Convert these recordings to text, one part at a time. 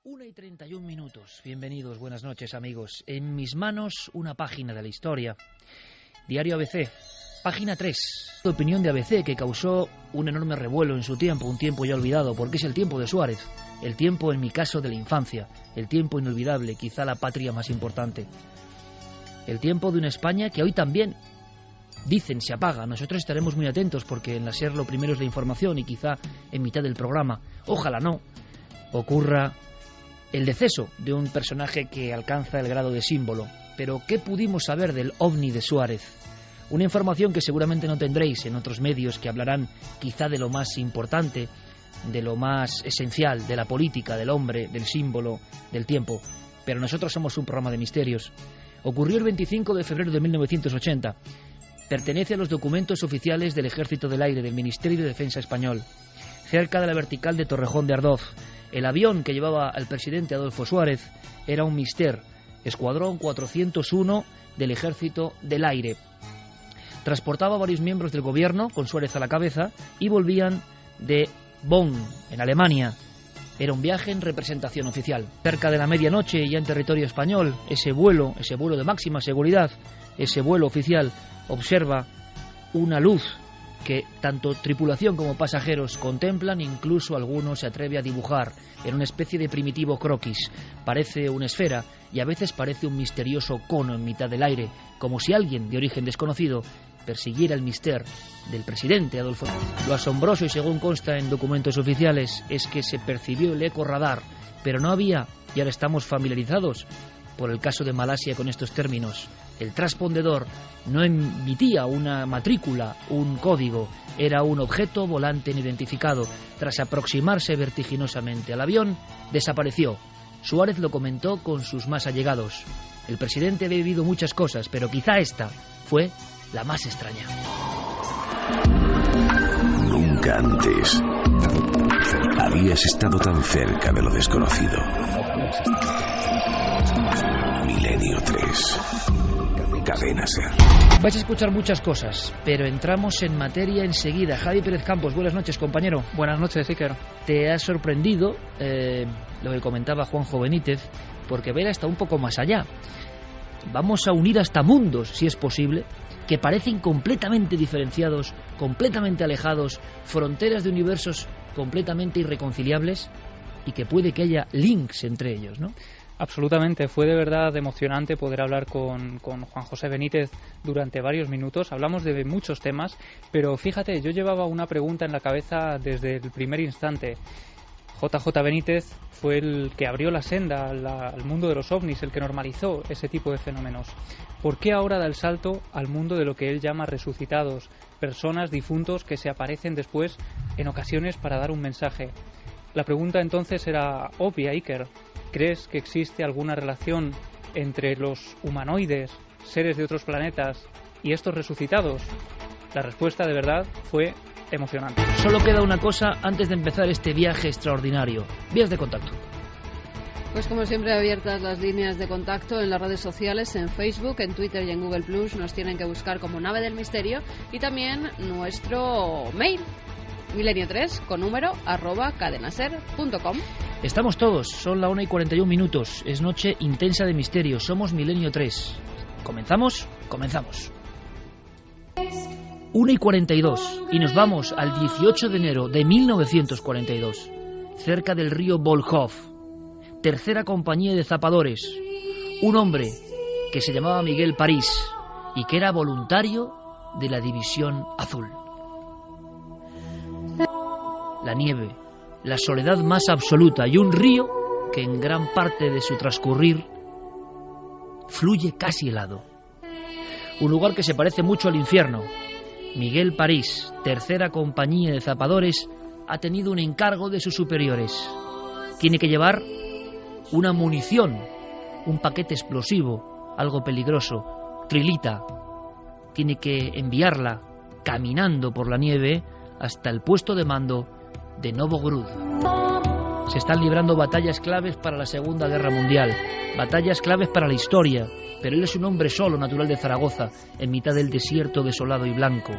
1:31. Bienvenidos, buenas noches, amigos. En mis manos una página de la historia. Diario ABC, página 3. Opinión de ABC que causó un enorme revuelo en su tiempo, un tiempo ya olvidado, porque es el tiempo de Suárez. El tiempo, en mi caso, de la infancia. El tiempo inolvidable, quizá la patria más importante. El tiempo de una España que hoy también, dicen, se apaga. Nosotros estaremos muy atentos porque en la SER lo primero es la información y quizá en mitad del programa, ojalá no, ocurra el deceso de un personaje que alcanza el grado de símbolo. Pero ¿qué pudimos saber del ovni de Suárez? Una información que seguramente no tendréis en otros medios que hablarán quizá de lo más importante, de lo más esencial, de la política, del hombre, del símbolo, del tiempo. Pero nosotros somos un programa de misterios. Ocurrió el 25 de febrero de 1980. Pertenece a los documentos oficiales del Ejército del Aire, del Ministerio de Defensa español. Cerca de la vertical de Torrejón de Ardoz. El avión que llevaba al presidente Adolfo Suárez era un Mister, Escuadrón 401 del Ejército del Aire. Transportaba a varios miembros del gobierno, con Suárez a la cabeza, y volvían de Bonn, en Alemania. Era un viaje en representación oficial. Cerca de la medianoche, ya en territorio español, ese vuelo de máxima seguridad, ese vuelo oficial, observa una luz que tanto tripulación como pasajeros contemplan, incluso alguno se atreve a dibujar en una especie de primitivo croquis. Parece una esfera y a veces parece un misterioso cono en mitad del aire, como si alguien de origen desconocido persiguiera el mister del presidente Adolfo. Lo asombroso, y según consta en documentos oficiales, es que se percibió el eco radar, pero no había, y ahora estamos familiarizados por el caso de Malasia con estos términos. El transpondedor no emitía una matrícula, un código, era un objeto volante no identificado. Tras aproximarse vertiginosamente al avión, desapareció. Suárez lo comentó con sus más allegados. El presidente había vivido muchas cosas, pero quizá esta fue la más extraña. Nunca antes habías estado tan cerca de lo desconocido. Milenio 3. Cadena SER. Vais a escuchar muchas cosas, pero entramos en materia enseguida. Javi Pérez Campos, buenas noches, compañero. Buenas noches, Iker. Te ha sorprendido lo que comentaba Juanjo Benítez, porque ver hasta un poco más allá. Vamos a unir hasta mundos, si es posible, que parecen completamente diferenciados, completamente alejados, fronteras de universos completamente irreconciliables, y que puede que haya links entre ellos, ¿no? Absolutamente, fue de verdad emocionante poder hablar con Juan José Benítez durante varios minutos. Hablamos de muchos temas, pero fíjate, yo llevaba una pregunta en la cabeza desde el primer instante. JJ Benítez fue el que abrió la senda al mundo de los ovnis, el que normalizó ese tipo de fenómenos. ¿Por qué ahora da el salto al mundo de lo que él llama resucitados, personas, difuntos que se aparecen después en ocasiones para dar un mensaje? La pregunta entonces era obvia, Iker. ¿Crees que existe alguna relación entre los humanoides, seres de otros planetas, y estos resucitados? La respuesta de verdad fue emocionante. Solo queda una cosa antes de empezar este viaje extraordinario. Vías de contacto. Pues como siempre, abiertas las líneas de contacto en las redes sociales, en Facebook, en Twitter y en Google+. Nos tienen que buscar como Nave del Misterio, y también nuestro mail, milenio3 con número @cadenaser.com. Estamos todos, son la 1:41. Es noche intensa de misterio. Somos Milenio 3. ¿Comenzamos? Comenzamos. 1:42 y nos vamos al 18 de enero de 1942, cerca del río Volkhov. Tercera compañía de zapadores. Un hombre que se llamaba Miguel París y que era voluntario de la División Azul. La nieve, la soledad más absoluta y un río que en gran parte de su transcurrir fluye casi helado. Un lugar que se parece mucho al infierno. Miguel París, tercera compañía de zapadores, ha tenido un encargo de sus superiores. Tiene que llevar una munición, un paquete explosivo, algo peligroso, trilita. Tiene que enviarla caminando por la nieve hasta el puesto de mando de Novogrud. Se están librando batallas claves para la Segunda Guerra Mundial, batallas claves para la historia, pero él es un hombre solo, natural de Zaragoza, en mitad del desierto desolado y blanco.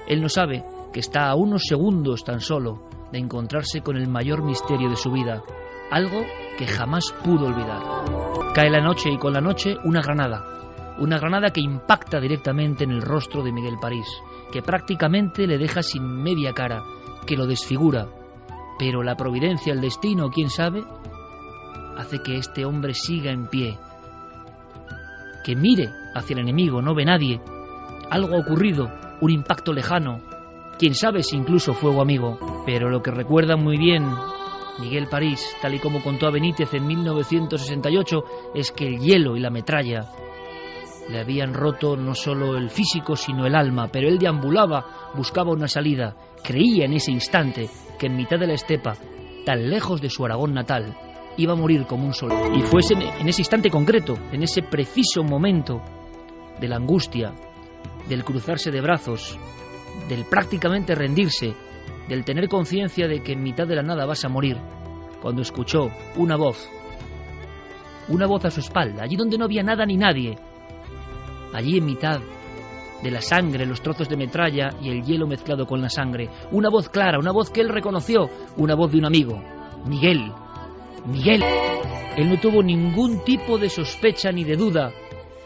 Él no sabe que está a unos segundos tan solo de encontrarse con el mayor misterio de su vida, algo que jamás pudo olvidar. Cae la noche y con la noche una granada que impacta directamente en el rostro de Miguel París, que prácticamente le deja sin media cara, que lo desfigura. Pero la providencia, el destino, quién sabe, hace que este hombre siga en pie, que mire hacia el enemigo, no ve nadie. Algo ha ocurrido, un impacto lejano, quién sabe si incluso fuego amigo. Pero lo que recuerda muy bien Miguel París, tal y como contó a Benítez en 1968, es que el hielo y la metralla le habían roto no solo el físico, sino el alma, pero él deambulaba, buscaba una salida, creía en ese instante que en mitad de la estepa, tan lejos de su Aragón natal, iba a morir como un soldado. Y fue en ese instante concreto, en ese preciso momento de la angustia, del cruzarse de brazos, del prácticamente rendirse, del tener conciencia de que en mitad de la nada vas a morir, cuando escuchó una voz a su espalda, allí donde no había nada ni nadie, allí en mitad de la sangre, los trozos de metralla y el hielo mezclado con la sangre, una voz clara, una voz que él reconoció, una voz de un amigo, Miguel. Él no tuvo ningún tipo de sospecha ni de duda.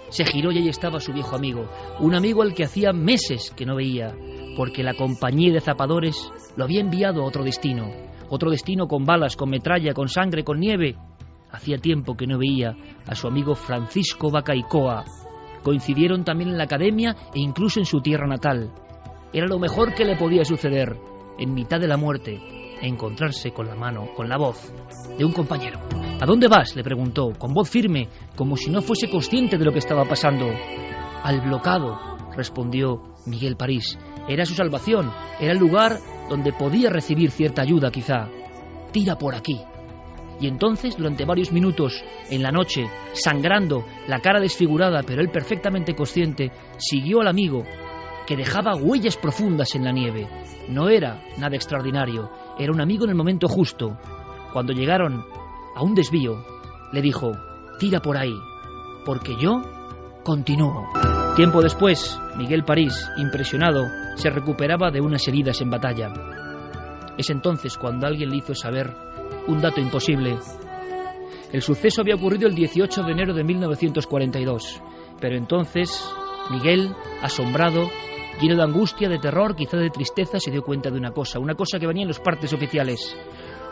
Se giró y ahí estaba su viejo amigo, un amigo al que hacía meses que no veía, porque la compañía de zapadores lo había enviado a otro destino con balas, con metralla, con sangre, con nieve. Hacía tiempo que no veía a su amigo Francisco Bacaicoa. Coincidieron también en la academia e incluso en su tierra natal. Era lo mejor que le podía suceder, en mitad de la muerte, encontrarse con la voz de un compañero. ¿A dónde vas?, le preguntó, con voz firme, como si no fuese consciente de lo que estaba pasando. Al blocado, respondió Miguel París. Era su salvación, era el lugar donde podía recibir cierta ayuda, quizá. Tira por aquí. Y entonces, durante varios minutos, en la noche, sangrando, la cara desfigurada, pero él perfectamente consciente, siguió al amigo, que dejaba huellas profundas en la nieve. No era nada extraordinario, era un amigo en el momento justo. Cuando llegaron a un desvío, le dijo, tira por ahí, porque yo continúo. Tiempo después, Miguel París, impresionado, se recuperaba de unas heridas en batalla. Es entonces cuando alguien le hizo saber un dato imposible. El suceso había ocurrido el 18 de enero de 1942, pero entonces Miguel, asombrado, lleno de angustia, de terror, quizá de tristeza, se dio cuenta de una cosa que venía en los partes oficiales,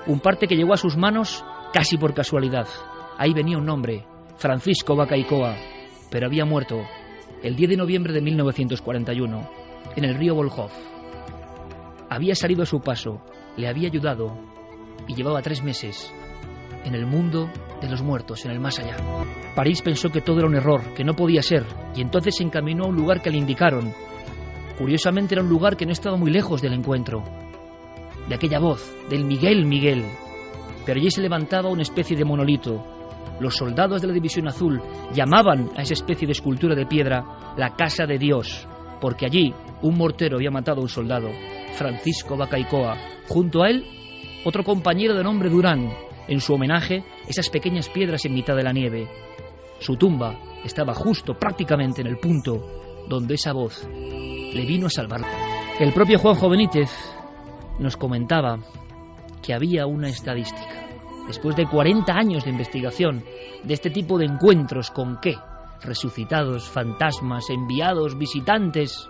un parte que llegó a sus manos casi por casualidad. Ahí venía un nombre, Francisco Bacaicoa, pero había muerto el 10 de noviembre de 1941 en el río Volkhov. Había salido a su paso, le había ayudado y llevaba 3 meses en el mundo de los muertos, en el más allá. París pensó que todo era un error, que no podía ser, y entonces se encaminó a un lugar que le indicaron. Curiosamente era un lugar que no estaba muy lejos del encuentro, de aquella voz, del Miguel. Pero allí se levantaba una especie de monolito. Los soldados de la División Azul llamaban a esa especie de escultura de piedra la Casa de Dios, porque allí un mortero había matado a un soldado, Francisco Bacaicoa. Junto a él, otro compañero de nombre Durán. En su homenaje, esas pequeñas piedras en mitad de la nieve. Su tumba estaba justo, prácticamente en el punto donde esa voz le vino a salvar. El propio Juanjo Benítez nos comentaba que había una estadística. Después de 40 años de investigación de este tipo de encuentros con ¿qué? Resucitados, fantasmas, enviados, visitantes.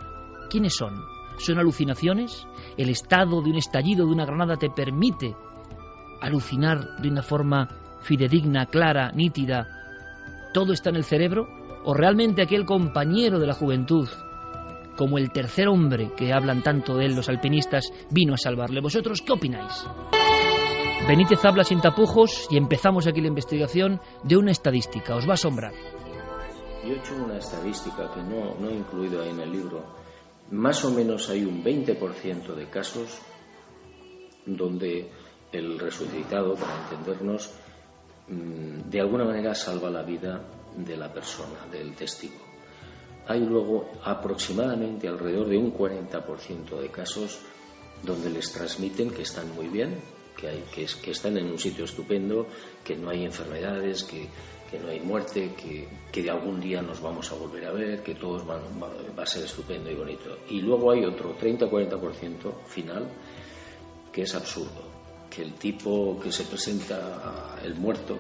¿Quiénes son? ¿Son alucinaciones? ¿El estado de un estallido de una granada te permite alucinar de una forma fidedigna, clara, nítida? ¿Todo está en el cerebro? ¿O realmente aquel compañero de la juventud, como el tercer hombre que hablan tanto de él los alpinistas, vino a salvarle? ¿Vosotros qué opináis? Benítez habla sin tapujos y empezamos aquí la investigación de una estadística. Os va a asombrar. Yo he hecho una estadística que no he incluido ahí en el libro. Más o menos hay un 20% de casos donde el resucitado, para entendernos, de alguna manera salva la vida de la persona, del testigo. Hay luego aproximadamente alrededor de un 40% de casos donde les transmiten que están muy bien, que están en un sitio estupendo, que no hay enfermedades, que no hay muerte, que algún día nos vamos a volver a ver, que todo va a ser estupendo y bonito. Y luego hay otro 30-40% final que es absurdo. que el tipo que se presenta, el muerto,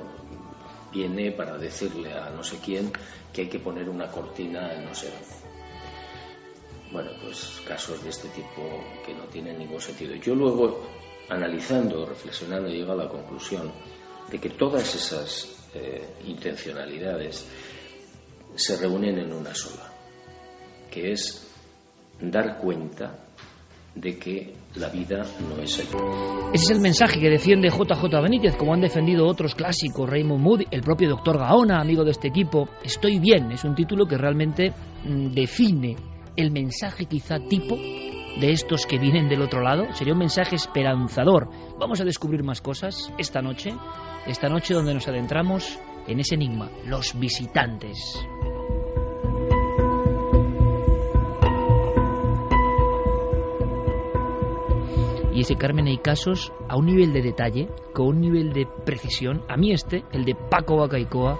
viene para decirle a no sé quién que hay que poner una cortina en no sé dónde. Bueno, pues casos de este tipo que no tienen ningún sentido. Yo luego, analizando, reflexionando, llego a la conclusión de que todas esas intencionalidades se reúnen en una sola, que es dar cuenta de que la vida no es así. Ese es el mensaje que defiende JJ Benítez, como han defendido otros clásicos, Raymond Moody, el propio Dr. Gaona, amigo de este equipo. Estoy bien, es un título que realmente define el mensaje quizá tipo de estos que vienen del otro lado. Sería un mensaje esperanzador. Vamos a descubrir más cosas esta noche donde nos adentramos en ese enigma, los visitantes. Y ese, Carmen, hay casos a un nivel de detalle, con un nivel de precisión. A mí el de Paco Bacaicoa,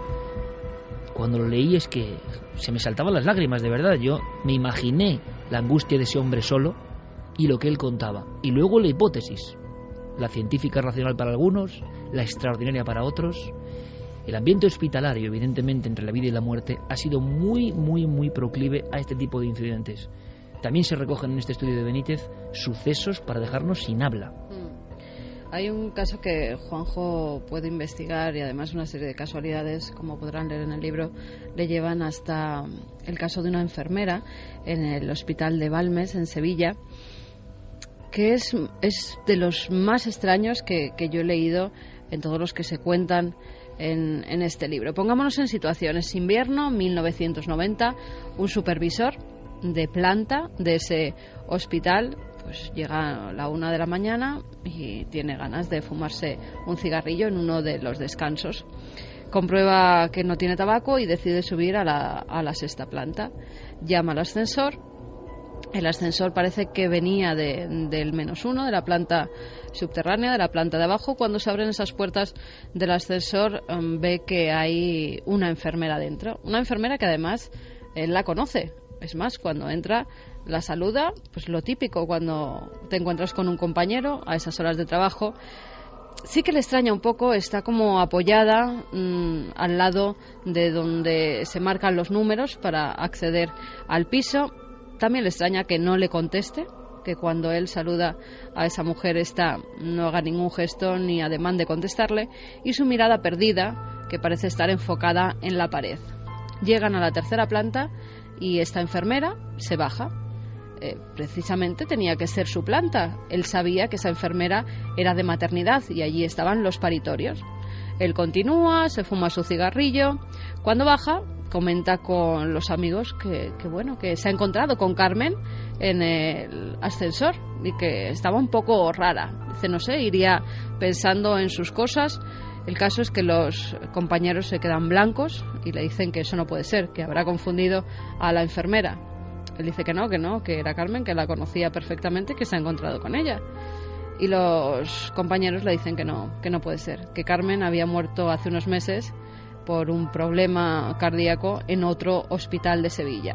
cuando lo leí es que se me saltaban las lágrimas, de verdad. Yo me imaginé la angustia de ese hombre solo y lo que él contaba. Y luego la hipótesis, la científica racional para algunos, la extraordinaria para otros. El ambiente hospitalario, evidentemente, entre la vida y la muerte, ha sido muy, muy, muy proclive a este tipo de incidentes. También se recogen en este estudio de Benítez sucesos para dejarnos sin habla. Hay un caso que Juanjo puede investigar y además una serie de casualidades, como podrán leer en el libro, le llevan hasta el caso de una enfermera en el hospital de Balmes, en Sevilla, que es de los más extraños que yo he leído en todos los que se cuentan en este libro. Pongámonos en situaciones. Invierno 1990, un supervisor de planta de ese hospital pues llega a la 1 de la mañana y tiene ganas de fumarse un cigarrillo en uno de los descansos. Comprueba que no tiene tabaco y decide subir a la 6ª planta. Llama al ascensor. El ascensor parece que venía del -1, de la planta subterránea, de la planta de abajo. Cuando se abren esas puertas del ascensor, ve que hay una enfermera dentro. Una enfermera que además él la conoce. Es más, cuando entra, la saluda, pues lo típico cuando te encuentras con un compañero a esas horas de trabajo. Sí que le extraña un poco, está como apoyada al lado de donde se marcan los números para acceder al piso. También le extraña que no le conteste, que cuando él saluda a esa mujer esta no haga ningún gesto ni ademán de contestarle, y su mirada perdida, que parece estar enfocada en la pared. Llegan a la 3ª planta y esta enfermera se baja. Precisamente tenía que ser su planta. Él sabía que esa enfermera era de maternidad y allí estaban los paritorios. Él continúa, se fuma su cigarrillo. Cuando baja, comenta con los amigos que se ha encontrado con Carmen en el ascensor y que estaba un poco rara. Dice, no sé, iría pensando en sus cosas. El caso es que los compañeros se quedan blancos y le dicen que eso no puede ser, que habrá confundido a la enfermera. Él dice que no, que era Carmen, que la conocía perfectamente, que se ha encontrado con ella. Y los compañeros le dicen que no puede ser, que Carmen había muerto hace unos meses por un problema cardíaco en otro hospital de Sevilla.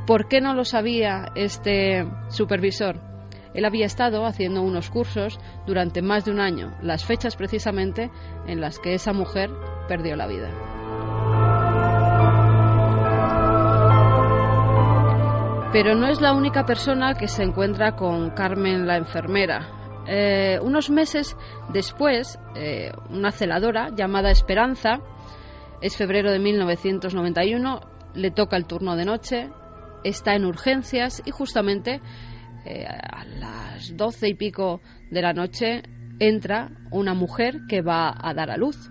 ¿Por qué no lo sabía este supervisor? Él había estado haciendo unos cursos durante más de un año, las fechas precisamente en las que esa mujer perdió la vida. Pero no es la única persona que se encuentra con Carmen la enfermera. Unos meses después, una celadora llamada Esperanza, es febrero de 1991, le toca el turno de noche, está en urgencias y justamente a las 12 y pico de la noche entra una mujer que va a dar a luz.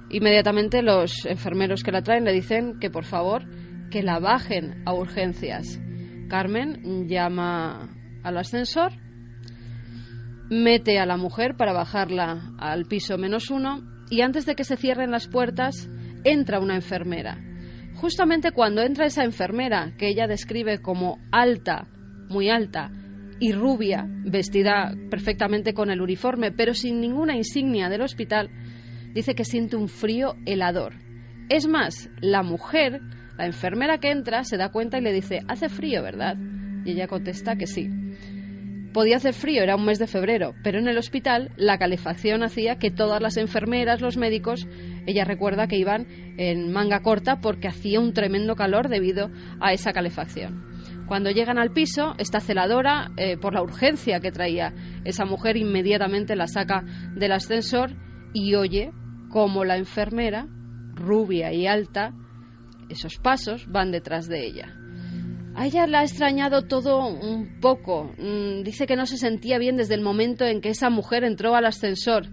Inmediatamente los enfermeros que la traen le dicen que por favor que la bajen a urgencias. Carmen llama al ascensor, mete a la mujer para bajarla al piso -1 y antes de que se cierren las puertas entra una enfermera. Justamente cuando entra esa enfermera, que ella describe como alta, muy alta y rubia, vestida perfectamente con el uniforme, pero sin ninguna insignia del hospital, dice que siente un frío helador. Es más, la mujer, la enfermera que entra, se da cuenta y le dice, hace frío, ¿verdad? Y ella contesta que sí. Podía hacer frío, era un mes de febrero, pero en el hospital la calefacción hacía que todas las enfermeras, los médicos, ella recuerda que iban en manga corta porque hacía un tremendo calor debido a esa calefacción. Cuando llegan al piso, esta celadora, por la urgencia que traía esa mujer, inmediatamente la saca del ascensor y oye cómo la enfermera, rubia y alta, esos pasos van detrás de ella. A ella la ha extrañado todo un poco. Dice que no se sentía bien desde el momento en que esa mujer entró al ascensor.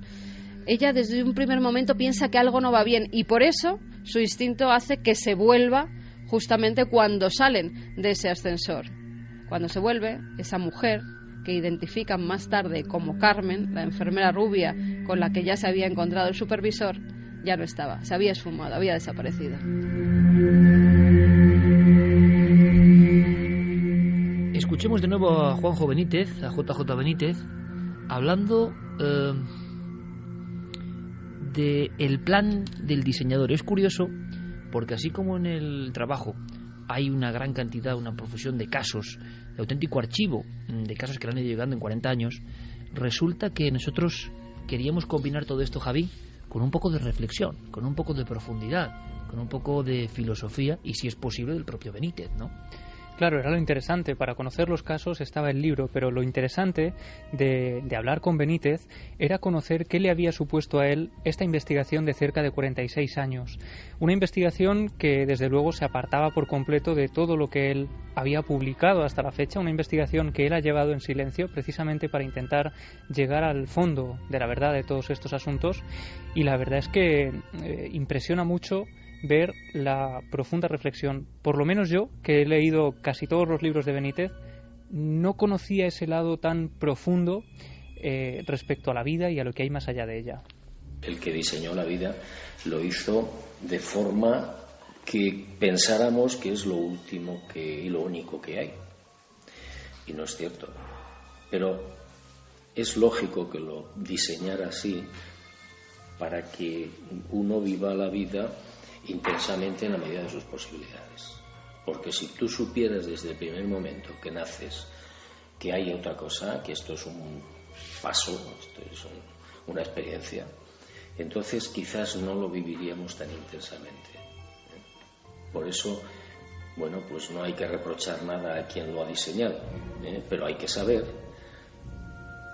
Ella desde un primer momento piensa que algo no va bien y por eso su instinto hace que se vuelva justamente cuando salen de ese ascensor. Cuando se vuelve, esa mujer, que identifican más tarde como Carmen, la enfermera rubia con la que ya se había encontrado el supervisor, ya no estaba, se había esfumado, había desaparecido. Escuchemos de nuevo a Juanjo Benítez, a JJ Benítez, hablando del plan del diseñador. Es curioso porque así como en el trabajo hay una gran cantidad, una profusión de casos, de auténtico archivo, de casos que le han ido llegando en 40 años, resulta que nosotros queríamos combinar todo esto, Javi, con un poco de reflexión, con un poco de profundidad, con un poco de filosofía y, si es posible, del propio Benítez, ¿no? Claro, era lo interesante. Para conocer los casos estaba el libro, pero lo interesante de hablar con Benítez era conocer qué le había supuesto a él esta investigación de cerca de 46 años. Una investigación que desde luego se apartaba por completo de todo lo que él había publicado hasta la fecha, una investigación que él ha llevado en silencio precisamente para intentar llegar al fondo de la verdad de todos estos asuntos, y la verdad es que impresiona mucho ver la profunda reflexión. Por lo menos yo, que he leído casi todos los libros de Benítez, no conocía ese lado tan profundo respecto a la vida y a lo que hay más allá de ella. El que diseñó la vida lo hizo de forma que pensáramos que es lo último y lo único que hay. Y no es cierto. Pero es lógico que lo diseñara así para que uno viva la vida intensamente en la medida de sus posibilidades. Porque si tú supieras desde el primer momento que naces que hay otra cosa, que esto es un paso, esto es una experiencia, entonces quizás no lo viviríamos tan intensamente. Por eso, bueno, pues no hay que reprochar nada a quien lo ha diseñado, pero hay que saber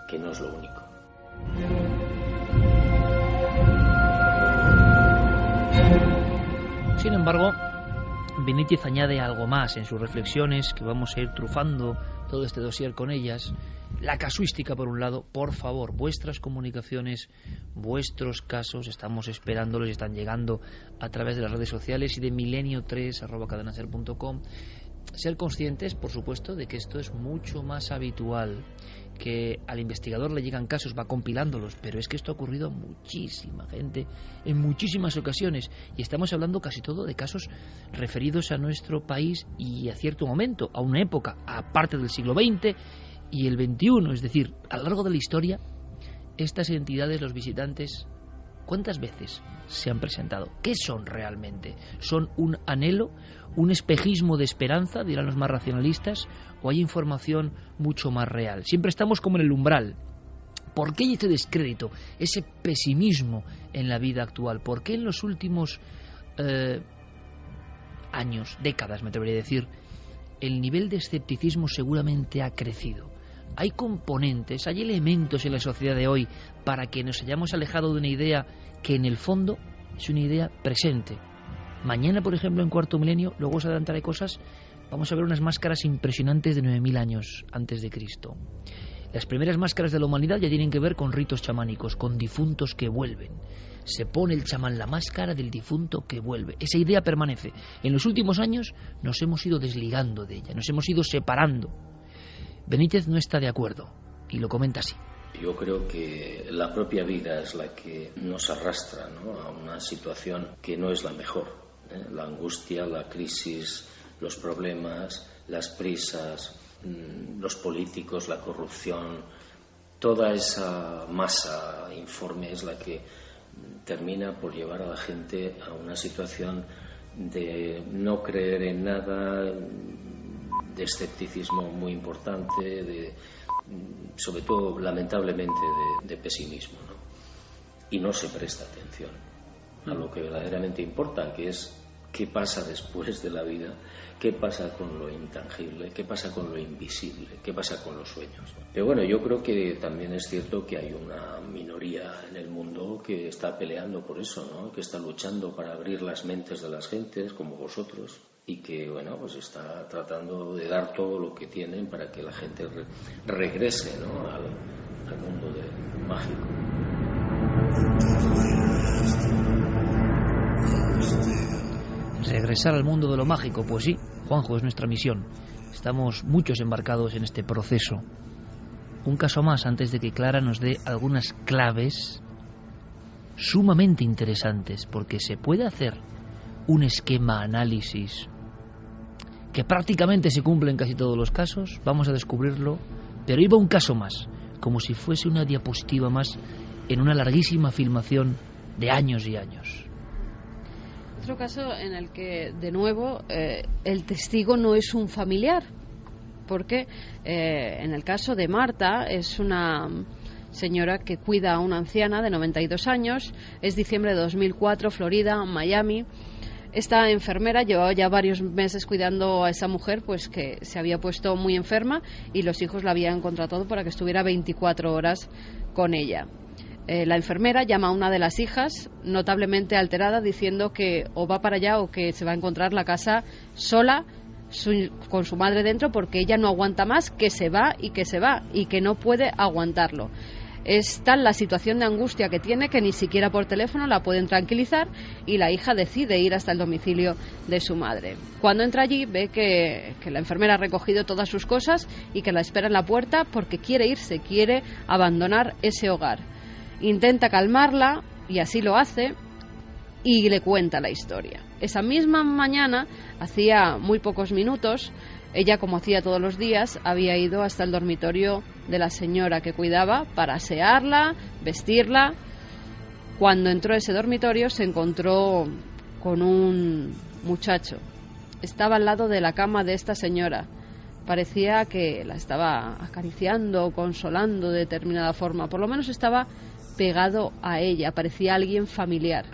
que no es lo único. Sin embargo, Benítez añade algo más en sus reflexiones, que vamos a ir trufando todo este dossier con ellas. La casuística, por un lado. Por favor, vuestras comunicaciones, vuestros casos, estamos esperándolos y están llegando a través de las redes sociales y de milenio3@cadenaser.com. Ser conscientes, por supuesto, de que esto es mucho más habitual, que al investigador le llegan casos, va compilándolos, pero es que esto ha ocurrido a muchísima gente en muchísimas ocasiones, y estamos hablando casi todo de casos referidos a nuestro país y a cierto momento, a una época, aparte del siglo XX y el XXI, es decir, a lo largo de la historia, estas entidades, los visitantes, ¿cuántas veces se han presentado? ¿Qué son realmente? ¿Son un anhelo, un espejismo de esperanza, dirán los más racionalistas, o hay información mucho más real? Siempre estamos como en el umbral. ¿Por qué hay ese descrédito, ese pesimismo en la vida actual? ¿Por qué en los últimos años, décadas me atrevería a decir, el nivel de escepticismo seguramente ha crecido? Hay componentes, hay elementos en la sociedad de hoy para que nos hayamos alejado de una idea que en el fondo es una idea presente. Mañana, por ejemplo, en Cuarto Milenio, luego os adelantaré cosas, vamos a ver unas máscaras impresionantes de 9.000 años antes de Cristo. Las primeras máscaras de la humanidad ya tienen que ver con ritos chamánicos, con difuntos que vuelven. Se pone el chamán la máscara del difunto que vuelve. Esa idea permanece. En los últimos años nos hemos ido desligando de ella, nos hemos ido separando. Benítez no está de acuerdo y lo comenta así. Yo creo que la propia vida es la que nos arrastra, ¿no?, a una situación que no es la mejor. La angustia, la crisis, los problemas, las prisas, los políticos, la corrupción, toda esa masa informe es la que termina por llevar a la gente a una situación de no creer en nada, de escepticismo muy importante, sobre todo lamentablemente de pesimismo, ¿no? Y no se presta atención a lo que verdaderamente importa, que es qué pasa después de la vida, qué pasa con lo intangible, qué pasa con lo invisible, qué pasa con los sueños. Pero bueno, yo creo que también es cierto que hay una minoría en el mundo que está peleando por eso, ¿no? Que está luchando para abrir las mentes de las gentes, como vosotros, y que, bueno, pues está tratando de dar todo lo que tienen para que la gente regrese, ¿no? al mundo mágico. Regresar al mundo de lo mágico, pues sí, Juanjo, es nuestra misión. Estamos muchos embarcados en este proceso. Un caso más antes de que Clara nos dé algunas claves sumamente interesantes, porque se puede hacer un esquema análisis que prácticamente se cumple en casi todos los casos. Vamos a descubrirlo, pero iba un caso más, como si fuese una diapositiva más en una larguísima filmación de años y años. Otro caso en el que, de nuevo, el testigo no es un familiar, porque en el caso de Marta es una señora que cuida a una anciana de 92 años, es diciembre de 2004, Florida, Miami. Esta enfermera llevaba ya varios meses cuidando a esa mujer, pues que se había puesto muy enferma y los hijos la habían contratado para que estuviera 24 horas con ella. La enfermera llama a una de las hijas, notablemente alterada, diciendo que o va para allá o que se va a encontrar la casa sola, con su madre dentro, porque ella no aguanta más, que se va y que no puede aguantarlo. Es tal la situación de angustia que tiene que ni siquiera por teléfono la pueden tranquilizar y la hija decide ir hasta el domicilio de su madre. Cuando entra allí ve que la enfermera ha recogido todas sus cosas y que la espera en la puerta porque quiere irse, quiere abandonar ese hogar. Intenta calmarla y así lo hace y le cuenta la historia. Esa misma mañana, hacía muy pocos minutos, ella, como hacía todos los días, había ido hasta el dormitorio de la señora que cuidaba para asearla, vestirla. Cuando entró a ese dormitorio se encontró con un muchacho. Estaba al lado de la cama de esta señora. Parecía que la estaba acariciando, consolando de determinada forma. Por lo menos estaba pegado a ella, parecía alguien familiar.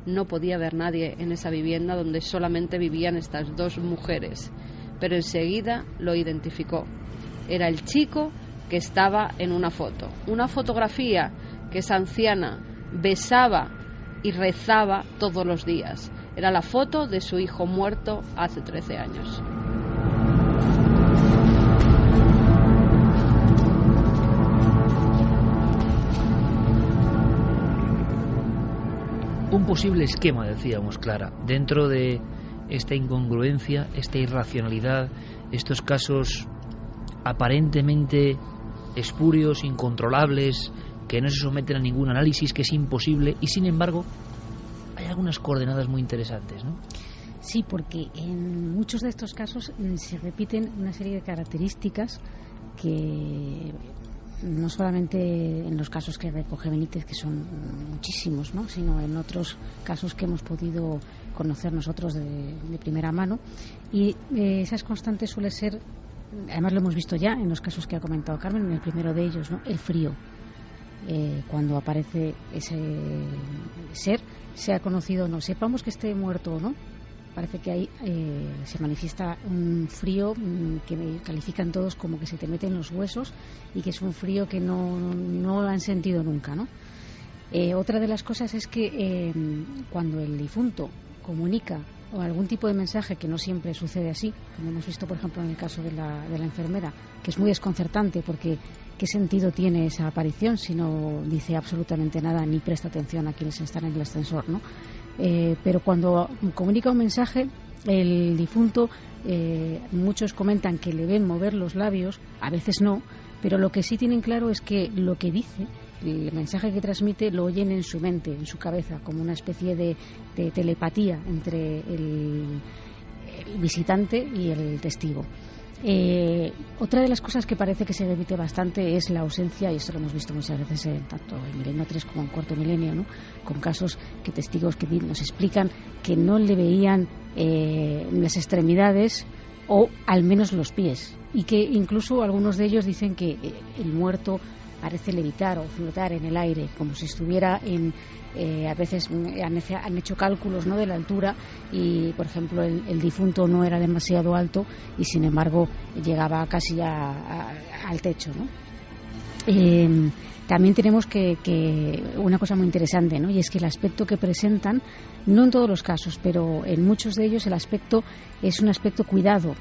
No podía haber nadie en esa vivienda donde solamente vivían estas dos mujeres, pero enseguida lo identificó. Era el chico que estaba en una foto, una fotografía que esa anciana besaba y rezaba todos los días. Era la foto de su hijo muerto hace 13 años. Un posible esquema, decíamos, Clara, dentro de esta incongruencia, esta irracionalidad, estos casos aparentemente espurios, incontrolables, que no se someten a ningún análisis, que es imposible, y sin embargo hay algunas coordenadas muy interesantes, ¿no? Sí, porque en muchos de estos casos se repiten una serie de características que no solamente en los casos que recoge Benítez, que son muchísimos, ¿no?, sino en otros casos que hemos podido conocer nosotros de primera mano. Y esas constantes suele ser, además lo hemos visto ya en los casos que ha comentado Carmen, en el primero de ellos, ¿no?, el frío. Cuando aparece ese ser, sea conocido o no, sepamos que esté muerto o no, parece que ahí se manifiesta un frío que califican todos como que se te mete en los huesos y que es un frío que no lo han sentido nunca, ¿no? Otra de las cosas es que cuando el difunto comunica o algún tipo de mensaje, que no siempre sucede así, como hemos visto por ejemplo en el caso de la enfermera, que es muy desconcertante porque ¿qué sentido tiene esa aparición si no dice absolutamente nada ni presta atención a quienes están en el ascensor, ¿no? Pero cuando comunica un mensaje, el difunto, muchos comentan que le ven mover los labios, a veces no, pero lo que sí tienen claro es que lo que dice, el mensaje que transmite, lo oyen en su mente, en su cabeza, como una especie de telepatía entre el visitante y el testigo. Otra de las cosas que parece que se repite bastante es la ausencia, y esto lo hemos visto muchas veces tanto en Milenio 3 como en Cuarto Milenio, ¿no?, con casos que testigos que nos explican que no le veían las extremidades o al menos los pies, y que incluso algunos de ellos dicen que el muerto parece levitar o flotar en el aire, como si estuviera a veces han hecho cálculos, ¿no?, de la altura, y por ejemplo el difunto no era demasiado alto y sin embargo llegaba casi al techo, ¿no? También tenemos que una cosa muy interesante, ¿no?, y es que el aspecto que presentan, no en todos los casos, pero en muchos de ellos el aspecto es un aspecto cuidado.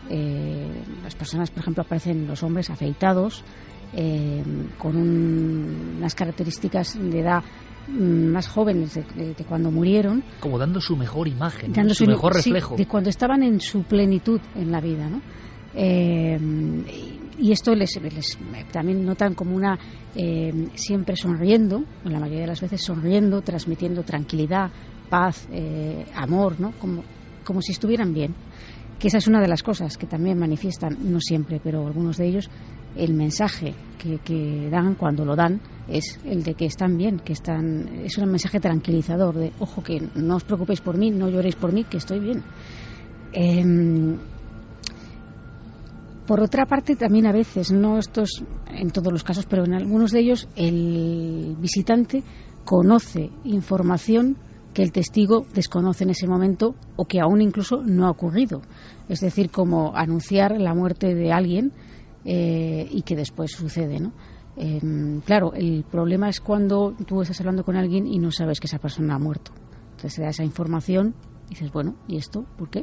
Las personas, por ejemplo, aparecen los hombres afeitados, con unas características de edad más jóvenes de cuando murieron, como dando su mejor imagen, dando su mejor reflejo, de cuando estaban en su plenitud en la vida, ¿no? Y esto les también notan como una siempre sonriendo, la mayoría de las veces sonriendo, transmitiendo tranquilidad, paz, amor, ¿no? Como si estuvieran bien. Que esa es una de las cosas que también manifiestan, no siempre, pero algunos de ellos, el mensaje que dan cuando lo dan es el de que están bien, es un mensaje tranquilizador de, ojo, que no os preocupéis por mí, no lloréis por mí, que estoy bien. Por otra parte, también a veces, no estos en todos los casos, pero en algunos de ellos, el visitante conoce información que el testigo desconoce en ese momento o que aún incluso no ha ocurrido. Es decir, como anunciar la muerte de alguien y que después sucede, ¿no? Claro, el problema es cuando tú estás hablando con alguien y no sabes que esa persona ha muerto. Entonces te da esa información y dices, bueno, ¿y esto? ¿Por qué?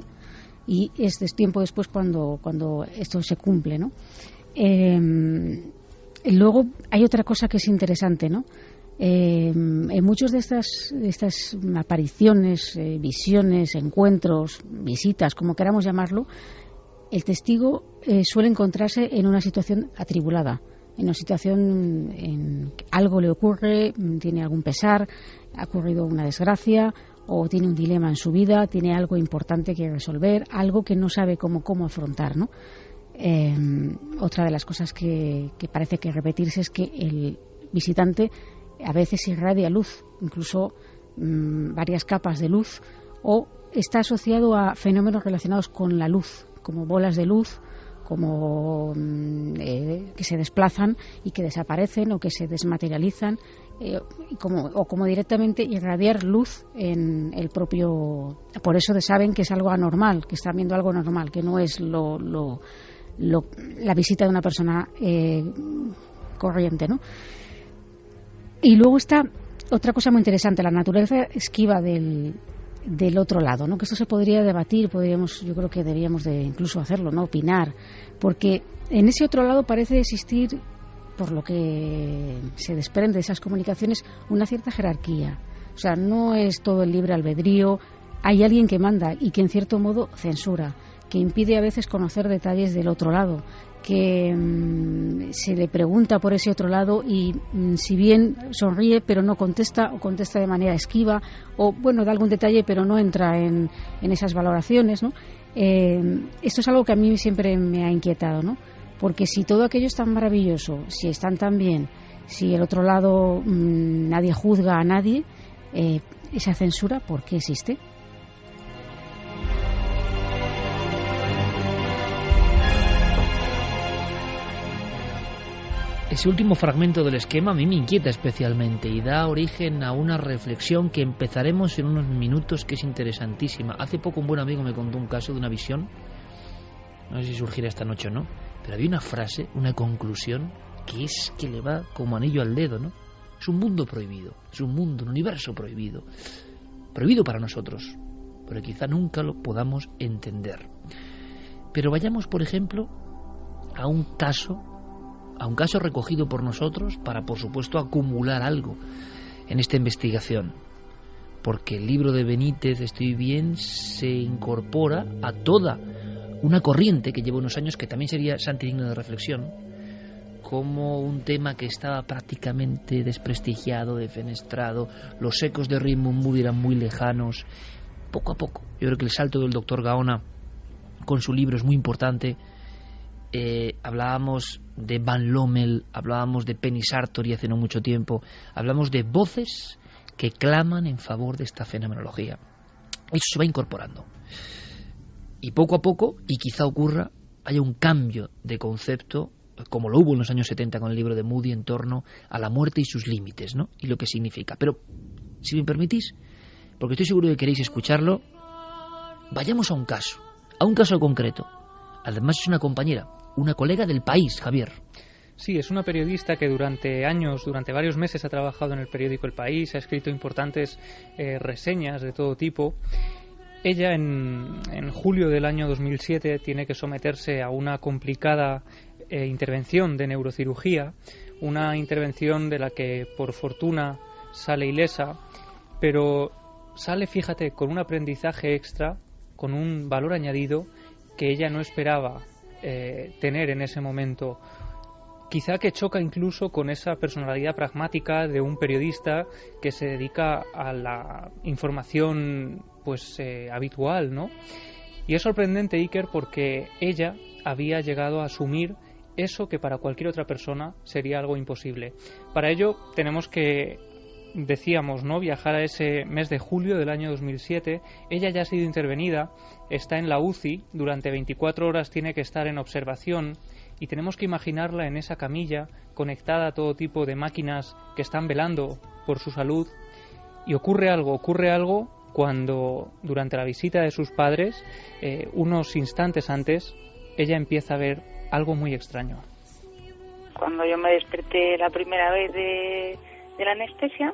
Y es tiempo después cuando esto se cumple, ¿no? Luego hay otra cosa que es interesante, ¿no? En muchas de estas apariciones, visiones, encuentros, visitas, como queramos llamarlo, el testigo suele encontrarse en una situación atribulada, en una situación en que algo le ocurre, tiene algún pesar, ha ocurrido una desgracia o tiene un dilema en su vida, tiene algo importante que resolver, algo que no sabe cómo afrontar, ¿no? Otra de las cosas que parece que repetirse es que el visitante a veces irradia luz, incluso varias capas de luz, o está asociado a fenómenos relacionados con la luz, como bolas de luz, como que se desplazan y que desaparecen o que se desmaterializan, o como directamente irradiar luz en el propio. Por eso saben que es algo anormal, que están viendo algo anormal, que no es la visita de una persona corriente, ¿no? Y luego está otra cosa muy interesante, la naturaleza esquiva del otro lado, ¿no? Que esto se podría debatir, yo creo que deberíamos de incluso hacerlo, ¿no? Opinar, porque en ese otro lado parece existir, por lo que se desprende de esas comunicaciones, una cierta jerarquía. O sea, no es todo el libre albedrío, hay alguien que manda y que en cierto modo censura, que impide a veces conocer detalles del otro lado, que se le pregunta por ese otro lado y si bien sonríe pero no contesta, o contesta de manera esquiva, o bueno, da algún detalle pero no entra en esas valoraciones, ¿no? Esto es algo que a mí siempre me ha inquietado, ¿no? Porque si todo aquello es tan maravilloso, si están tan bien, si el otro lado nadie juzga a nadie, esa censura, ¿por qué existe? Ese último fragmento del esquema a mí me inquieta especialmente y da origen a una reflexión que empezaremos en unos minutos, que es interesantísima. Hace poco un buen amigo me contó un caso de una visión, no sé si surgirá esta noche o no, pero había una frase, una conclusión, que es que le va como anillo al dedo, ¿no? Es un mundo prohibido, es un mundo, un universo prohibido, prohibido para nosotros, pero quizá nunca lo podamos entender. Pero vayamos, por ejemplo, a un caso recogido por nosotros para, por supuesto, acumular algo en esta investigación, porque el libro de Benítez, Estoy bien, se incorpora a toda una corriente que lleva unos años, que también sería santi digno de reflexión, como un tema que estaba prácticamente desprestigiado, defenestrado, los ecos de Raymond Moody eran muy lejanos. Poco a poco, yo creo que el salto del doctor Gaona con su libro es muy importante. Hablábamos de Van Lommel, hablábamos de Penny Sartori hace no mucho tiempo, hablamos de voces que claman en favor de esta fenomenología. Eso se va incorporando. Y poco a poco, y quizá ocurra, haya un cambio de concepto, como lo hubo en los años 70 con el libro de Moody, en torno a la muerte y sus límites, ¿no? Y lo que significa. Pero, si me permitís, porque estoy seguro de que queréis escucharlo, vayamos a un caso concreto. Además es una compañera, una colega del País, Javier. Sí, es una periodista que durante años, durante varios meses ha trabajado en el periódico El País, ha escrito importantes reseñas de todo tipo. Ella en julio del año 2007 tiene que someterse a una complicada intervención de neurocirugía, una intervención de la que por fortuna sale ilesa, pero sale, fíjate, con un aprendizaje extra, con un valor añadido que ella no esperaba tener en ese momento. Quizá que choca incluso con esa personalidad pragmática de un periodista que se dedica a la información habitual, ¿no? Y es sorprendente, Iker, porque ella había llegado a asumir eso que para cualquier otra persona sería algo imposible. Para ello tenemos que, decíamos, ¿no?, viajar a ese mes de julio del año 2007. Ella ya ha sido intervenida, está en la UCI, durante 24 horas tiene que estar en observación. Y tenemos que imaginarla en esa camilla, conectada a todo tipo de máquinas que están velando por su salud. Y ocurre algo cuando, durante la visita de sus padres, unos instantes antes, ella empieza a ver algo muy extraño. Cuando yo me desperté la primera vez de la anestesia,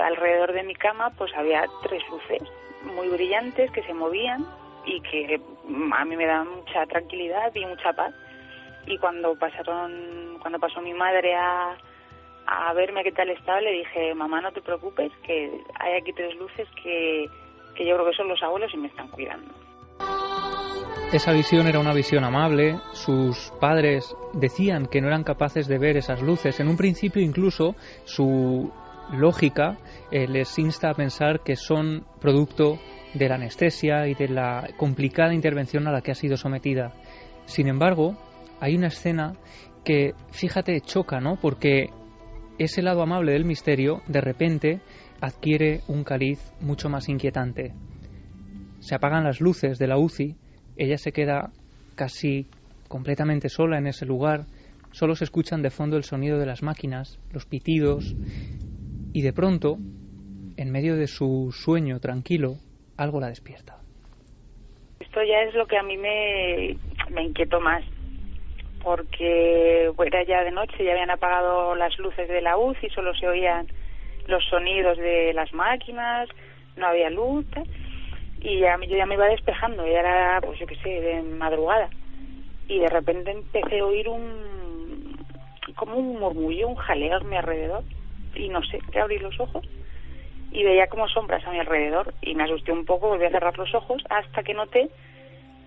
alrededor de mi cama pues había 3 luces muy brillantes que se movían y que a mí me daban mucha tranquilidad y mucha paz. Y cuando pasó mi madre a verme qué tal estaba, le dije: mamá, no te preocupes, que hay aquí 3 luces que yo creo que son los abuelos y me están cuidando. Esa visión era una visión amable. Sus padres decían que no eran capaces de ver esas luces. En un principio incluso su lógica les insta a pensar que son producto de la anestesia y de la complicada intervención a la que ha sido sometida. Sin embargo, hay una escena que, fíjate, choca, ¿no? Porque ese lado amable del misterio, de repente, adquiere un cariz mucho más inquietante. Se apagan las luces de la UCI, ella se queda casi completamente sola en ese lugar, solo se escuchan de fondo el sonido de las máquinas, los pitidos, y de pronto, en medio de su sueño tranquilo, algo la despierta. Esto ya es lo que a mí me inquietó más, porque era ya de noche, ya habían apagado las luces de la UCI, solo se oían los sonidos de las máquinas, no había luz, y yo ya me iba despejando, ya era, pues yo qué sé, de madrugada, y de repente empecé a oír como un murmullo, un jaleo a mi alrededor, y no sé, que abrí los ojos y veía como sombras a mi alrededor y me asusté un poco, volví a cerrar los ojos hasta que noté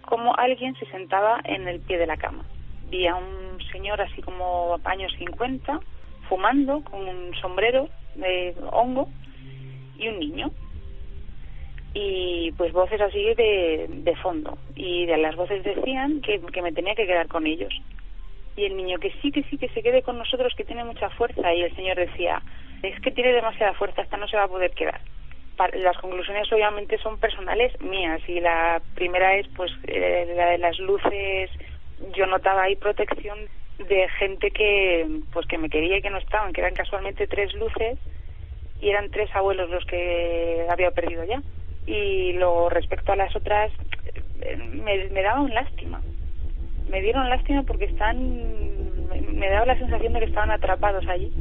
como alguien se sentaba en el pie de la cama. Vi a un señor así como años 50, fumando, con un sombrero de hongo y un niño. Y pues voces así de fondo. Y de las voces decían que me tenía que quedar con ellos. Y el niño que sí, que se quede con nosotros, que tiene mucha fuerza. Y el señor decía: es que tiene demasiada fuerza, esta no se va a poder quedar. Las conclusiones obviamente son personales mías, y la primera es pues la de las luces. Yo notaba ahí protección de gente que me quería y que no estaban, que eran casualmente 3 luces y eran 3 abuelos los que había perdido ya. Y lo respecto a las otras, me daban lástima. Me dieron lástima porque me daba la sensación de que estaban atrapados allí.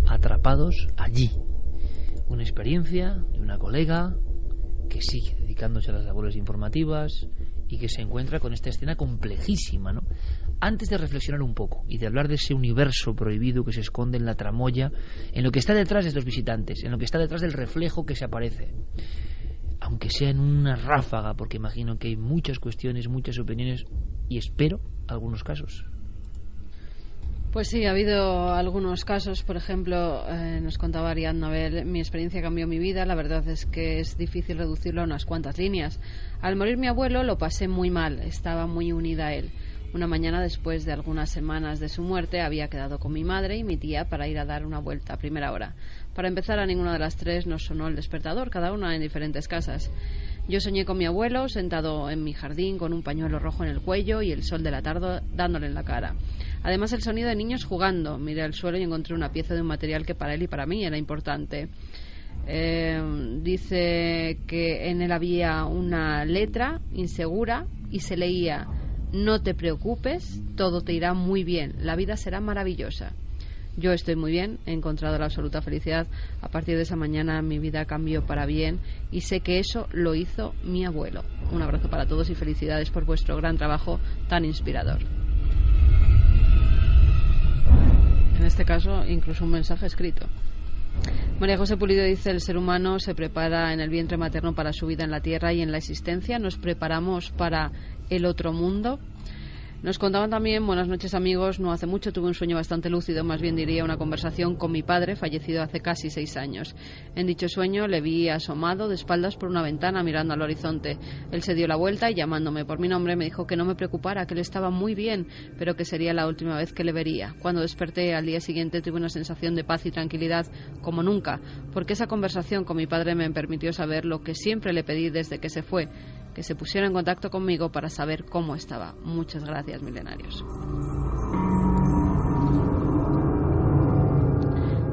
Atrapados allí. Una experiencia de una colega que sigue dedicándose a las labores informativas y que se encuentra con esta escena complejísima, ¿no? Antes de reflexionar un poco y de hablar de ese universo prohibido que se esconde en la tramoya, en lo que está detrás de estos visitantes, en lo que está detrás del reflejo que se aparece, aunque sea en una ráfaga, porque imagino que hay muchas cuestiones, muchas opiniones y espero algunos casos. Pues sí, ha habido algunos casos. Por ejemplo, nos contaba Ariadna Abel: mi experiencia cambió mi vida. La verdad es que es difícil reducirlo a unas cuantas líneas. Al morir mi abuelo lo pasé muy mal, estaba muy unida a él. Una mañana, después de algunas semanas de su muerte, había quedado con mi madre y mi tía para ir a dar una vuelta a primera hora. Para empezar, a ninguna de las tres nos sonó el despertador, cada una en diferentes casas. Yo soñé con mi abuelo sentado en mi jardín con un pañuelo rojo en el cuello y el sol de la tarde dándole en la cara. Además, el sonido de niños jugando. Miré al suelo y encontré una pieza de un material que para él y para mí era importante. Dice que en él había una letra insegura y se leía: no te preocupes, todo te irá muy bien, la vida será maravillosa. Yo estoy muy bien, he encontrado la absoluta felicidad. A partir de esa mañana mi vida cambió para bien y sé que eso lo hizo mi abuelo. Un abrazo para todos y felicidades por vuestro gran trabajo tan inspirador. En este caso, incluso un mensaje escrito. María José Pulido dice: el ser humano se prepara en el vientre materno para su vida en la tierra y en la existencia. Nos preparamos para el otro mundo. Nos contaban también: buenas noches amigos, no hace mucho tuve un sueño bastante lúcido, más bien diría una conversación con mi padre, fallecido hace casi 6 años. En dicho sueño le vi asomado de espaldas por una ventana mirando al horizonte. Él se dio la vuelta y llamándome por mi nombre me dijo que no me preocupara, que él estaba muy bien, pero que sería la última vez que le vería. Cuando desperté al día siguiente tuve una sensación de paz y tranquilidad como nunca, porque esa conversación con mi padre me permitió saber lo que siempre le pedí desde que se fue: que se pusiera en contacto conmigo para saber cómo estaba. Muchas gracias, milenarios.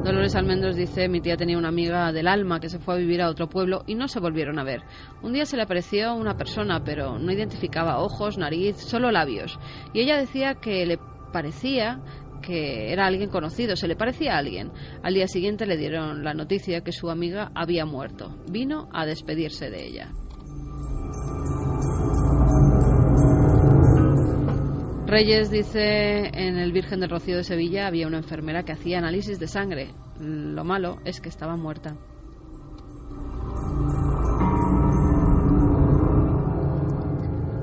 Dolores Almendros dice: mi tía tenía una amiga del alma que se fue a vivir a otro pueblo y no se volvieron a ver. Un día se le apareció una persona, pero no identificaba ojos, nariz, solo labios. Y ella decía que le parecía que era alguien conocido, se le parecía a alguien. Al día siguiente le dieron la noticia que su amiga había muerto. Vino a despedirse de ella. Reyes dice: en el Virgen del Rocío de Sevilla había una enfermera que hacía análisis de sangre. Lo malo es que estaba muerta.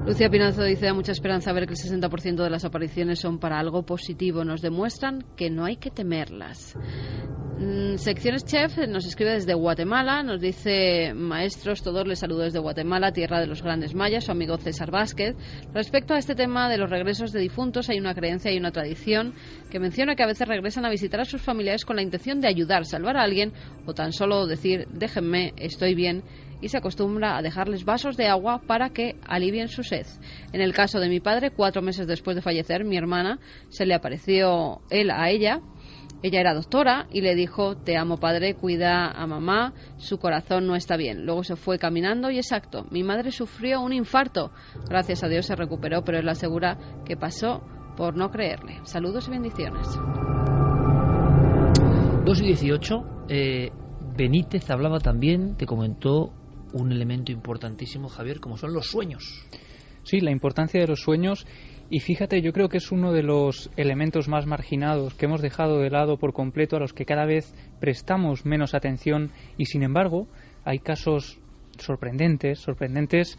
Lucía Pinazo dice: da mucha esperanza ver que el 60% de las apariciones son para algo positivo. Nos demuestran que no hay que temerlas. Secciones Chef nos escribe desde Guatemala, nos dice: maestros, todos les saludo desde Guatemala, tierra de los grandes mayas, su amigo César Vázquez. Respecto a este tema de los regresos de difuntos, hay una creencia y una tradición que menciona que a veces regresan a visitar a sus familiares con la intención de ayudar, salvar a alguien o tan solo decir: déjenme, estoy bien, y se acostumbra a dejarles vasos de agua para que alivien su sed. En el caso de mi padre, 4 meses después de fallecer, mi hermana, se le apareció él a ella. Ella era doctora y le dijo: te amo padre, cuida a mamá, su corazón no está bien. Luego se fue caminando y exacto, mi madre sufrió un infarto. Gracias a Dios se recuperó, pero él asegura que pasó por no creerle. Saludos y bendiciones. 2:18. Benítez hablaba también, te comentó un elemento importantísimo, Javier, como son los sueños. Sí, la importancia de los sueños. Y fíjate, yo creo que es uno de los elementos más marginados que hemos dejado de lado por completo, a los que cada vez prestamos menos atención, y sin embargo hay casos sorprendentes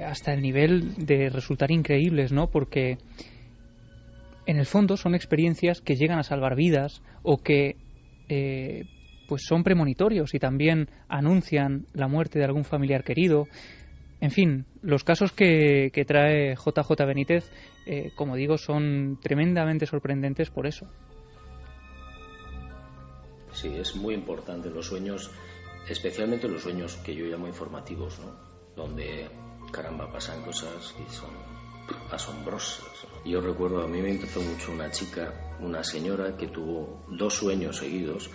hasta el nivel de resultar increíbles, ¿no? Porque en el fondo son experiencias que llegan a salvar vidas o que pues son premonitorios y también anuncian la muerte de algún familiar querido. En fin, los casos que trae JJ Benítez, como digo, son tremendamente sorprendentes por eso. Sí, es muy importante los sueños, especialmente los sueños que yo llamo informativos, ¿no? Donde, caramba, pasan cosas y son asombrosas. Yo recuerdo, a mí me empezó mucho una chica, una señora que tuvo 2 sueños seguidos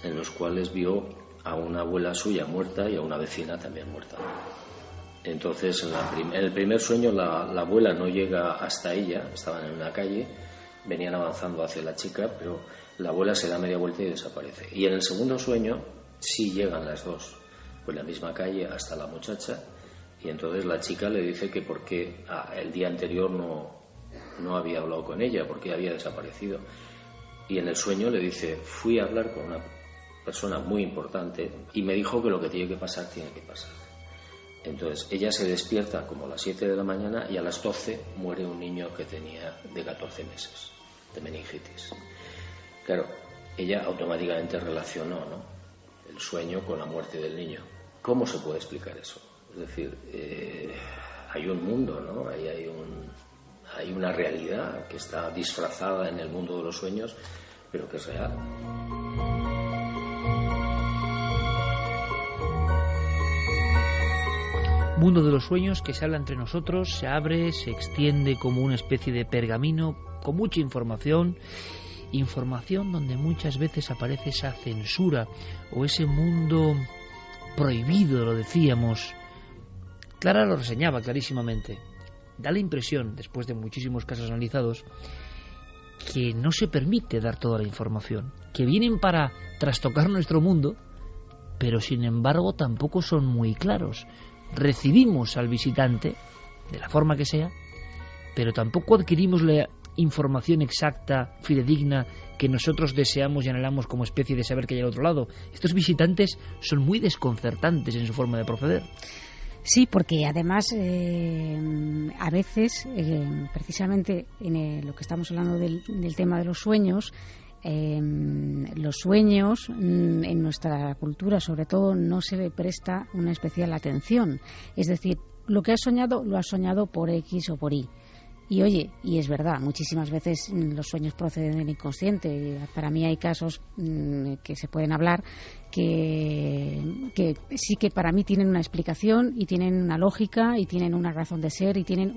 en los cuales vio a una abuela suya muerta y a una vecina también muerta. Entonces, en el primer sueño la abuela no llega hasta ella, estaban en una calle, venían avanzando hacia la chica, pero la abuela se da media vuelta y desaparece. Y en el segundo sueño sí llegan las dos, por la misma calle hasta la muchacha, y entonces la chica le dice que por qué el día anterior no había hablado con ella, porque había desaparecido. Y en el sueño le dice: fui a hablar con una persona muy importante y me dijo que lo que tiene que pasar, tiene que pasar. Entonces ella se despierta como a las 7 de la mañana y a las 12 muere un niño que tenía de 14 meses de meningitis. Claro, ella automáticamente relacionó, ¿no?, el sueño con la muerte del niño. ¿Cómo se puede explicar eso? Es decir, hay un mundo, ¿no? Ahí hay una realidad que está disfrazada en el mundo de los sueños, pero que es real. Mundo de los sueños que se habla entre nosotros, se abre, se extiende como una especie de pergamino con mucha información donde muchas veces aparece esa censura o ese mundo prohibido, lo decíamos. Clara lo reseñaba clarísimamente. Da la impresión, después de muchísimos casos analizados, que no se permite dar toda la información, que vienen para trastocar nuestro mundo, pero sin embargo tampoco son muy claros. Recibimos al visitante, de la forma que sea, pero tampoco adquirimos la información exacta, fidedigna, que nosotros deseamos y anhelamos como especie de saber que hay al otro lado. Estos visitantes son muy desconcertantes en su forma de proceder. Sí, porque además a veces, precisamente en lo que estamos hablando del tema de los sueños en nuestra cultura sobre todo no se le presta una especial atención. Es decir, lo que has soñado lo has soñado por X o por Y. Y oye, y es verdad, muchísimas veces los sueños proceden del inconsciente. Para mí hay casos que se pueden hablar que sí que para mí tienen una explicación y tienen una lógica y tienen una razón de ser y tienen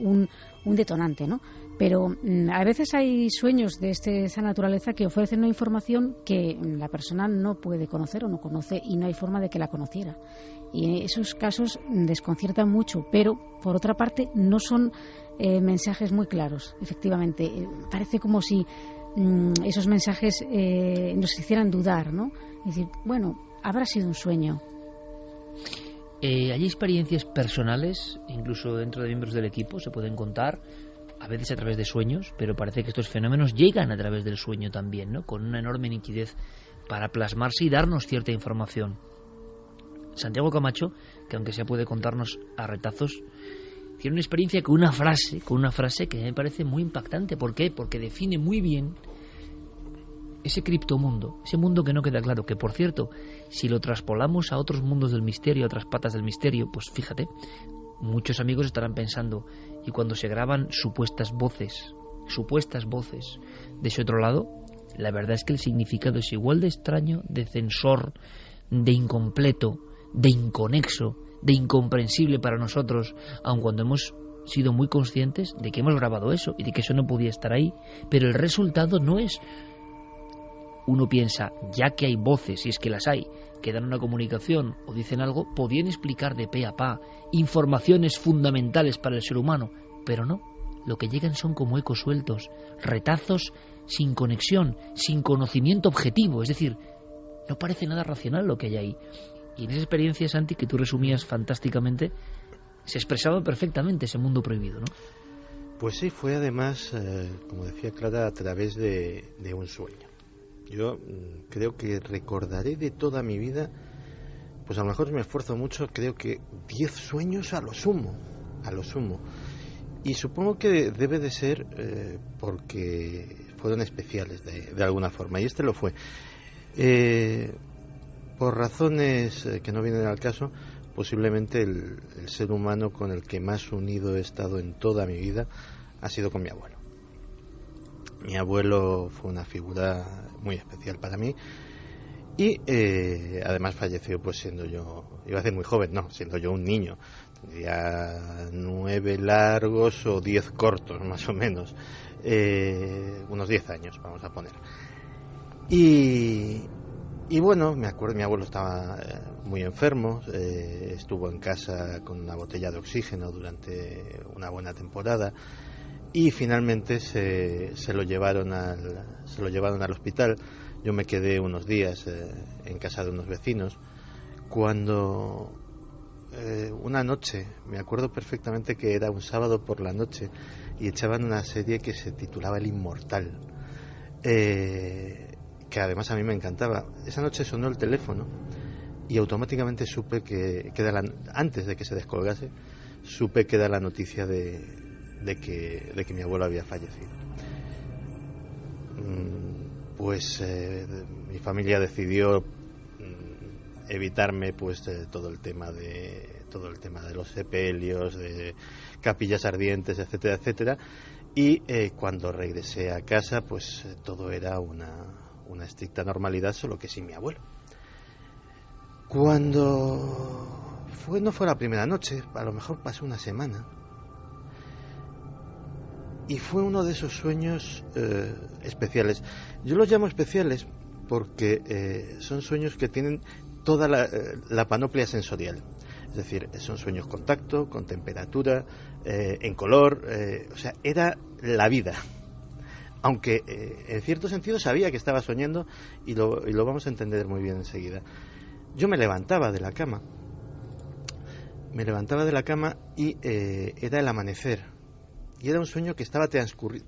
un detonante, ¿no? Pero a veces hay sueños de esa naturaleza que ofrecen una información que la persona no puede conocer o no conoce y no hay forma de que la conociera. Y esos casos desconciertan mucho, pero por otra parte no son mensajes muy claros, efectivamente. Parece como si esos mensajes nos hicieran dudar, ¿no? Es decir, bueno, habrá sido un sueño. Hay experiencias personales, incluso dentro de miembros del equipo, se pueden contar, a veces a través de sueños, pero parece que estos fenómenos llegan a través del sueño también, ¿no? Con una enorme nitidez para plasmarse y darnos cierta información. Santiago Camacho, que aunque sea puede contarnos a retazos, tiene una experiencia con una frase que me parece muy impactante. ¿Por qué? Porque define muy bien ese criptomundo, ese mundo que no queda claro, que por cierto, si lo traspolamos a otros mundos del misterio, a otras patas del misterio, pues fíjate, muchos amigos estarán pensando, y cuando se graban supuestas voces de ese otro lado, la verdad es que el significado es igual de extraño, de censor, de incompleto, de inconexo, de incomprensible para nosotros, aun cuando hemos sido muy conscientes de que hemos grabado eso y de que eso no podía estar ahí, pero el resultado no es. Uno piensa, ya que hay voces, si es que las hay, que dan una comunicación o dicen algo, podían explicar de pe a pa informaciones fundamentales para el ser humano, pero no, lo que llegan son como ecos sueltos, retazos sin conexión, sin conocimiento objetivo, es decir, no parece nada racional lo que hay ahí. Y en esa experiencia, Santi, que tú resumías fantásticamente, se expresaba perfectamente ese mundo prohibido, ¿no? Pues sí, fue además, como decía Clara, a través de un sueño. Yo creo que recordaré de toda mi vida, pues a lo mejor me esfuerzo mucho, creo que 10 sueños a lo sumo. Y supongo que debe de ser porque fueron especiales de alguna forma, y este lo fue. Por razones que no vienen al caso, posiblemente el ser humano con el que más unido he estado en toda mi vida ha sido con mi abuelo. Mi abuelo fue una figura muy especial para mí y además falleció pues siendo yo, iba a decir muy joven, no, siendo yo un niño. Tendría 9 largos o 10 cortos más o menos, unos 10 años vamos a poner. Y bueno, me acuerdo, mi abuelo estaba muy enfermo, estuvo en casa con una botella de oxígeno durante una buena temporada y finalmente se lo llevaron al hospital. Yo me quedé unos días en casa de unos vecinos cuando una noche, me acuerdo perfectamente que era un sábado por la noche y echaban una serie que se titulaba El Inmortal, que además a mí me encantaba. Esa noche sonó el teléfono y automáticamente supe que antes de que se descolgase, supe que era la noticia de que mi abuelo había fallecido. Pues mi familia decidió evitarme pues todo el tema de los sepelios, de capillas ardientes, etcétera, etcétera. Y cuando regresé a casa, pues todo era una estricta normalidad, solo que sin mi abuelo. Cuando no fue la primera noche, a lo mejor pasó una semana, y fue uno de esos sueños especiales. Yo los llamo especiales porque son sueños que tienen toda la panoplia sensorial. Es decir, son sueños con tacto, con temperatura, en color, o sea, era la vida. Aunque en cierto sentido sabía que estaba soñando, y lo vamos a entender muy bien enseguida. Yo me levantaba de la cama y era el amanecer. Y era un sueño que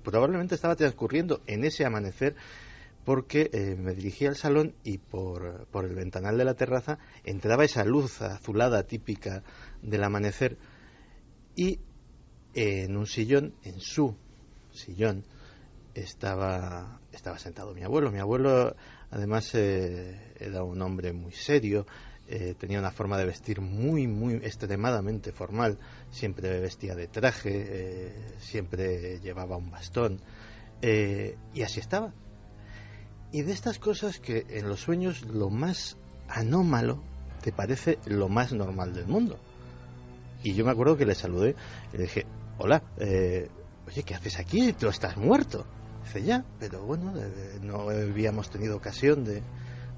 probablemente estaba transcurriendo en ese amanecer, porque me dirigía al salón y por el ventanal de la terraza entraba esa luz azulada típica del amanecer, y en un sillón, en su sillón, estaba sentado mi abuelo. Mi abuelo, además, era un hombre muy serio, tenía una forma de vestir muy, muy extremadamente formal. Siempre vestía de traje, siempre llevaba un bastón, y así estaba. Y de estas cosas que en los sueños lo más anómalo te parece lo más normal del mundo. Y yo me acuerdo que le saludé y le dije: hola, oye, ¿qué haces aquí? Tú estás muerto. Dice: ya, pero bueno, no habíamos tenido ocasión de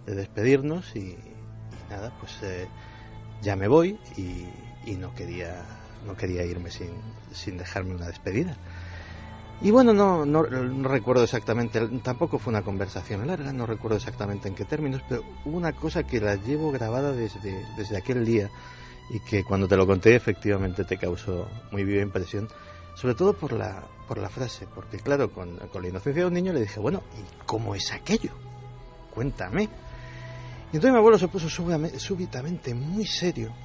despedirnos, y nada, pues ya me voy, y no quería irme sin dejarme una despedida. Y bueno, no recuerdo exactamente, tampoco fue una conversación larga, no recuerdo exactamente en qué términos, pero hubo una cosa que la llevo grabada desde aquel día, y que cuando te lo conté efectivamente te causó muy viva impresión, sobre todo por la frase, porque claro, con la inocencia de un niño le dije: bueno, ¿y cómo es aquello? Cuéntame. Y entonces mi abuelo se puso súbitamente muy serio,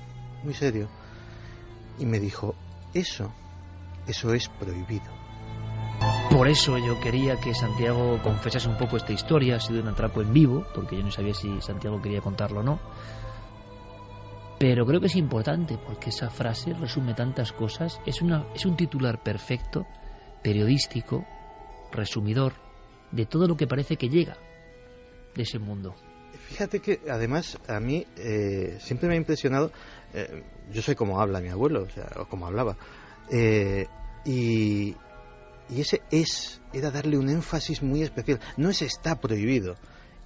y me dijo: eso es prohibido. Por eso yo quería que Santiago confesase un poco esta historia. Ha sido un atraco en vivo, porque yo no sabía si Santiago quería contarlo o no. Pero creo que es importante, porque esa frase resume tantas cosas. Es un titular perfecto, periodístico, resumidor, de todo lo que parece que llega de ese mundo. Fíjate que además a mí siempre me ha impresionado, yo sé cómo habla mi abuelo, o cómo hablaba, y ese era darle un énfasis muy especial. No es está prohibido,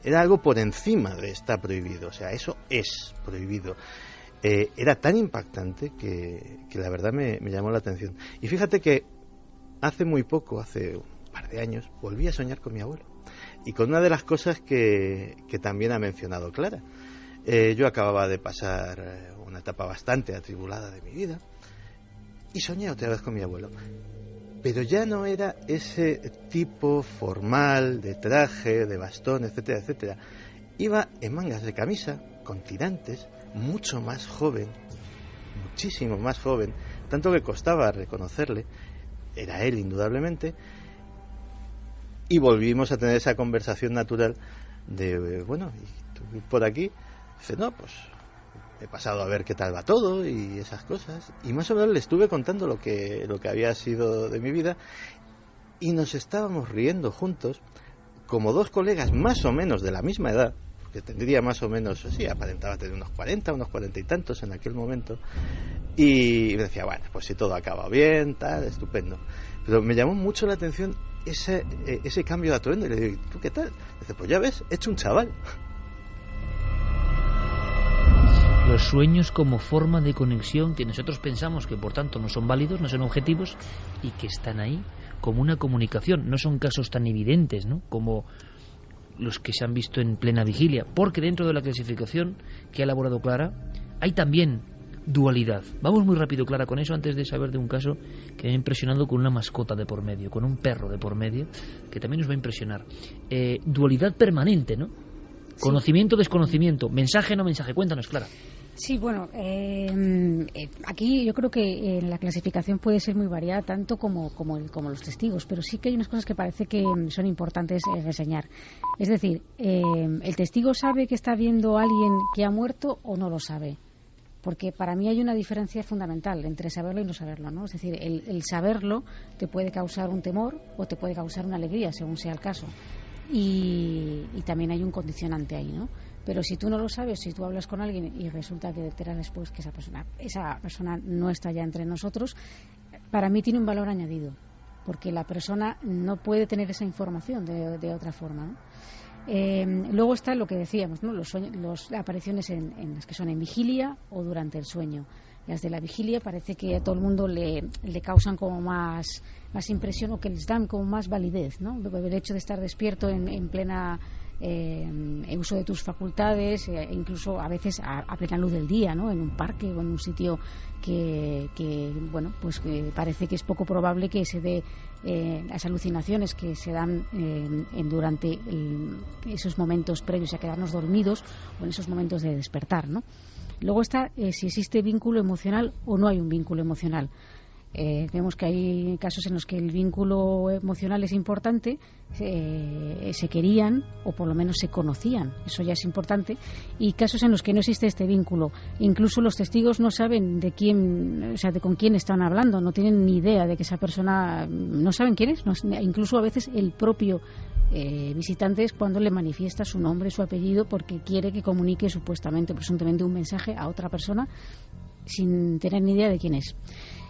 era algo por encima de está prohibido, o sea, eso es prohibido. Era tan impactante que la verdad me llamó la atención. Y fíjate que hace muy poco, hace un par de años, volví a soñar con mi abuelo, y con una de las cosas que también ha mencionado Clara. Yo acababa de pasar una etapa bastante atribulada de mi vida, y soñé otra vez con mi abuelo. Pero ya no era ese tipo formal, de traje, de bastón, etcétera, etcétera. Iba en mangas de camisa, con tirantes, mucho más joven, muchísimo más joven, tanto que costaba reconocerle. Era él, indudablemente. Y volvimos a tener esa conversación natural de: bueno, ¿y tú por aquí? Dice: no, pues he pasado a ver qué tal va todo y esas cosas. Y más o menos le estuve contando lo que había sido de mi vida, y nos estábamos riendo juntos, como dos colegas más o menos de la misma edad, que tendría más o menos, sí, aparentaba tener unos 40 y tantos en aquel momento, y me decía: bueno, pues si todo acaba bien, tal, estupendo. Pero me llamó mucho la atención ese cambio de atuendo, y le digo: ¿tú qué tal? Dice: pues ya ves, he hecho un chaval. Los sueños como forma de conexión que nosotros pensamos que por tanto no son válidos, no son objetivos, y que están ahí como una comunicación. No son casos tan evidentes, ¿no?, como los que se han visto en plena vigilia, porque dentro de la clasificación que ha elaborado Clara hay también dualidad. Vamos muy rápido, Clara, con eso, antes de saber de un caso que me ha impresionado con una mascota de por medio, con un perro de por medio, que también nos va a impresionar. Dualidad permanente, ¿no? Sí. Conocimiento, desconocimiento, mensaje, no mensaje. Cuéntanos, Clara. Sí, bueno, aquí yo creo que la clasificación puede ser muy variada, tanto como los testigos, pero sí que hay unas cosas que parece que son importantes reseñar. Es decir, ¿el testigo sabe que está viendo a alguien que ha muerto o no lo sabe? porque para mí hay una diferencia fundamental entre saberlo y no saberlo, ¿no? Es decir, el saberlo te puede causar un temor o te puede causar una alegría, según sea el caso. Y también hay un condicionante ahí, ¿no? Pero si tú no lo sabes, si tú hablas con alguien y resulta que te enteras después que esa persona no está ya entre nosotros, para mí tiene un valor añadido, porque la persona no puede tener esa información de otra forma, ¿no? Luego está lo que decíamos, ¿no? Las apariciones en las que son en vigilia o durante el sueño. Las de la vigilia parece que a todo el mundo le causan como más impresión, o que les dan como más validez, ¿no? El hecho de estar despierto en plena uso de tus facultades, incluso a veces a plena luz del día, ¿no? En un parque o en un sitio que bueno, pues que parece que es poco probable que se dé las alucinaciones que se dan durante esos momentos previos a quedarnos dormidos o en esos momentos de despertar, ¿no? Luego está si existe vínculo emocional o no hay un vínculo emocional. Vemos que hay casos en los que el vínculo emocional es importante, se querían o por lo menos se conocían, eso ya es importante, y casos en los que no existe este vínculo. Incluso los testigos no saben de con quién están hablando, no tienen ni idea de que esa persona, no saben quién es, incluso a veces el propio visitante es cuando le manifiesta su nombre, su apellido, porque quiere que comunique supuestamente, presuntamente, un mensaje a otra persona sin tener ni idea de quién es.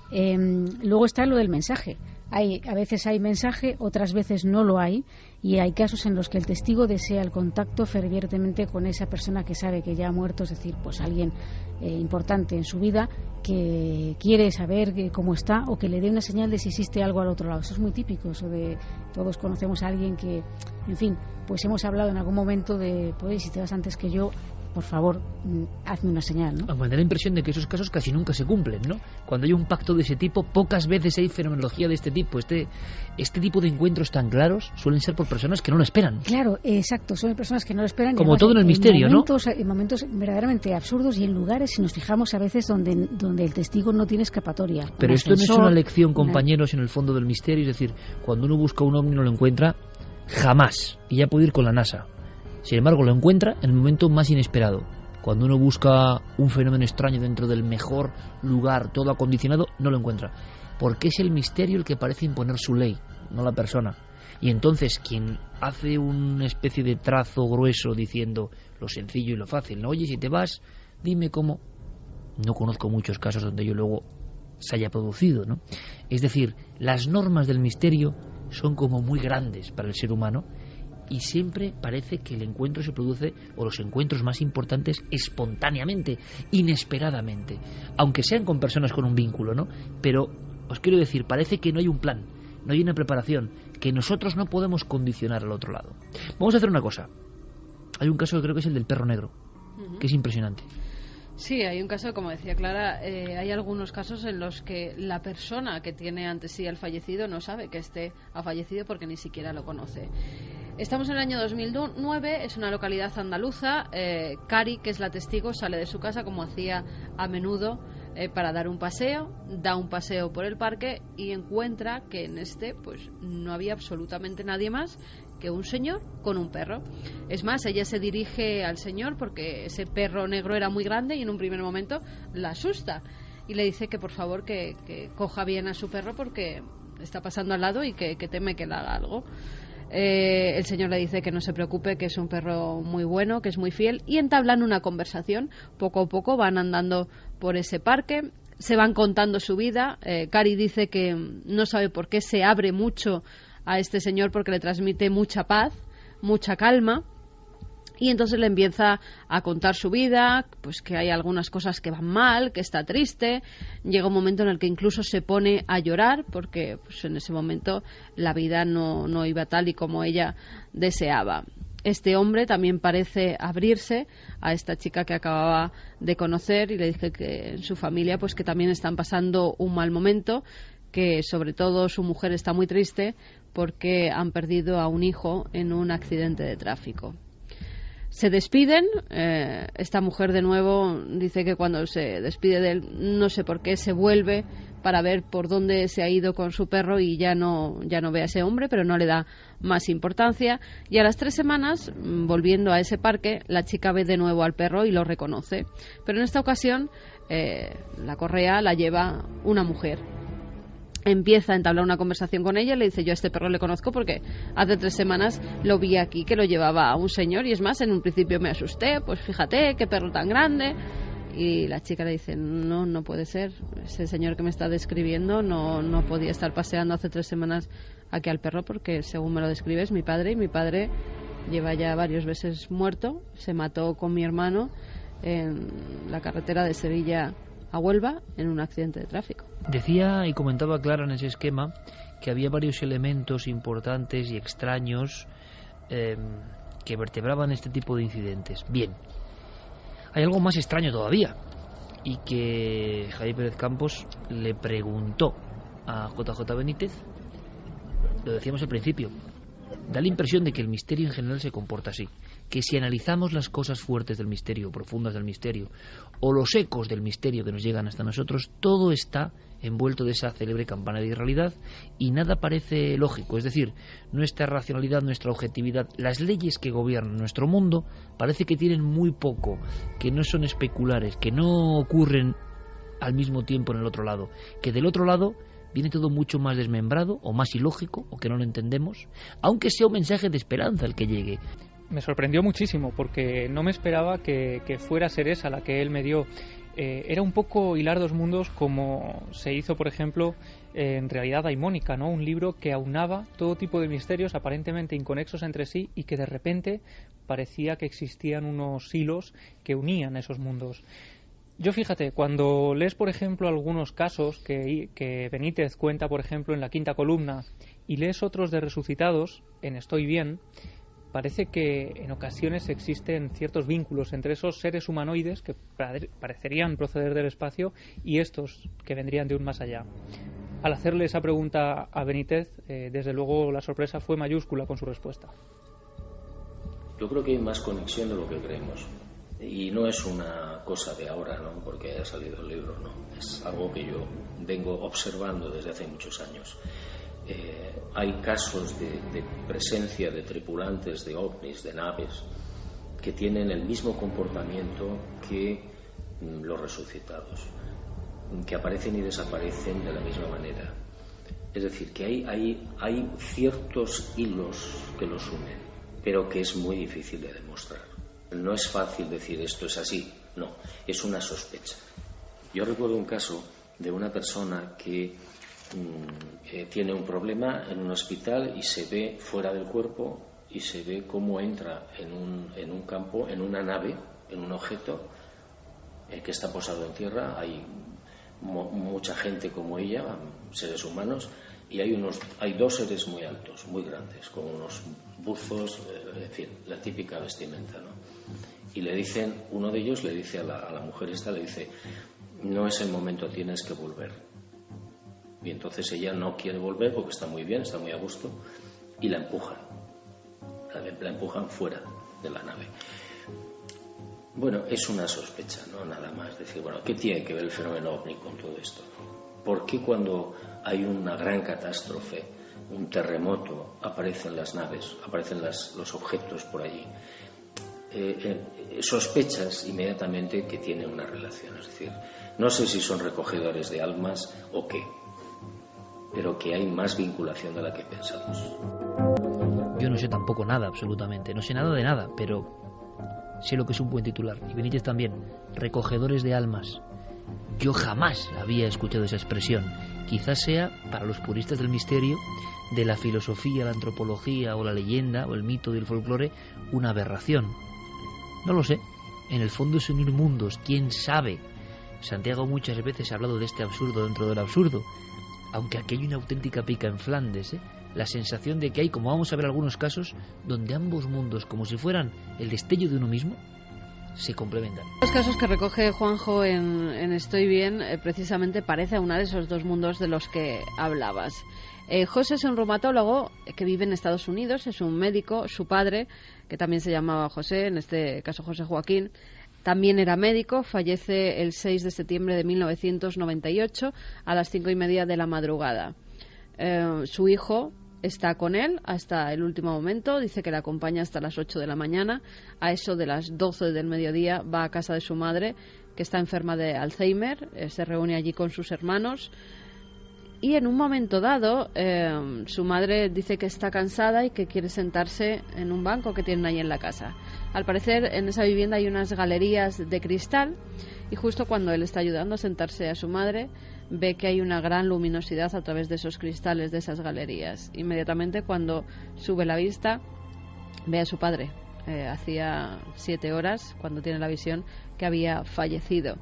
Luego está lo del mensaje. A veces hay mensaje, otras veces no lo hay, y hay casos en los que el testigo desea el contacto fervientemente con esa persona que sabe que ya ha muerto, es decir, pues alguien importante en su vida que quiere saber cómo está, o que le dé una señal de si existe algo al otro lado. Eso es muy típico, eso de todos conocemos a alguien que, en fin, pues hemos hablado en algún momento de, pues si te vas antes que yo, por favor, hazme una señal, ¿no? Me da la impresión de que esos casos casi nunca se cumplen, ¿no? Cuando hay un pacto de ese tipo, pocas veces hay fenomenología de este tipo. Este tipo de encuentros tan claros suelen ser por personas que no lo esperan. Claro, exacto, son personas que no lo esperan. Como todo en el misterio, ¿no? En momentos verdaderamente absurdos y en lugares, si nos fijamos a veces, donde el testigo no tiene escapatoria. Pero esto no es una lección, compañeros, en el fondo del misterio. Es decir, cuando uno busca un ovni y no lo encuentra, jamás. Y ya puede ir con la NASA. Sin embargo, lo encuentra en el momento más inesperado. Cuando uno busca un fenómeno extraño dentro del mejor lugar, todo acondicionado, no lo encuentra. Porque es el misterio el que parece imponer su ley, no la persona. Y entonces quien hace una especie de trazo grueso diciendo lo sencillo y lo fácil, ¿no? Oye, si te vas, dime cómo. No conozco muchos casos donde ello luego se haya producido, ¿no? Es decir, las normas del misterio son como muy grandes para el ser humano, y siempre parece que el encuentro se produce, o los encuentros más importantes, espontáneamente, inesperadamente, aunque sean con personas con un vínculo, ¿no? Pero os quiero decir, parece que no hay un plan, no hay una preparación, que nosotros no podemos condicionar al otro lado. Vamos a hacer una cosa. Hay un caso que creo que es el del perro negro, que es impresionante. Sí, hay un caso, como decía Clara, hay algunos casos en los que la persona que tiene ante sí al fallecido no sabe que ha fallecido porque ni siquiera lo conoce. Estamos en el año 2009, es una localidad andaluza. Cari, que es la testigo, sale de su casa como hacía a menudo para dar un paseo, da un paseo por el parque y encuentra que en pues no había absolutamente nadie más que un señor con un perro. Es más, ella se dirige al señor porque ese perro negro era muy grande y en un primer momento la asusta y le dice que por favor que coja bien a su perro porque está pasando al lado y que teme que le haga algo. El señor le dice que no se preocupe, que es un perro muy bueno, que es muy fiel, y entablan una conversación. Poco a poco van andando por ese parque, se van contando su vida. Cari dice que no sabe por qué se abre mucho a este señor, porque le transmite mucha paz, mucha calma, y entonces le empieza a contar su vida, pues que hay algunas cosas que van mal, que está triste. Llega un momento en el que incluso se pone a llorar porque pues en ese momento la vida no iba tal y como ella deseaba. Este hombre también parece abrirse a esta chica que acababa de conocer y le dice que en su familia pues que también están pasando un mal momento, que sobre todo su mujer está muy triste porque han perdido a un hijo en un accidente de tráfico. Se despiden, esta mujer de nuevo dice que cuando se despide de él, no sé por qué, se vuelve para ver por dónde se ha ido con su perro y ya no ve a ese hombre, pero no le da más importancia. Y a las 3 semanas, volviendo a ese parque, la chica ve de nuevo al perro y lo reconoce. Pero en esta ocasión, la correa la lleva una mujer. Empieza a entablar una conversación con ella y le dice: yo a este perro le conozco porque hace 3 semanas lo vi aquí, que lo llevaba a un señor, y es más, en un principio me asusté, pues fíjate, qué perro tan grande. Y la chica le dice: no puede ser, ese señor que me está describiendo no podía estar paseando hace 3 semanas aquí al perro, porque según me lo describe es mi padre, y mi padre lleva ya varios veces muerto, se mató con mi hermano en la carretera de Sevilla a Huelva en un accidente de tráfico. Decía y comentaba Clara en ese esquema que había varios elementos importantes y extraños que vertebraban este tipo de incidentes. Bien, hay algo más extraño todavía, y que Javier Pérez Campos le preguntó a JJ Benítez. Lo decíamos al principio, da la impresión de que el misterio en general se comporta así, que si analizamos las cosas fuertes del misterio, profundas del misterio, o los ecos del misterio que nos llegan hasta nosotros, todo está envuelto de esa célebre campana de irrealidad y nada parece lógico. Es decir, nuestra racionalidad, nuestra objetividad, las leyes que gobiernan nuestro mundo parece que tienen muy poco, que no son especulares, que no ocurren al mismo tiempo en el otro lado, que del otro lado viene todo mucho más desmembrado o más ilógico, o que no lo entendemos, aunque sea un mensaje de esperanza el que llegue. Me sorprendió muchísimo porque no me esperaba que fuera a ser esa la que él me dio. Era un poco hilar dos mundos, como se hizo, por ejemplo, en Realidad hay Mónica, ¿no? Un libro que aunaba todo tipo de misterios aparentemente inconexos entre sí y que de repente parecía que existían unos hilos que unían esos mundos. Yo, fíjate, cuando lees, por ejemplo, algunos casos que Benítez cuenta, por ejemplo, en la 5ª columna, y lees otros de resucitados, en Estoy bien, parece que en ocasiones existen ciertos vínculos entre esos seres humanoides que parecerían proceder del espacio y estos que vendrían de un más allá. Al hacerle esa pregunta a Benítez, desde luego la sorpresa fue mayúscula con su respuesta. Yo creo que hay más conexión de lo que creemos. Y no es una cosa de ahora, ¿no? Porque haya salido el libro, no. Es algo que yo vengo observando desde hace muchos años. Hay casos de presencia de tripulantes de ovnis, de naves, que tienen el mismo comportamiento que los resucitados, que aparecen y desaparecen de la misma manera. Es decir, que hay ciertos hilos que los unen, pero que es muy difícil de demostrar. No es fácil decir esto es así, no, es una sospecha. Yo recuerdo un caso de una persona que tiene un problema en un hospital y se ve fuera del cuerpo y se ve cómo entra en un campo, en una nave, en un objeto que está posado en tierra. Hay mucha gente como ella, seres humanos, y hay 2 seres muy altos, muy grandes, con unos buzos, en fin, la típica vestimenta, ¿no? Y le dicen, uno de ellos le dice a la mujer esta, le dice: no es el momento, tienes que volver. Y entonces ella no quiere volver porque está muy bien, está muy a gusto, y la empujan. La empujan fuera de la nave. Bueno, es una sospecha, ¿no? Nada más. Decir, bueno, ¿qué tiene que ver el fenómeno ovni con todo esto? ¿Por qué cuando hay una gran catástrofe, un terremoto, aparecen las naves, aparecen los objetos por allí? Sospechas inmediatamente que tienen una relación. Es decir, no sé si son recogedores de almas o qué, pero que hay más vinculación de la que pensamos. Yo no sé tampoco nada, absolutamente. No sé nada de nada, pero sé lo que es un buen titular. Y Benítez también. Recogedores de almas. Yo jamás había escuchado esa expresión. Quizás sea, para los puristas del misterio, de la filosofía, la antropología o la leyenda o el mito y el folclore, una aberración. No lo sé. En el fondo es unir mundos. ¿Quién sabe? Santiago muchas veces ha hablado de este absurdo dentro del absurdo. Aunque aquí hay una auténtica pica en Flandes, ¿eh? La sensación de que hay, como vamos a ver algunos casos, donde ambos mundos, como si fueran el destello de uno mismo, se complementan. Los casos que recoge Juanjo en Estoy Bien precisamente parece aunar esos dos mundos de los que hablabas. José es un reumatólogo que vive en Estados Unidos, es un médico. Su padre, que también se llamaba José, en este caso José Joaquín, también era médico, fallece el 6 de septiembre de 1998 a las 5:30 de la madrugada. Su hijo está con él hasta el último momento, dice que le acompaña hasta las 8 de la mañana. A eso de las 12 del mediodía va a casa de su madre, que está enferma de Alzheimer, se reúne allí con sus hermanos. Y en un momento dado, su madre dice que está cansada y que quiere sentarse en un banco que tienen ahí en la casa. Al parecer, en esa vivienda hay unas galerías de cristal y justo cuando él está ayudando a sentarse a su madre, ve que hay una gran luminosidad a través de esos cristales de esas galerías. Inmediatamente, cuando sube la vista, ve a su padre. Hacía 7 horas, cuando tiene la visión, que había fallecido.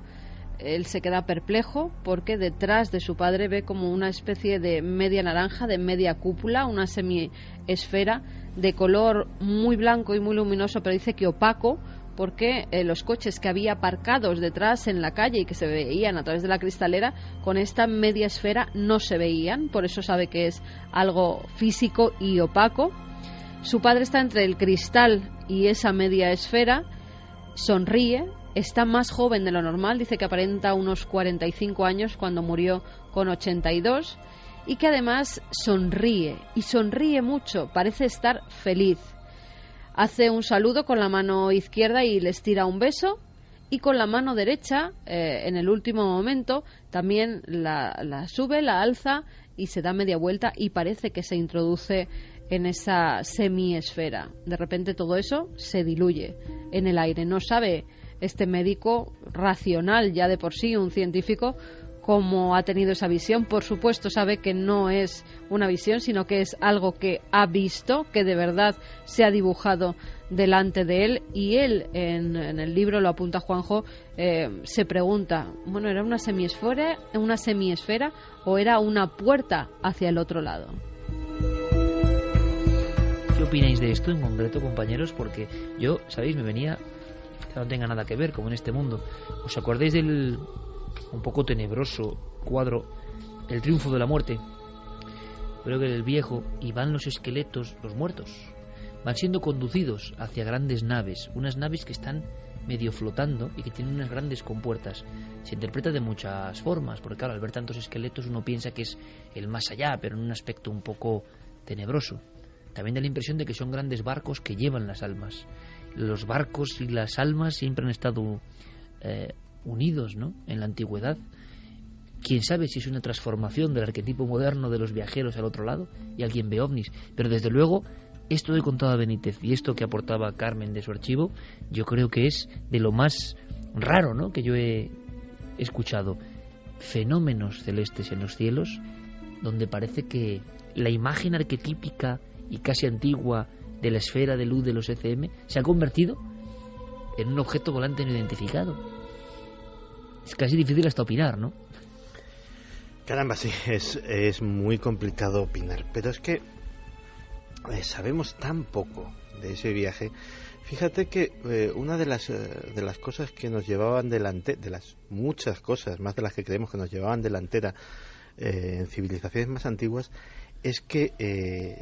Él se queda perplejo porque detrás de su padre ve como una especie de media naranja, de media cúpula, una semiesfera de color muy blanco y muy luminoso, pero dice que opaco, porque los coches que había aparcados detrás en la calle y que se veían a través de la cristalera, con esta media esfera no se veían, por eso sabe que es algo físico y opaco. Su padre está entre el cristal y esa media esfera, sonríe. Está más joven de lo normal, dice que aparenta unos 45 años cuando murió con 82 y que además sonríe, y sonríe mucho, parece estar feliz. Hace un saludo con la mano izquierda y les tira un beso, y con la mano derecha, en el último momento, también la sube, la alza y se da media vuelta y parece que se introduce en esa semiesfera. De repente todo eso se diluye en el aire. No sabe este médico racional, ya de por sí un científico, cómo ha tenido esa visión. Por supuesto sabe que no es una visión, sino que es algo que ha visto, que de verdad se ha dibujado delante de él. Y él, en el libro, lo apunta Juanjo, se pregunta, bueno, ¿era una semiesfera o era una puerta hacia el otro lado? ¿Qué opináis de esto en concreto, compañeros? Porque yo, ¿sabéis? Me venía, que no tenga nada que ver, como en este mundo. ¿Os acordáis del un poco tenebroso cuadro El triunfo de la muerte? Creo que el viejo, y van los esqueletos, los muertos, van siendo conducidos hacia grandes naves, unas naves que están medio flotando y que tienen unas grandes compuertas. Se interpreta de muchas formas, porque claro, al ver tantos esqueletos uno piensa que es el más allá, pero en un aspecto un poco tenebroso. También da la impresión de que son grandes barcos que llevan las almas. Los barcos y las almas siempre han estado unidos, ¿no?, en la antigüedad. Quién sabe si es una transformación del arquetipo moderno de los viajeros al otro lado y alguien ve ovnis, pero desde luego esto que contaba Benítez y esto que aportaba Carmen de su archivo, yo creo que es de lo más raro, ¿no?, que yo he escuchado. Fenómenos celestes en los cielos donde parece que la imagen arquetípica y casi antigua de la esfera de luz de los ECM se ha convertido en un objeto volante no identificado. Es casi difícil hasta opinar, ¿no? Caramba, sí, es muy complicado opinar, pero es que sabemos tan poco de ese viaje. Fíjate que una de las cosas que nos llevaban delante, de las muchas cosas, más de las que creemos que nos llevaban delantera en civilizaciones más antiguas, es que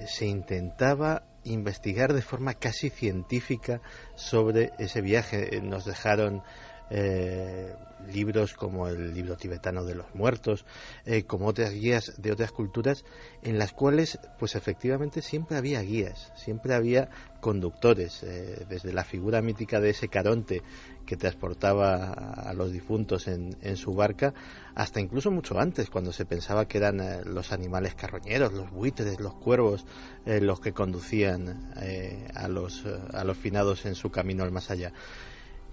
se intentaba investigar de forma casi científica sobre ese viaje. Nos dejaron libros como el libro tibetano de los muertos, como otras guías de otras culturas, en las cuales pues efectivamente siempre había guías, siempre había conductores, desde la figura mítica de ese Caronte que transportaba a los difuntos en su barca, hasta incluso mucho antes, cuando se pensaba que eran los animales carroñeros, los buitres, los cuervos, los que conducían a los finados en su camino al más allá.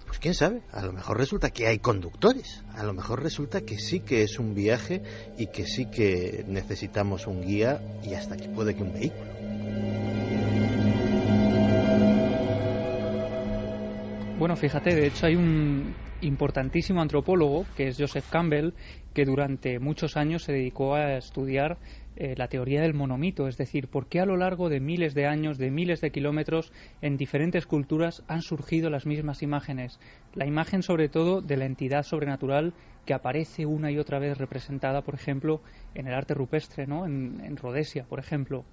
Pues quién sabe, a lo mejor resulta que hay conductores, a lo mejor resulta que sí que es un viaje y que sí que necesitamos un guía y hasta que puede que un vehículo. Bueno, fíjate, de hecho hay un importantísimo antropólogo que es Joseph Campbell, que durante muchos años se dedicó a estudiar la teoría del monomito, es decir, por qué a lo largo de miles de años, de miles de kilómetros, en diferentes culturas han surgido las mismas imágenes. La imagen, sobre todo, de la entidad sobrenatural que aparece una y otra vez representada, por ejemplo, en el arte rupestre, ¿no? En Rhodesia, por ejemplo.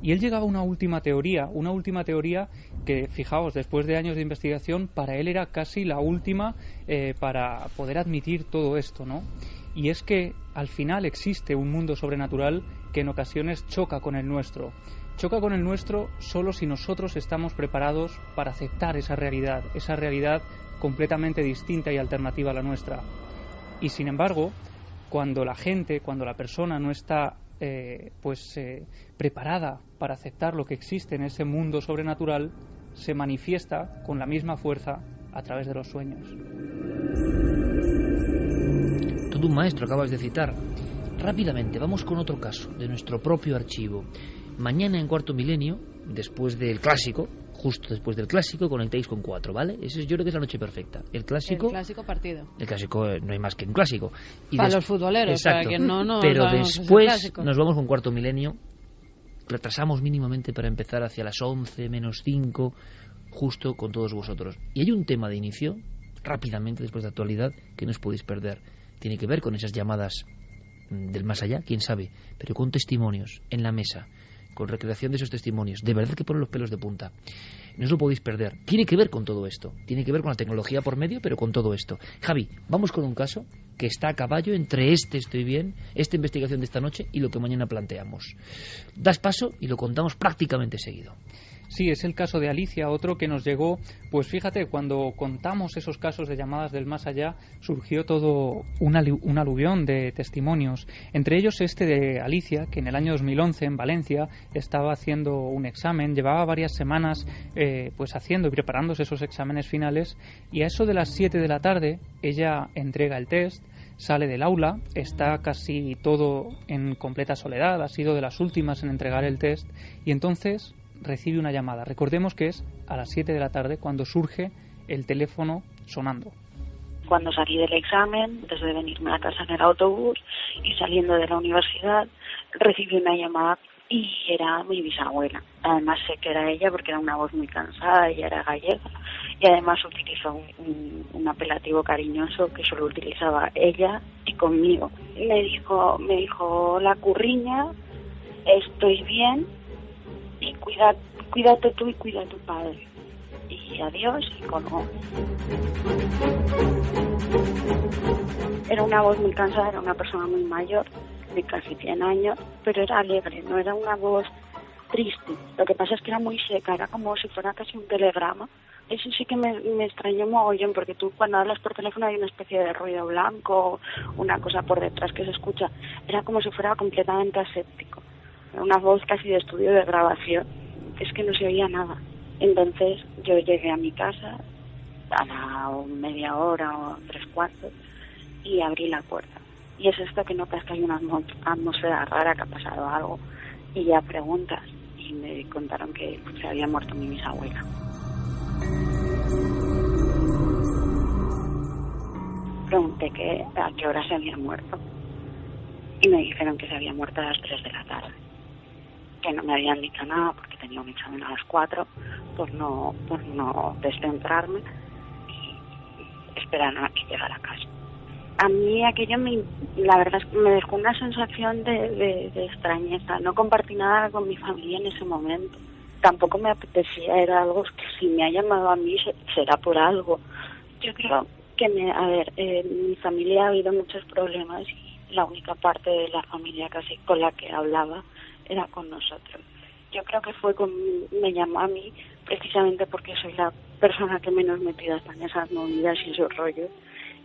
Y él llegaba a una última teoría que, fijaos, después de años de investigación, para él era casi la última para poder admitir todo esto, ¿no? Y es que al final existe un mundo sobrenatural que en ocasiones choca con el nuestro. Choca con el nuestro solo si nosotros estamos preparados para aceptar esa realidad completamente distinta y alternativa a la nuestra. Y sin embargo, cuando la persona no está preparada para aceptar lo que existe en ese mundo sobrenatural, se manifiesta con la misma fuerza a través de los sueños. Todo un maestro acabas de citar. Rápidamente, vamos con otro caso de nuestro propio archivo. Mañana en Cuarto Milenio, después del clásico, justo después del clásico, conectáis con 4, ¿vale? Eso yo creo que es la noche perfecta. El clásico partido. El clásico no hay más que un clásico. Y para los futboleros, exacto. Para que no pero después nos vamos con Cuarto Milenio. Retrasamos mínimamente para empezar hacia las 11 menos 5, justo con todos vosotros. Y hay un tema de inicio, rápidamente después de actualidad, que no os podéis perder. Tiene que ver con esas llamadas del más allá, quién sabe, pero con testimonios en la mesa, con recreación de esos testimonios. De verdad que ponen los pelos de punta. No os lo podéis perder. Tiene que ver con todo esto. Tiene que ver con la tecnología por medio, pero con todo esto. Javi, vamos con un caso que está a caballo entre estoy bien, esta investigación de esta noche y lo que mañana planteamos. Das paso y lo contamos prácticamente seguido. Sí, es el caso de Alicia, otro que nos llegó, pues fíjate, cuando contamos esos casos de llamadas del más allá, surgió todo un aluvión de testimonios. Entre ellos este de Alicia, que en el año 2011 en Valencia estaba haciendo un examen, llevaba varias semanas haciendo y preparándose esos exámenes finales, y a eso de las 7 de la tarde ella entrega el test, sale del aula, está casi todo en completa soledad, ha sido de las últimas en entregar el test, y entonces recibe una llamada. Recordemos que es a las 7 de la tarde cuando surge el teléfono sonando. Cuando salí del examen, desde venirme a casa en el autobús y saliendo de la universidad, recibí una llamada y era mi bisabuela. Además sé que era ella porque era una voz muy cansada, ella era gallega y además utilizó un apelativo cariñoso que solo utilizaba ella y conmigo. Me dijo la curriña, estoy bien, y cuídate tú y cuida a tu padre. Y adiós, y colgó. Era una voz muy cansada, era una persona muy mayor, de casi 100 años, pero era alegre, no era una voz triste. Lo que pasa es que era muy seca, era como si fuera casi un telegrama. Eso sí que me extrañó mogollón, porque tú cuando hablas por teléfono hay una especie de ruido blanco, una cosa por detrás que se escucha. Era como si fuera completamente aséptico. Una voz casi de estudio de grabación, es que no se oía nada. Entonces yo llegué a mi casa a la media hora o 3/4 y abrí la puerta. Y es esto que notas que hay una atmósfera rara, que ha pasado algo. Y ya preguntas y me contaron que se había muerto mi bisabuela. Pregunté a qué hora se había muerto y me dijeron que se había muerto a las 3 de la tarde. Que no me habían dicho nada porque tenía un examen a las 4 por no descentrarme y esperaron a que llegara a casa. A mí aquello la verdad es que me dejó una sensación de extrañeza. No compartí nada con mi familia en ese momento. Tampoco me apetecía, era algo que si me ha llamado a mí será por algo. Yo creo que mi familia ha habido muchos problemas y la única parte de la familia casi con la que hablaba era con nosotros. Yo creo que me llamó a mí precisamente porque soy la persona que menos metida está en esas movidas y esos rollos,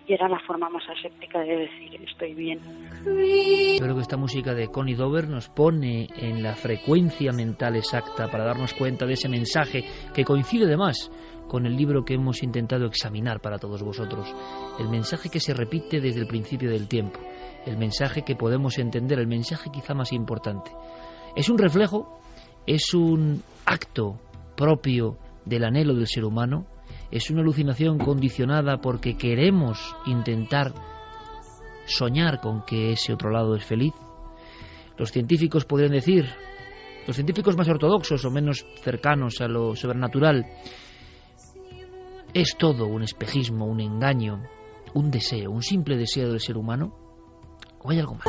y era la forma más aséptica de decir estoy bien. Yo creo que esta música de Connie Dover nos pone en la frecuencia mental exacta para darnos cuenta de ese mensaje que coincide además con el libro que hemos intentado examinar para todos vosotros. El mensaje que se repite desde el principio del tiempo, el mensaje que podemos entender, el mensaje quizá más importante. Es un reflejo, es un acto propio del anhelo del ser humano, es una alucinación condicionada porque queremos intentar soñar con que ese otro lado es feliz, Los científicos podrían decir, los científicos más ortodoxos o menos cercanos a lo sobrenatural, ¿es todo un espejismo, un engaño, un deseo, un simple deseo del ser humano? ¿O hay algo más?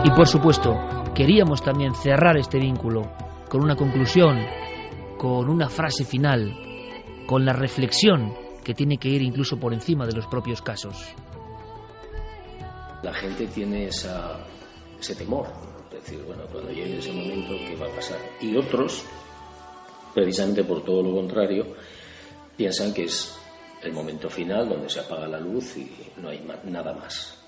Y por supuesto, queríamos también cerrar este vínculo con una conclusión, con una frase final, con la reflexión que tiene que ir incluso por encima de los propios casos. La gente tiene ese temor, es decir, bueno, cuando llegue ese momento, ¿qué va a pasar? Y otros, precisamente por todo lo contrario, piensan que es el momento final donde se apaga la luz y no hay nada más.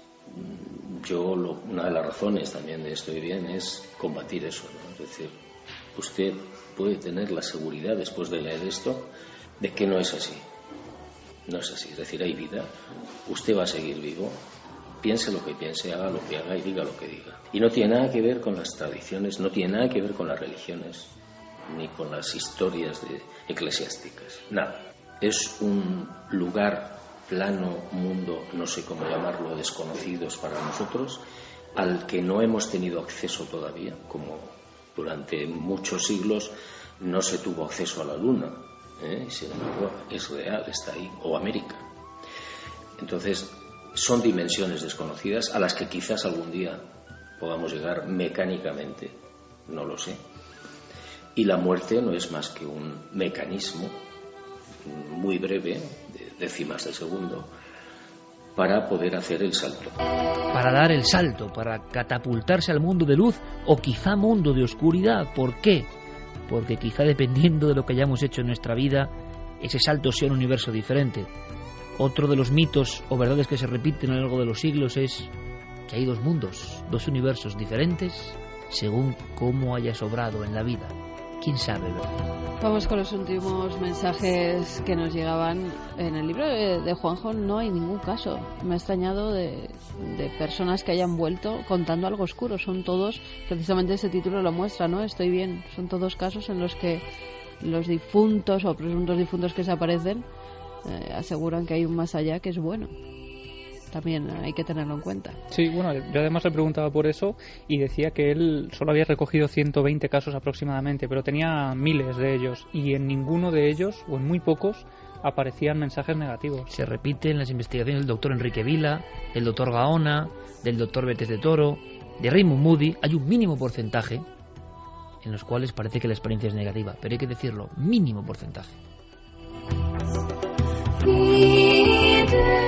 Una de las razones también de Estoy Bien es combatir eso, ¿no? Es decir, usted puede tener la seguridad después de leer esto de que no es así. No es así, es decir, hay vida, usted va a seguir vivo, piense lo que piense, haga lo que haga y diga lo que diga. Y no tiene nada que ver con las tradiciones, no tiene nada que ver con las religiones, ni con las historias eclesiásticas, nada. Es un lugar plano, mundo, no sé cómo llamarlo, desconocidos para nosotros, al que no hemos tenido acceso todavía, como durante muchos siglos no se tuvo acceso a la Luna, sin embargo es real, está ahí, o América. Entonces son dimensiones desconocidas a las que quizás algún día podamos llegar mecánicamente, no lo sé. Y la muerte no es más que un mecanismo muy breve, de décimas de segundo, para poder hacer el salto. Para dar el salto, para catapultarse al mundo de luz o quizá mundo de oscuridad. ¿Por qué? Porque quizá dependiendo de lo que hayamos hecho en nuestra vida, ese salto sea un universo diferente. Otro de los mitos o verdades que se repiten a lo largo de los siglos es que hay dos mundos, dos universos diferentes según cómo hayas obrado en la vida. ¿Quién sabe? Vamos con los últimos mensajes que nos llegaban. En el libro de Juanjo no hay ningún caso. Me ha extrañado de personas que hayan vuelto contando algo oscuro. Son todos, precisamente ese título lo muestra, ¿no? Estoy bien. Son todos casos en los que los difuntos o presuntos difuntos que se aparecen aseguran que hay un más allá que es bueno. También hay que tenerlo en cuenta. Sí, bueno, yo además le preguntaba por eso y decía que él solo había recogido 120 casos aproximadamente, pero tenía miles de ellos y en ninguno de ellos, o en muy pocos, aparecían mensajes negativos. Se repiten las investigaciones del doctor Enrique Vila, del doctor Gaona, del doctor Betes de Toro, de Raymond Moody. Hay un mínimo porcentaje en los cuales parece que la experiencia es negativa, pero hay que decirlo, mínimo porcentaje.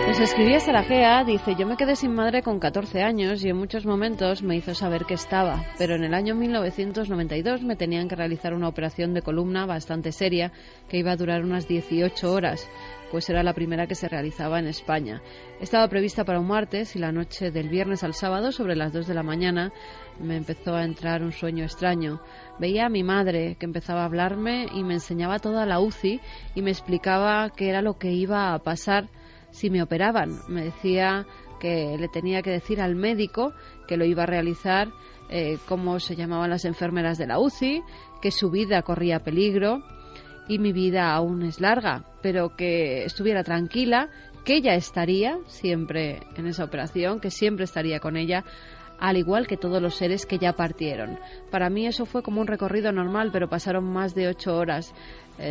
Nos escribía Sara Gea, dice: yo me quedé sin madre con 14 años y en muchos momentos me hizo saber que estaba, pero en el año 1992 me tenían que realizar una operación de columna bastante seria que iba a durar unas 18 horas, pues era la primera que se realizaba en España. Estaba prevista para un martes y la noche del viernes al sábado, sobre las 2 de la mañana, me empezó a entrar un sueño extraño. Veía a mi madre que empezaba a hablarme y me enseñaba toda la UCI y me explicaba qué era lo que iba a pasar si me operaban. Me decía que le tenía que decir al médico que lo iba a realizar, cómo se llamaban las enfermeras de la UCI, que su vida corría peligro y mi vida aún es larga, pero que estuviera tranquila, que ella estaría siempre en esa operación, que siempre estaría con ella, al igual que todos los seres que ya partieron. Para mí eso fue como un recorrido normal, pero pasaron más de 8 horas.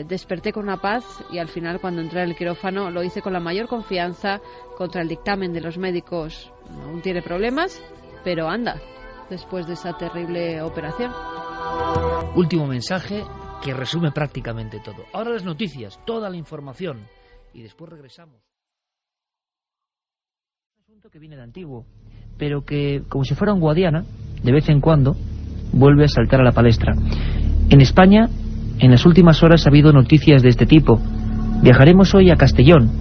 Desperté con una paz y al final, cuando entré en el quirófano, lo hice con la mayor confianza. Contra el dictamen de los médicos aún tiene problemas, pero anda, después de esa terrible operación. Último mensaje que resume prácticamente todo. Ahora las noticias, toda la información, y después regresamos. Un asunto que viene de antiguo, pero que, como si fuera un Guadiana, de vez en cuando vuelve a saltar a la palestra. En España, en las últimas horas ha habido noticias de este tipo. Viajaremos hoy a Castellón,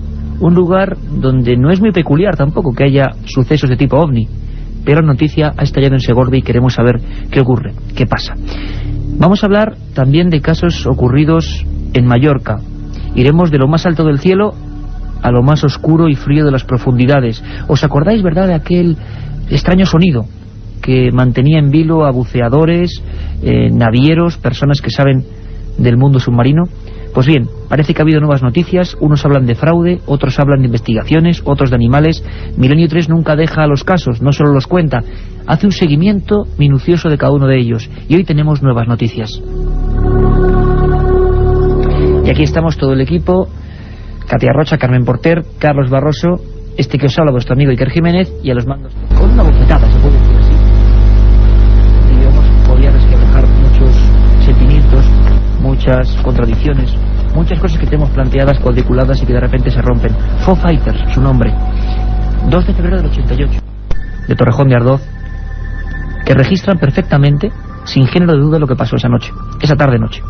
un lugar donde no es muy peculiar tampoco que haya sucesos de tipo ovni, pero la noticia ha estallado en Segorbe y queremos saber qué ocurre, qué pasa. Vamos a hablar también de casos ocurridos en Mallorca. Iremos de lo más alto del cielo a lo más oscuro y frío de las profundidades. ¿Os acordáis, verdad, de aquel extraño sonido que mantenía en vilo a buceadores, navieros, personas que saben del mundo submarino? Pues bien, parece que ha habido nuevas noticias. Unos hablan de fraude, otros hablan de investigaciones, otros de animales. Milenio 3 nunca deja los casos, no solo los cuenta. hace un seguimiento minucioso de cada uno de ellos. Y hoy tenemos nuevas noticias. Y aquí estamos todo el equipo: Katia Rocha, Carmen Porter, Carlos Barroso, este que os habla, vuestro amigo Iker Jiménez, y a los mandos con una bofetada, se puede decir así. Digamos, podía reflejar muchos sentimientos, muchas contradicciones, muchas cosas que tenemos planteadas, cuadriculadas y que de repente se rompen. Foo Fighters, su nombre. 2 de febrero del 88, de Torrejón de Ardoz, que registran perfectamente, sin género de duda, lo que pasó esa noche, esa tarde-noche.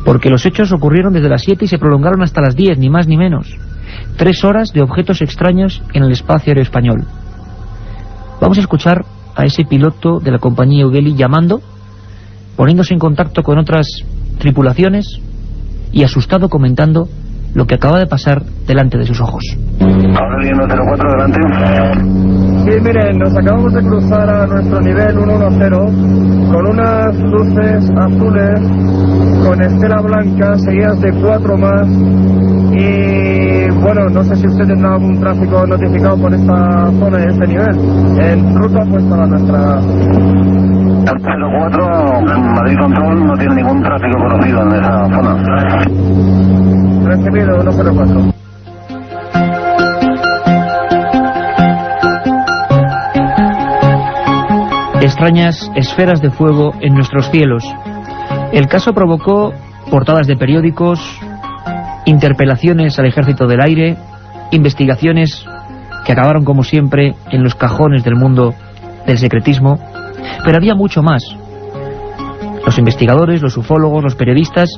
Porque los hechos ocurrieron desde las 7 y se prolongaron hasta las 10, ni más ni menos. 3 horas de objetos extraños en el espacio aéreo español. Vamos a escuchar a ese piloto de la compañía Eudeli llamando, poniéndose en contacto con otras tripulaciones y asustado comentando lo que acaba de pasar delante de sus ojos. Aurelio 104, delante. Sí, miren, nos acabamos de cruzar a nuestro nivel 110 con unas luces azules con estela blanca seguidas de 4 más y bueno, no sé si usted tendrá algún tráfico notificado por esta zona y este nivel en ruta pues para nuestra... 04, Madrid Control, no tiene ningún tráfico conocido en esa zona. Recibido, 104. Extrañas esferas de fuego en nuestros cielos. El caso provocó portadas de periódicos, interpelaciones al Ejército del Aire, investigaciones que acabaron como siempre en los cajones del mundo del secretismo, pero había mucho más. Los investigadores, los ufólogos, los periodistas,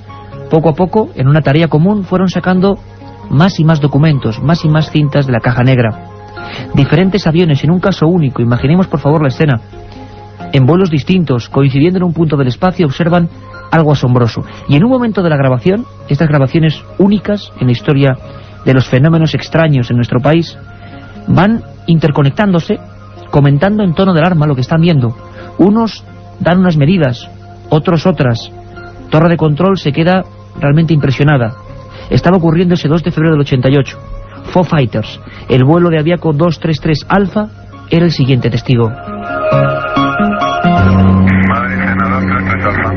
poco a poco, en una tarea común, fueron sacando más y más documentos, más y más cintas de la caja negra. Diferentes aviones en un caso único, imaginemos por favor la escena. En vuelos distintos, coincidiendo en un punto del espacio, observan algo asombroso. Y en un momento de la grabación, estas grabaciones únicas en la historia de los fenómenos extraños en nuestro país, van interconectándose, comentando en tono de alarma lo que están viendo. Unos dan unas medidas, otros otras. Torre de control se queda realmente impresionada. Estaba ocurriendo ese 2 de febrero del 88. Foo Fighters, el vuelo de Aviaco 233 Alfa, era el siguiente testigo. Madrid, Senador 33 Alfa.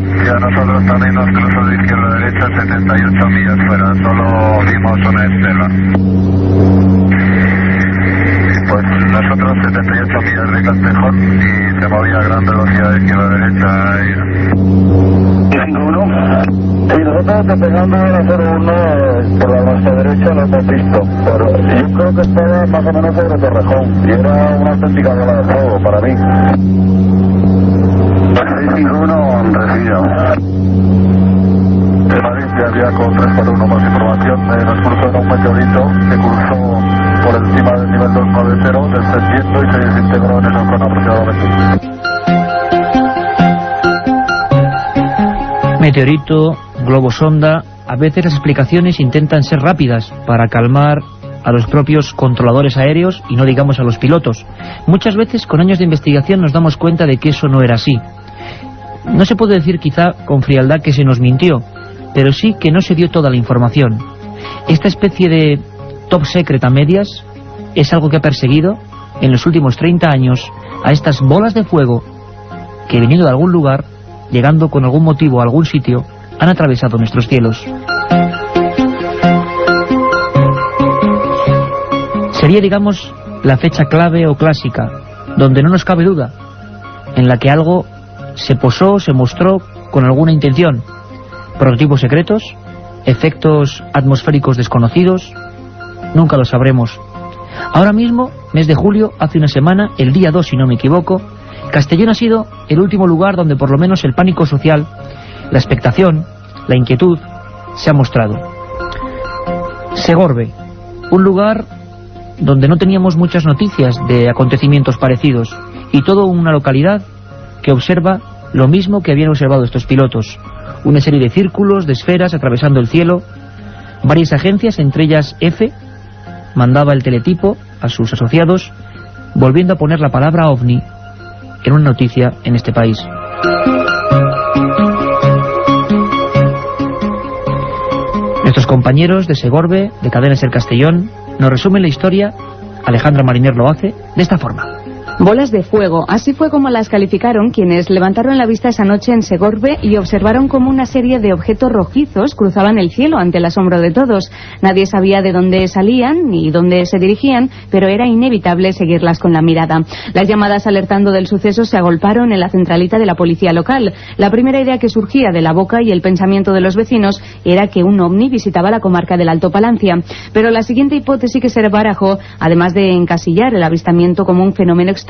Y a nosotros también nos cruzó de izquierda a derecha 78 millas fuera, solo vimos una estela. Pues nosotros 78 millas de Castejón y se movía a gran velocidad de izquierda a derecha. ¿Y 5-1? Sí, nosotros despegando a 0-1 por la nuestra derecha lo hemos visto, pero yo creo que estaba más o menos sobre Torrejón y era una auténtica bola de fuego para mí. 6-5-1 recibido. De Madrid ya había con 341 más información, nos cruzó en un meteorito que cruzó por encima del nivel 290, descendiendo y se desintegró en esa zona aproximadamente. Meteorito, globo sonda, a veces las explicaciones intentan ser rápidas para calmar a los propios controladores aéreos y no digamos a los pilotos. Muchas veces con años de investigación nos damos cuenta de que eso no era así. No se puede decir quizá con frialdad que se nos mintió, pero sí que no se dio toda la información. Esta especie de top secret a medias es algo que ha perseguido en los últimos 30 años a estas bolas de fuego que viniendo de algún lugar, llegando con algún motivo a algún sitio, han atravesado nuestros cielos. Sería, digamos, la fecha clave o clásica, donde no nos cabe duda, en la que algo se posó, se mostró con alguna intención. Prototipos secretos, efectos atmosféricos desconocidos, nunca lo sabremos. Ahora mismo, mes de julio, hace una semana, el día 2 si no me equivoco, Castellón ha sido el último lugar donde por lo menos el pánico social, la expectación, la inquietud, se ha mostrado. Segorbe, un lugar donde no teníamos muchas noticias de acontecimientos parecidos, y todo una localidad que observa lo mismo que habían observado estos pilotos, una serie de círculos, de esferas atravesando el cielo. Varias agencias, entre ellas EFE, mandaba el teletipo a sus asociados, volviendo a poner la palabra OVNI en una noticia en este país. Nuestros compañeros de Segorbe, de Cadena SER Castellón, nos resumen la historia Alejandra Mariner lo hace de esta forma. Bolas de fuego, así fue como las calificaron quienes levantaron la vista esa noche en Segorbe y observaron cómo una serie de objetos rojizos cruzaban el cielo ante el asombro de todos. Nadie sabía de dónde salían ni dónde se dirigían, pero era inevitable seguirlas con la mirada. Las llamadas alertando del suceso se agolparon en la centralita de la policía local. La primera idea que surgía de la boca y el pensamiento de los vecinos era que un ovni visitaba la comarca del Alto Palancia. Pero la siguiente hipótesis que se barajó, además de encasillar el avistamiento como un fenómeno extraño,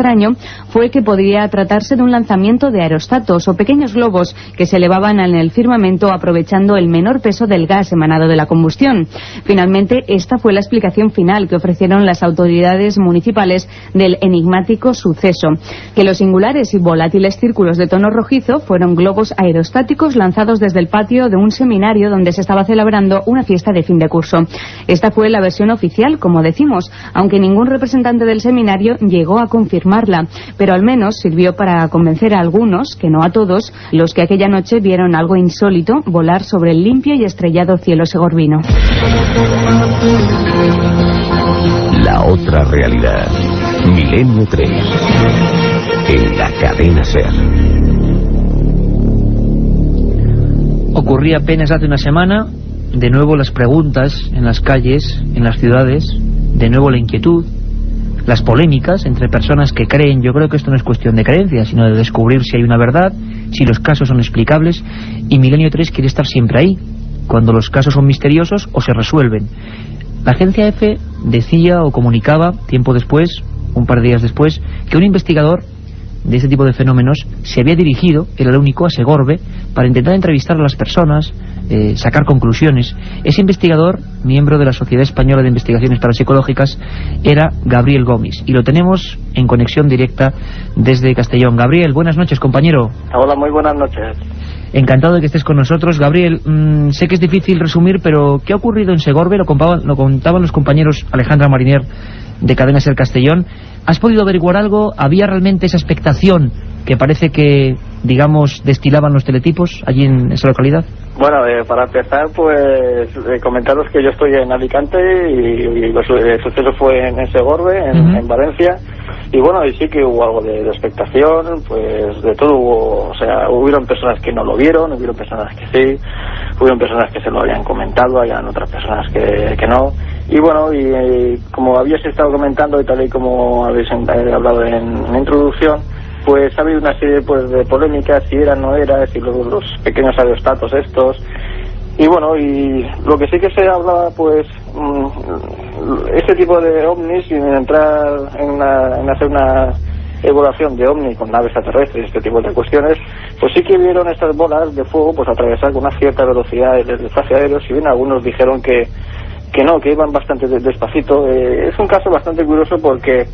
fue que podría tratarse de un lanzamiento de aerostatos o pequeños globos que se elevaban en el firmamento aprovechando el menor peso del gas emanado de la combustión. Finalmente, esta fue la explicación final que ofrecieron las autoridades municipales del enigmático suceso, que los singulares y volátiles círculos de tono rojizo fueron globos aerostáticos lanzados desde el patio de un seminario donde se estaba celebrando una fiesta de fin de curso. Esta fue la versión oficial, como decimos, aunque ningún representante del seminario llegó a confirmarla, pero al menos sirvió para convencer a algunos, que no a todos, los que aquella noche vieron algo insólito volar sobre el limpio y estrellado cielo segorbino. La otra realidad. Milenio 3. En la cadena SER. Ocurría apenas hace una semana, de nuevo las preguntas en las calles, en las ciudades, de nuevo la inquietud, las polémicas entre personas que creen. Yo creo que esto no es cuestión de creencias, sino de descubrir si hay una verdad, si los casos son explicables, y Milenio 3 quiere estar siempre ahí, cuando los casos son misteriosos o se resuelven. La agencia EFE decía o comunicaba tiempo después, un par de días después, que un investigador de este tipo de fenómenos se había dirigido, era el único, a Segorbe para intentar entrevistar a las personas, sacar conclusiones. Ese investigador, miembro de la Sociedad Española de Investigaciones Parapsicológicas, era Gabriel Gómez, y lo tenemos en conexión directa desde Castellón. Gabriel, buenas noches, compañero. Hola, muy buenas noches. Encantado de que estés con nosotros. Gabriel, sé que es difícil resumir, pero ¿qué ha ocurrido en Segorbe? Lo contaban los compañeros Alejandra Mariner de Cadena SER Castellón. ¿Has podido averiguar algo? ¿Había realmente esa expectación que parece que, digamos, destilaban los teletipos allí en esa localidad? Bueno, para empezar, pues comentaros que yo estoy en Alicante y el suceso fue en Segorbe, en Valencia. Y bueno, y sí que hubo algo de expectación, pues de todo hubo. O sea, hubieron personas que no lo vieron, hubieron personas que sí, hubieron personas que se lo habían comentado, habían otras personas que no. Y bueno, y como habías estado comentando y tal y como habéis hablado en la introducción, pues ha habido una serie pues de polémicas, si era, no era, si los pequeños aerostatos estos. Y bueno, y lo que sí que se hablaba, pues, este tipo de ovnis, sin entrar en hacer una evaluación de ovni con naves extraterrestres, este tipo de cuestiones, pues sí que vieron estas bolas de fuego pues atravesar con una cierta velocidad el espacio aéreo. Si bien algunos dijeron que no, que iban bastante despacito. Es un caso bastante curioso porque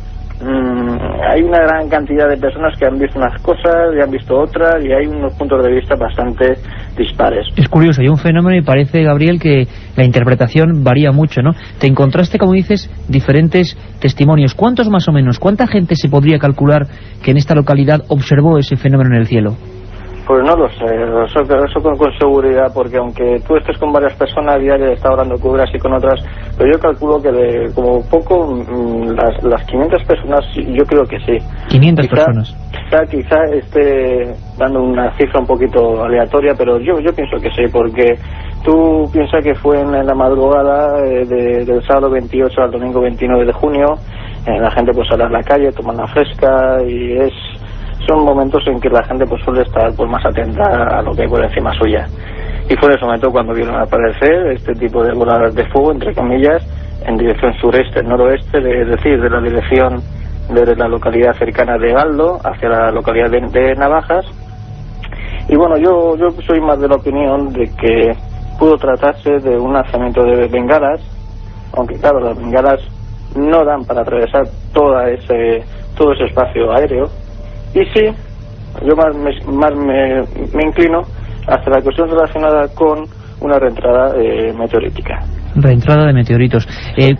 hay una gran cantidad de personas que han visto unas cosas y han visto otras, y hay unos puntos de vista bastante dispares. Es curioso, hay un fenómeno y parece, Gabriel, que la interpretación varía mucho, ¿no? Te encontraste, como dices, diferentes testimonios. ¿Cuántos más o menos? ¿Cuánta gente se podría calcular que en esta localidad observó ese fenómeno en el cielo? Pues no lo sé, eso con seguridad, porque aunque tú estés con varias personas diarias, estás hablando con unas y con otras, pero yo calculo que como poco las 500 personas, yo creo que sí. 500 personas. Quizá esté dando una cifra un poquito aleatoria, pero yo pienso que sí, porque tú piensas que fue en la madrugada del sábado 28 al domingo 29 de junio, la gente pues sale a la calle, toma una fresca y son momentos en que la gente pues suele estar pues más atenta a lo que hay por encima suya. Y fue en ese momento cuando vieron aparecer este tipo de bolas de fuego, entre comillas, en dirección sureste-noroeste, es decir, de la dirección de la localidad cercana de Galdo hacia la localidad de Navajas. Y bueno, yo soy más de la opinión de que pudo tratarse de un lanzamiento de bengalas, aunque claro, las bengalas no dan para atravesar todo ese espacio aéreo. Y sí, yo más me inclino hacia la cuestión relacionada con una reentrada meteorítica. Reentrada de meteoritos.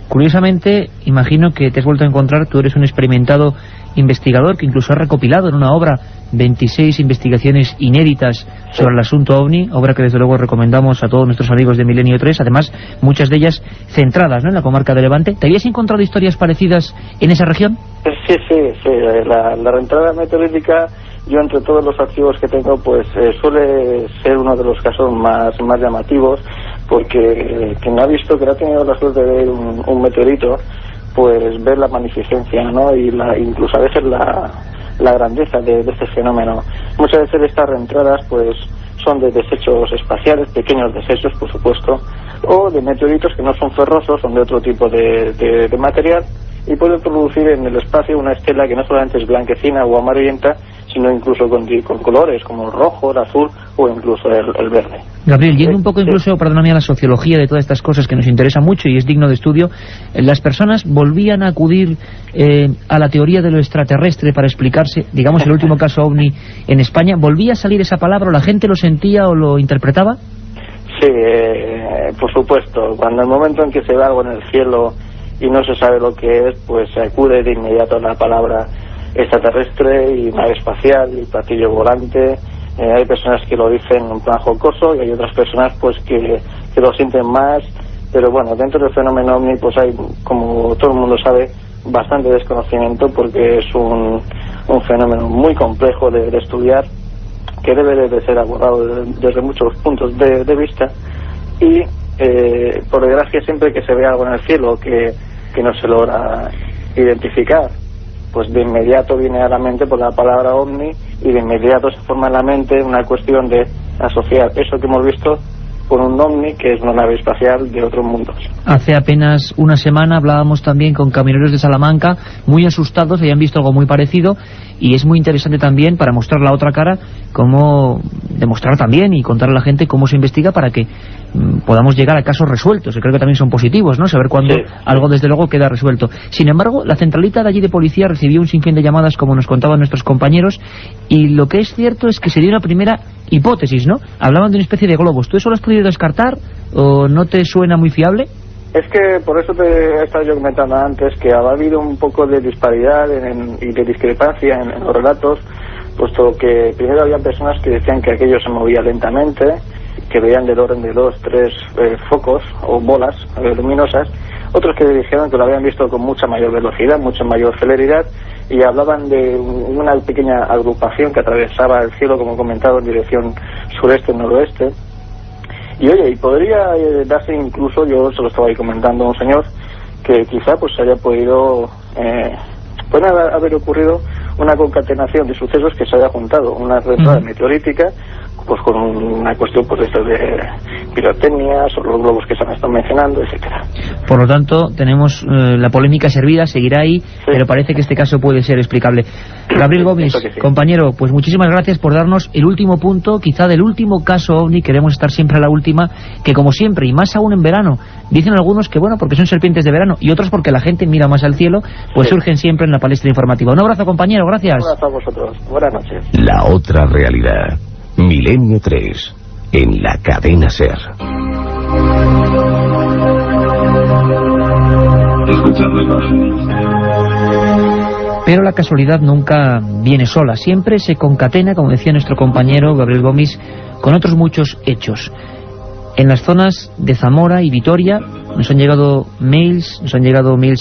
Curiosamente, imagino que te has vuelto a encontrar, tú eres un experimentado investigador que incluso ha recopilado en una obra 26 investigaciones inéditas sobre el asunto OVNI, obra que desde luego recomendamos a todos nuestros amigos de Milenio 3, además muchas de ellas centradas, ¿no?, en la comarca de Levante. ¿Te habías encontrado historias parecidas en esa región? Sí. La reentrada meteorítica, yo entre todos los archivos que tengo, pues suele ser uno de los casos más llamativos, porque quien ha visto, que ha tenido la suerte de ver un meteorito, pues ver la magnificencia, ¿no?, y incluso a veces la grandeza de este fenómeno. Muchas veces estas reentradas pues son de desechos espaciales, pequeños desechos, por supuesto, o de meteoritos que no son ferrosos, son de otro tipo de material, y pueden producir en el espacio una estela que no solamente es blanquecina o amarillenta, sino incluso con colores como el rojo, el azul o incluso el verde. Gabriel, yendo un poco incluso, perdóname, a la sociología de todas estas cosas que nos interesa mucho y es digno de estudio, las personas volvían a acudir a la teoría de lo extraterrestre para explicarse, digamos, el último caso OVNI en España. ¿Volvía a salir esa palabra o la gente lo sentía o lo interpretaba? Sí, por supuesto. Cuando el momento en que se ve algo en el cielo y no se sabe lo que es, pues se acude de inmediato a la palabra extraterrestre y nave espacial y platillo volante. Hay personas que lo dicen en plan jocoso y hay otras personas pues que lo sienten más, pero bueno, dentro del fenómeno OVNI pues hay, como todo el mundo sabe, bastante desconocimiento, porque es un fenómeno muy complejo de estudiar, que debe de ser abordado desde muchos puntos de vista, y por desgracia siempre que se ve algo en el cielo que no se logra identificar, pues de inmediato viene a la mente por la palabra OVNI, y de inmediato se forma en la mente una cuestión de asociar eso que hemos visto con un OVNI, que es una nave espacial de otros mundos. Hace apenas una semana hablábamos también con camioneros de Salamanca, muy asustados, habían visto algo muy parecido, y es muy interesante también, para mostrar la otra cara, cómo demostrar también y contar a la gente cómo se investiga para que podamos llegar a casos resueltos, y creo que también son positivos, ¿no?, saber cuándo algo desde luego queda resuelto. Sin embargo, la centralita de allí de policía recibió un sinfín de llamadas, como nos contaban nuestros compañeros, y lo que es cierto es que se dio una primera hipótesis, ¿no? Hablaban de una especie de globos. ¿Tú eso lo has podido descartar o no te suena muy fiable? Es que por eso te he estado yo comentando antes que ha habido un poco de disparidad y de discrepancia en los relatos, puesto que primero había personas que decían que aquello se movía lentamente, que veían del orden de 2, 3 focos o bolas luminosas, otros que dijeron que lo habían visto con mucha mayor velocidad, mucha mayor celeridad, y hablaban de una pequeña agrupación que atravesaba el cielo, como he comentado, en dirección sureste-noroeste. Y oye, y podría darse incluso, yo se lo estaba ahí comentando a un señor, que quizá pues haya podido, puede haber ocurrido una concatenación de sucesos que se haya juntado, una reentrada meteorítica, pues con una cuestión pues esto de pirotecnia, sobre los globos que se han estado mencionando, etcétera. Por lo tanto, tenemos la polémica servida, seguirá ahí, pero parece que este caso puede ser explicable. Gabriel Gómez, compañero, pues muchísimas gracias por darnos el último punto, quizá del último caso OVNI. Queremos estar siempre a la última, que como siempre, y más aún en verano, dicen algunos que bueno, porque son serpientes de verano, y otros porque la gente mira más al cielo, pues surgen siempre en la palestra informativa. Un abrazo, compañero, gracias. Un abrazo a vosotros, buenas noches. La otra realidad. Milenio 3, en la cadena SER. Pero la casualidad nunca viene sola, siempre se concatena, como decía nuestro compañero Gabriel Gómez, con otros muchos hechos. En las zonas de Zamora y Vitoria nos han llegado mails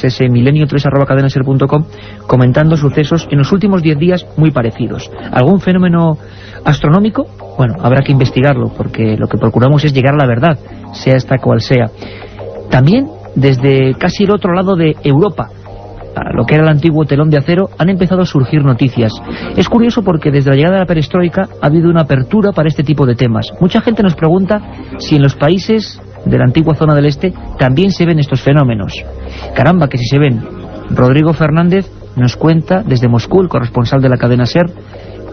ese milenio3@cadenaser.com comentando sucesos en los últimos 10 días muy parecidos. ¿Algún fenómeno astronómico? Bueno, habrá que investigarlo, porque lo que procuramos es llegar a la verdad, sea esta cual sea. También desde casi el otro lado de Europa, a lo que era el antiguo telón de acero, han empezado a surgir noticias. Es curioso porque desde la llegada de la perestroika ha habido una apertura para este tipo de temas. Mucha gente nos pregunta si en los países de la antigua zona del este también se ven estos fenómenos. Caramba, que si se ven. Rodrigo Fernández nos cuenta desde Moscú, el corresponsal de la cadena SER,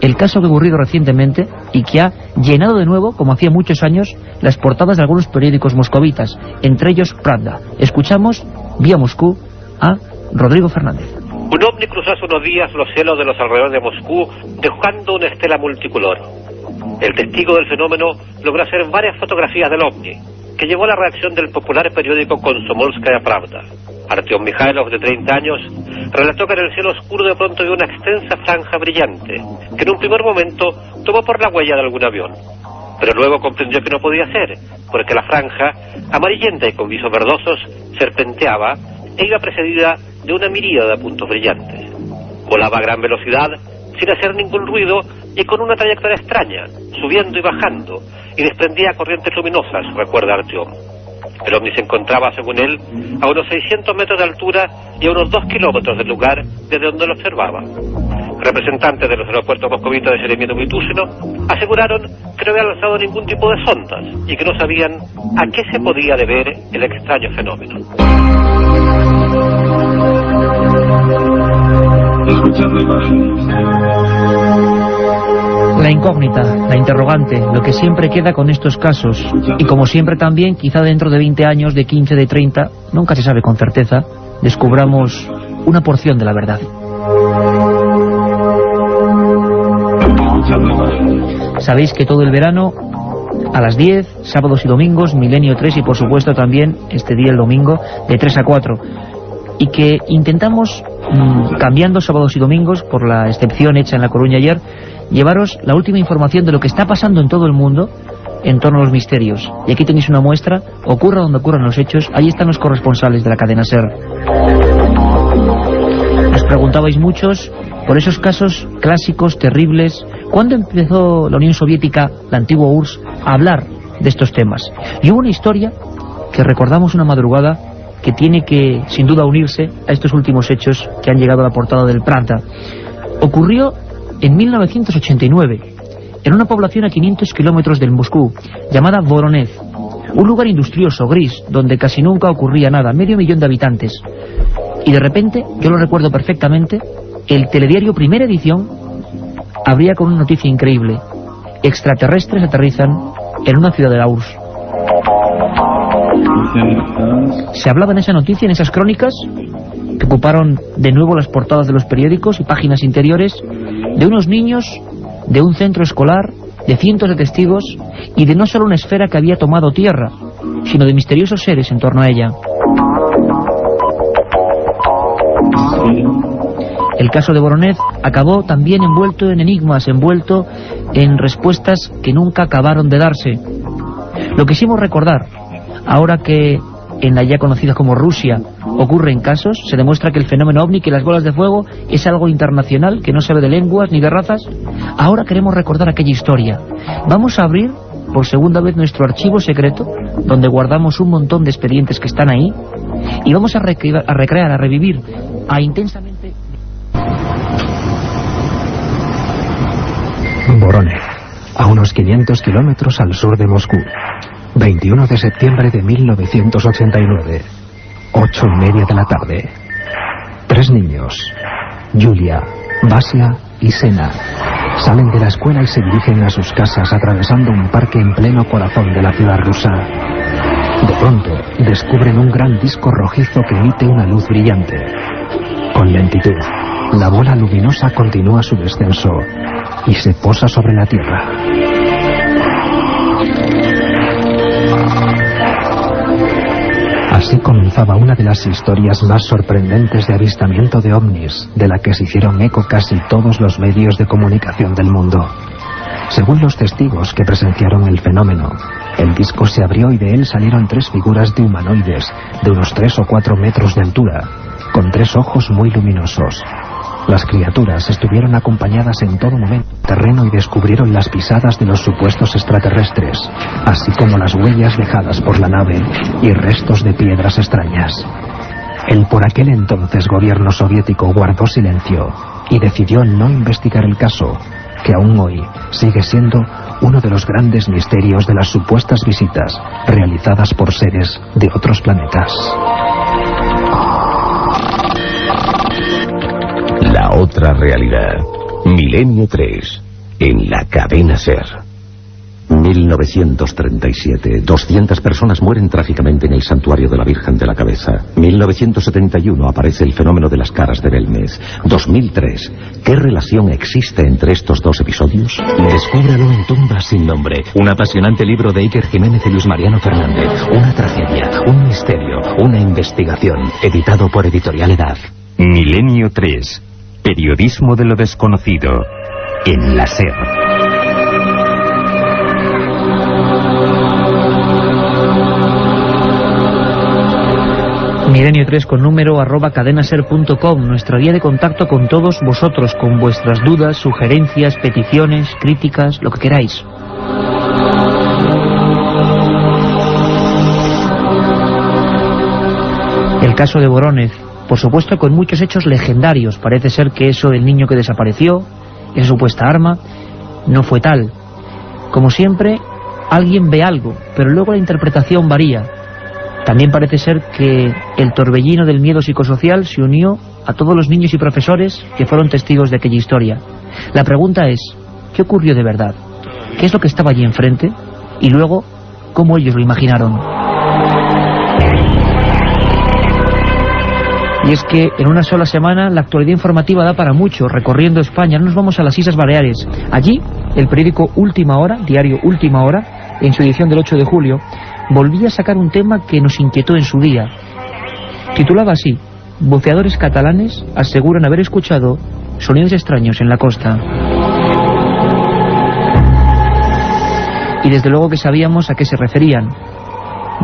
el caso que ha ocurrido recientemente y que ha llenado de nuevo, como hacía muchos años, las portadas de algunos periódicos moscovitas, entre ellos Pravda. Escuchamos, vía Moscú, a Rodrigo Fernández. Un ovni cruzó hace unos días los cielos de los alrededores de Moscú, dejando una estela multicolor. El testigo del fenómeno logró hacer varias fotografías del ovni, que llevó a la reacción del popular periódico Komsomolskaya Pravda. Artyom Mikhailov, de 30 años, relató que en el cielo oscuro de pronto vio una extensa franja brillante, que en un primer momento tomó por la huella de algún avión. Pero luego comprendió que no podía ser, porque la franja, amarillenta y con visos verdosos, serpenteaba e iba precedida de una miríada de puntos brillantes. Volaba a gran velocidad, sin hacer ningún ruido y con una trayectoria extraña, subiendo y bajando, y desprendía corrientes luminosas, recuerda Artyom. El ovni se encontraba, según él, a unos 600 metros de altura y a unos 2 kilómetros del lugar desde donde lo observaba. Representantes de los aeropuertos moscovitas de Sheremetyevo y Túsino aseguraron que no habían lanzado ningún tipo de sondas y que no sabían a qué se podía deber el extraño fenómeno. La incógnita, la interrogante, lo que siempre queda con estos casos. Y como siempre también, quizá dentro de 20 años, de 15, de 30, nunca se sabe con certeza, descubramos una porción de la verdad. Sabéis que todo el verano, a las 10, sábados y domingos, Milenio 3 y por supuesto también este día el domingo, de 3 a 4. Y que intentamos, cambiando sábados y domingos, por la excepción hecha en La Coruña ayer, llevaros la última información de lo que está pasando en todo el mundo en torno a los misterios. Y aquí tenéis una muestra, ocurra donde ocurran los hechos, ahí están los corresponsales de la cadena SER. Os preguntabais muchos por esos casos clásicos, terribles. ¿Cuándo empezó la Unión Soviética, la antigua URSS, a hablar de estos temas? Y hubo una historia que recordamos una madrugada que tiene que, sin duda, unirse a estos últimos hechos que han llegado a la portada del Pravda. Ocurrió en 1989, en una población a 500 kilómetros del Moscú, llamada Voronezh, un lugar industrioso, gris, donde casi nunca ocurría nada, 500.000 de habitantes. Y de repente, yo lo recuerdo perfectamente, el telediario Primera Edición abría con una noticia increíble: extraterrestres aterrizan en una ciudad de la URSS. Se hablaba en esa noticia, en esas crónicas, que ocuparon de nuevo las portadas de los periódicos y páginas interiores, de unos niños, de un centro escolar, de cientos de testigos y de no solo una esfera que había tomado tierra, sino de misteriosos seres en torno a ella. El caso de Voronezh acabó también envuelto en enigmas, envuelto en respuestas que nunca acabaron de darse. Lo quisimos recordar, ahora que en la ya conocida como Rusia ocurren casos, se demuestra que el fenómeno ovni, que las bolas de fuego, es algo internacional, que no sabe de lenguas ni de razas. Ahora queremos recordar aquella historia. Vamos a abrir por segunda vez nuestro archivo secreto, donde guardamos un montón de expedientes que están ahí, y vamos a recrear, a revivir, a intensamente... Voronezh, a unos 500 kilómetros al sur de Moscú. 21 de septiembre de 1989, 8:30 de la tarde. 3 niños, Yulia, Vasia y Sena, salen de la escuela y se dirigen a sus casas atravesando un parque en pleno corazón de la ciudad rusa. De pronto, descubren un gran disco rojizo que emite una luz brillante. Con lentitud, la bola luminosa continúa su descenso y se posa sobre la Tierra. Así comenzaba una de las historias más sorprendentes de avistamiento de ovnis, de la que se hicieron eco casi todos los medios de comunicación del mundo. Según los testigos que presenciaron el fenómeno, el disco se abrió y de él salieron 3 figuras de humanoides de unos 3 o 4 metros de altura, con 3 ojos muy luminosos. Las criaturas estuvieron acompañadas en todo momento del terreno y descubrieron las pisadas de los supuestos extraterrestres, así como las huellas dejadas por la nave y restos de piedras extrañas. El por aquel entonces gobierno soviético guardó silencio y decidió no investigar el caso, que aún hoy sigue siendo uno de los grandes misterios de las supuestas visitas realizadas por seres de otros planetas. La otra realidad. Milenio 3. En la cadena SER. 1937. 200 personas mueren trágicamente en el santuario de la Virgen de la Cabeza. 1971. Aparece el fenómeno de las caras de Belmez. 2003. ¿Qué relación existe entre estos dos episodios? Descúbralo en Tumbas sin nombre. Un apasionante libro de Iker Jiménez y Luis Mariano Fernández. Una tragedia, un misterio, una investigación. Editado por Editorial Edad. Milenio 3. Periodismo de lo desconocido. En la SER. Milenio 3 con número @cadenaser.com, nuestra vía de contacto con todos vosotros, con vuestras dudas, sugerencias, peticiones, críticas, lo que queráis. El caso de Vorónezh, por supuesto con muchos hechos legendarios. Parece ser que eso del niño que desapareció, esa supuesta arma, no fue tal. Como siempre, alguien ve algo, pero luego la interpretación varía. También parece ser que el torbellino del miedo psicosocial se unió a todos los niños y profesores que fueron testigos de aquella historia. La pregunta es, ¿qué ocurrió de verdad? ¿Qué es lo que estaba allí enfrente? Y luego, ¿cómo ellos lo imaginaron? Y es que en una sola semana la actualidad informativa da para mucho, recorriendo España. No nos vamos a las Islas Baleares. Allí, el periódico Última Hora, diario Última Hora, en su edición del 8 de julio, volvía a sacar un tema que nos inquietó en su día. Titulaba así: buceadores catalanes aseguran haber escuchado sonidos extraños en la costa. Y desde luego que sabíamos a qué se referían.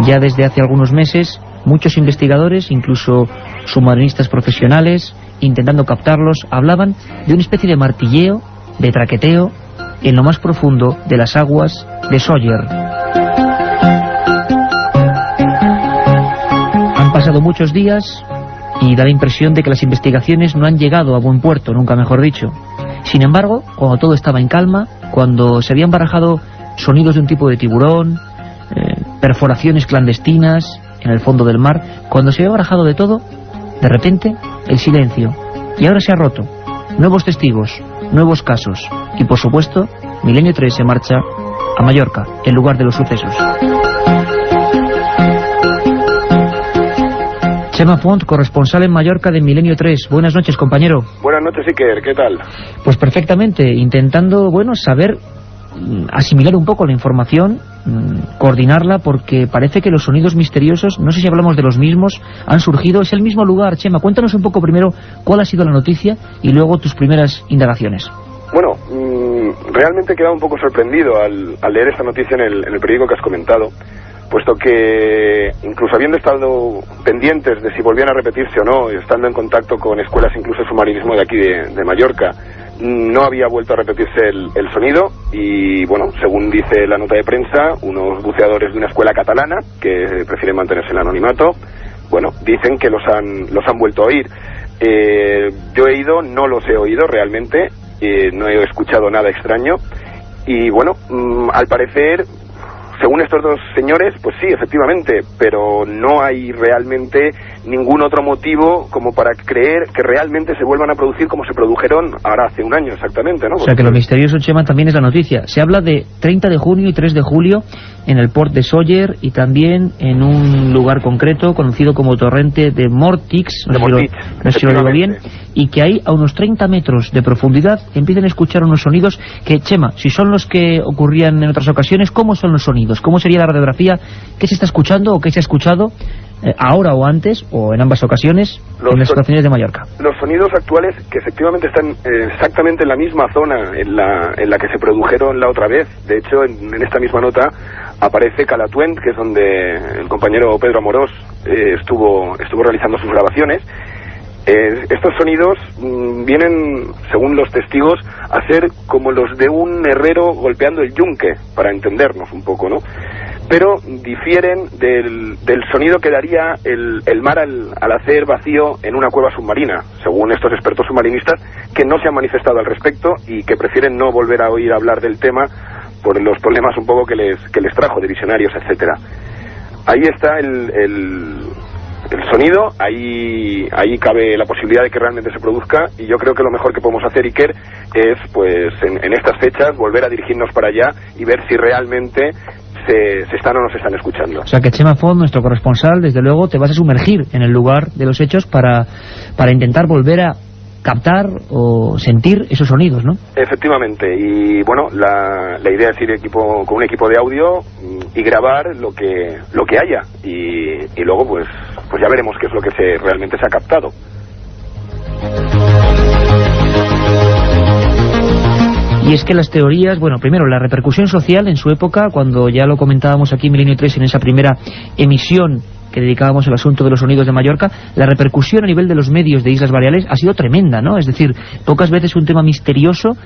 Ya desde hace algunos meses, muchos investigadores, incluso submarinistas profesionales, intentando captarlos, hablaban de una especie de martilleo, de traqueteo, en lo más profundo de las aguas de Sóller. Han pasado muchos días y da la impresión de que las investigaciones no han llegado a buen puerto, nunca mejor dicho. Sin embargo, cuando todo estaba en calma, cuando se habían barajado sonidos de un tipo de tiburón, perforaciones clandestinas en el fondo del mar, cuando se había barajado de todo, de repente, el silencio. Y ahora se ha roto. Nuevos testigos, nuevos casos. Y por supuesto, Milenio 3 se marcha a Mallorca, el lugar de los sucesos. Chema Font, corresponsal en Mallorca de Milenio 3. Buenas noches, compañero. Buenas noches, Iker. ¿Qué tal? Pues perfectamente, intentando, saber, asimilar un poco la información, coordinarla, porque parece que los sonidos misteriosos, no sé si hablamos de los mismos, han surgido. Es el mismo lugar. Chema, cuéntanos un poco primero cuál ha sido la noticia y luego tus primeras indagaciones. Bueno, realmente he quedado un poco sorprendido al leer esta noticia en el periódico que has comentado, puesto que incluso habiendo estado pendientes de si volvían a repetirse o no, estando en contacto con escuelas incluso de submarinismo de aquí de Mallorca, no había vuelto a repetirse el sonido. Y bueno, según dice la nota de prensa, unos buceadores de una escuela catalana que prefieren mantenerse en el anonimato, bueno, dicen que los han vuelto a oír. Yo he ido, no los he oído realmente, no he escuchado nada extraño. Y bueno, al parecer, según estos dos señores, pues sí, efectivamente, pero no hay realmente ningún otro motivo como para creer que realmente se vuelvan a producir como se produjeron ahora hace un año exactamente, ¿no? O sea que lo misterioso, Chema, también es la noticia. Se habla de 30 de junio y 3 de julio en el port de Sóller y también en un lugar concreto conocido como Torrente de Mortix, no sé si lo digo bien, y que ahí a unos 30 metros de profundidad empiezan a escuchar unos sonidos que, Chema, si son los que ocurrían en otras ocasiones, ¿cómo son los sonidos? ¿Cómo sería la radiografía? ¿Qué se está escuchando o qué se ha escuchado ahora o antes, o en ambas ocasiones, en las estaciones de Mallorca? Los sonidos actuales, que efectivamente están exactamente en la misma zona en la que se produjeron la otra vez. De hecho, en esta misma nota aparece Calatuent, que es donde el compañero Pedro Amorós estuvo realizando sus grabaciones. Estos sonidos vienen, según los testigos, a ser como los de un herrero golpeando el yunque, para entendernos un poco, ¿no? Pero difieren del sonido que daría el mar al hacer vacío en una cueva submarina, según estos expertos submarinistas, que no se han manifestado al respecto y que prefieren no volver a oír hablar del tema por los problemas un poco que les trajo de visionarios, etcétera. Ahí está el sonido, ahí cabe la posibilidad de que realmente se produzca, y yo creo que lo mejor que podemos hacer, Iker, es pues en estas fechas volver a dirigirnos para allá y ver si realmente se están o no se están escuchando. O sea que Chema Font, nuestro corresponsal, desde luego te vas a sumergir en el lugar de los hechos para intentar volver a captar o sentir esos sonidos, ¿no? Efectivamente, y bueno, la idea es ir con un equipo de audio y grabar lo que haya, y luego pues ya veremos qué es lo que realmente se ha captado. Y es que las teorías, bueno, primero, la repercusión social en su época, cuando ya lo comentábamos aquí en Milenio 3 en esa primera emisión que dedicábamos al asunto de los sonidos de Mallorca, la repercusión a nivel de los medios de Islas Baleares ha sido tremenda, ¿no? Es decir, pocas veces un tema misterioso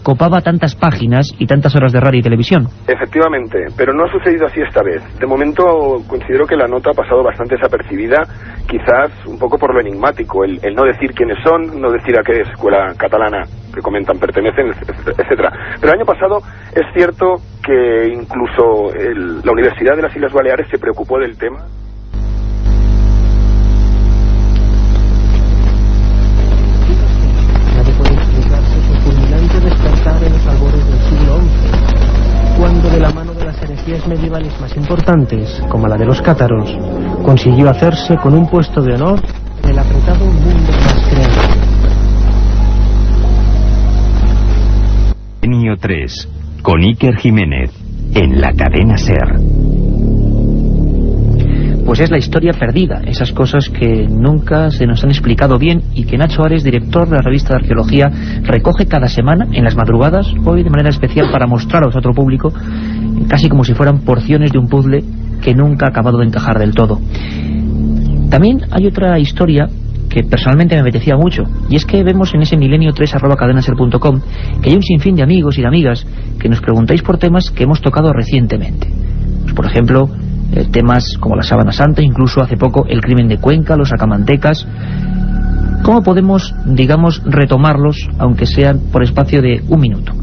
copaba tantas páginas y tantas horas de radio y televisión. Efectivamente, pero no ha sucedido así esta vez. De momento considero que la nota ha pasado bastante desapercibida, quizás un poco por lo enigmático, el no decir quiénes son, no decir a qué escuela catalana que comentan pertenecen, etcétera. Pero el año pasado es cierto que incluso la Universidad de las Islas Baleares se preocupó del tema. Despertar en los albores del siglo XI, cuando de la mano de las herejías medievales más importantes, como la de los cátaros, consiguió hacerse con un puesto de honor en el apretado mundo de las creencias. Milenio 3, con Iker Jiménez, en la cadena SER. Pues es la historia perdida, esas cosas que nunca se nos han explicado bien y que Nacho Ares, director de la revista de arqueología, recoge cada semana en las madrugadas, hoy de manera especial para mostraros a otro público, casi como si fueran porciones de un puzzle que nunca ha acabado de encajar del todo. También hay otra historia que personalmente me apetecía mucho, y es que vemos en ese milenio3@cadenaser.com que hay un sinfín de amigos y de amigas que nos preguntáis por temas que hemos tocado recientemente. Pues, por ejemplo, temas como la Sábana Santa, incluso hace poco el crimen de Cuenca, los sacamantecas. ¿Cómo podemos, digamos, retomarlos, aunque sean por espacio de un minuto?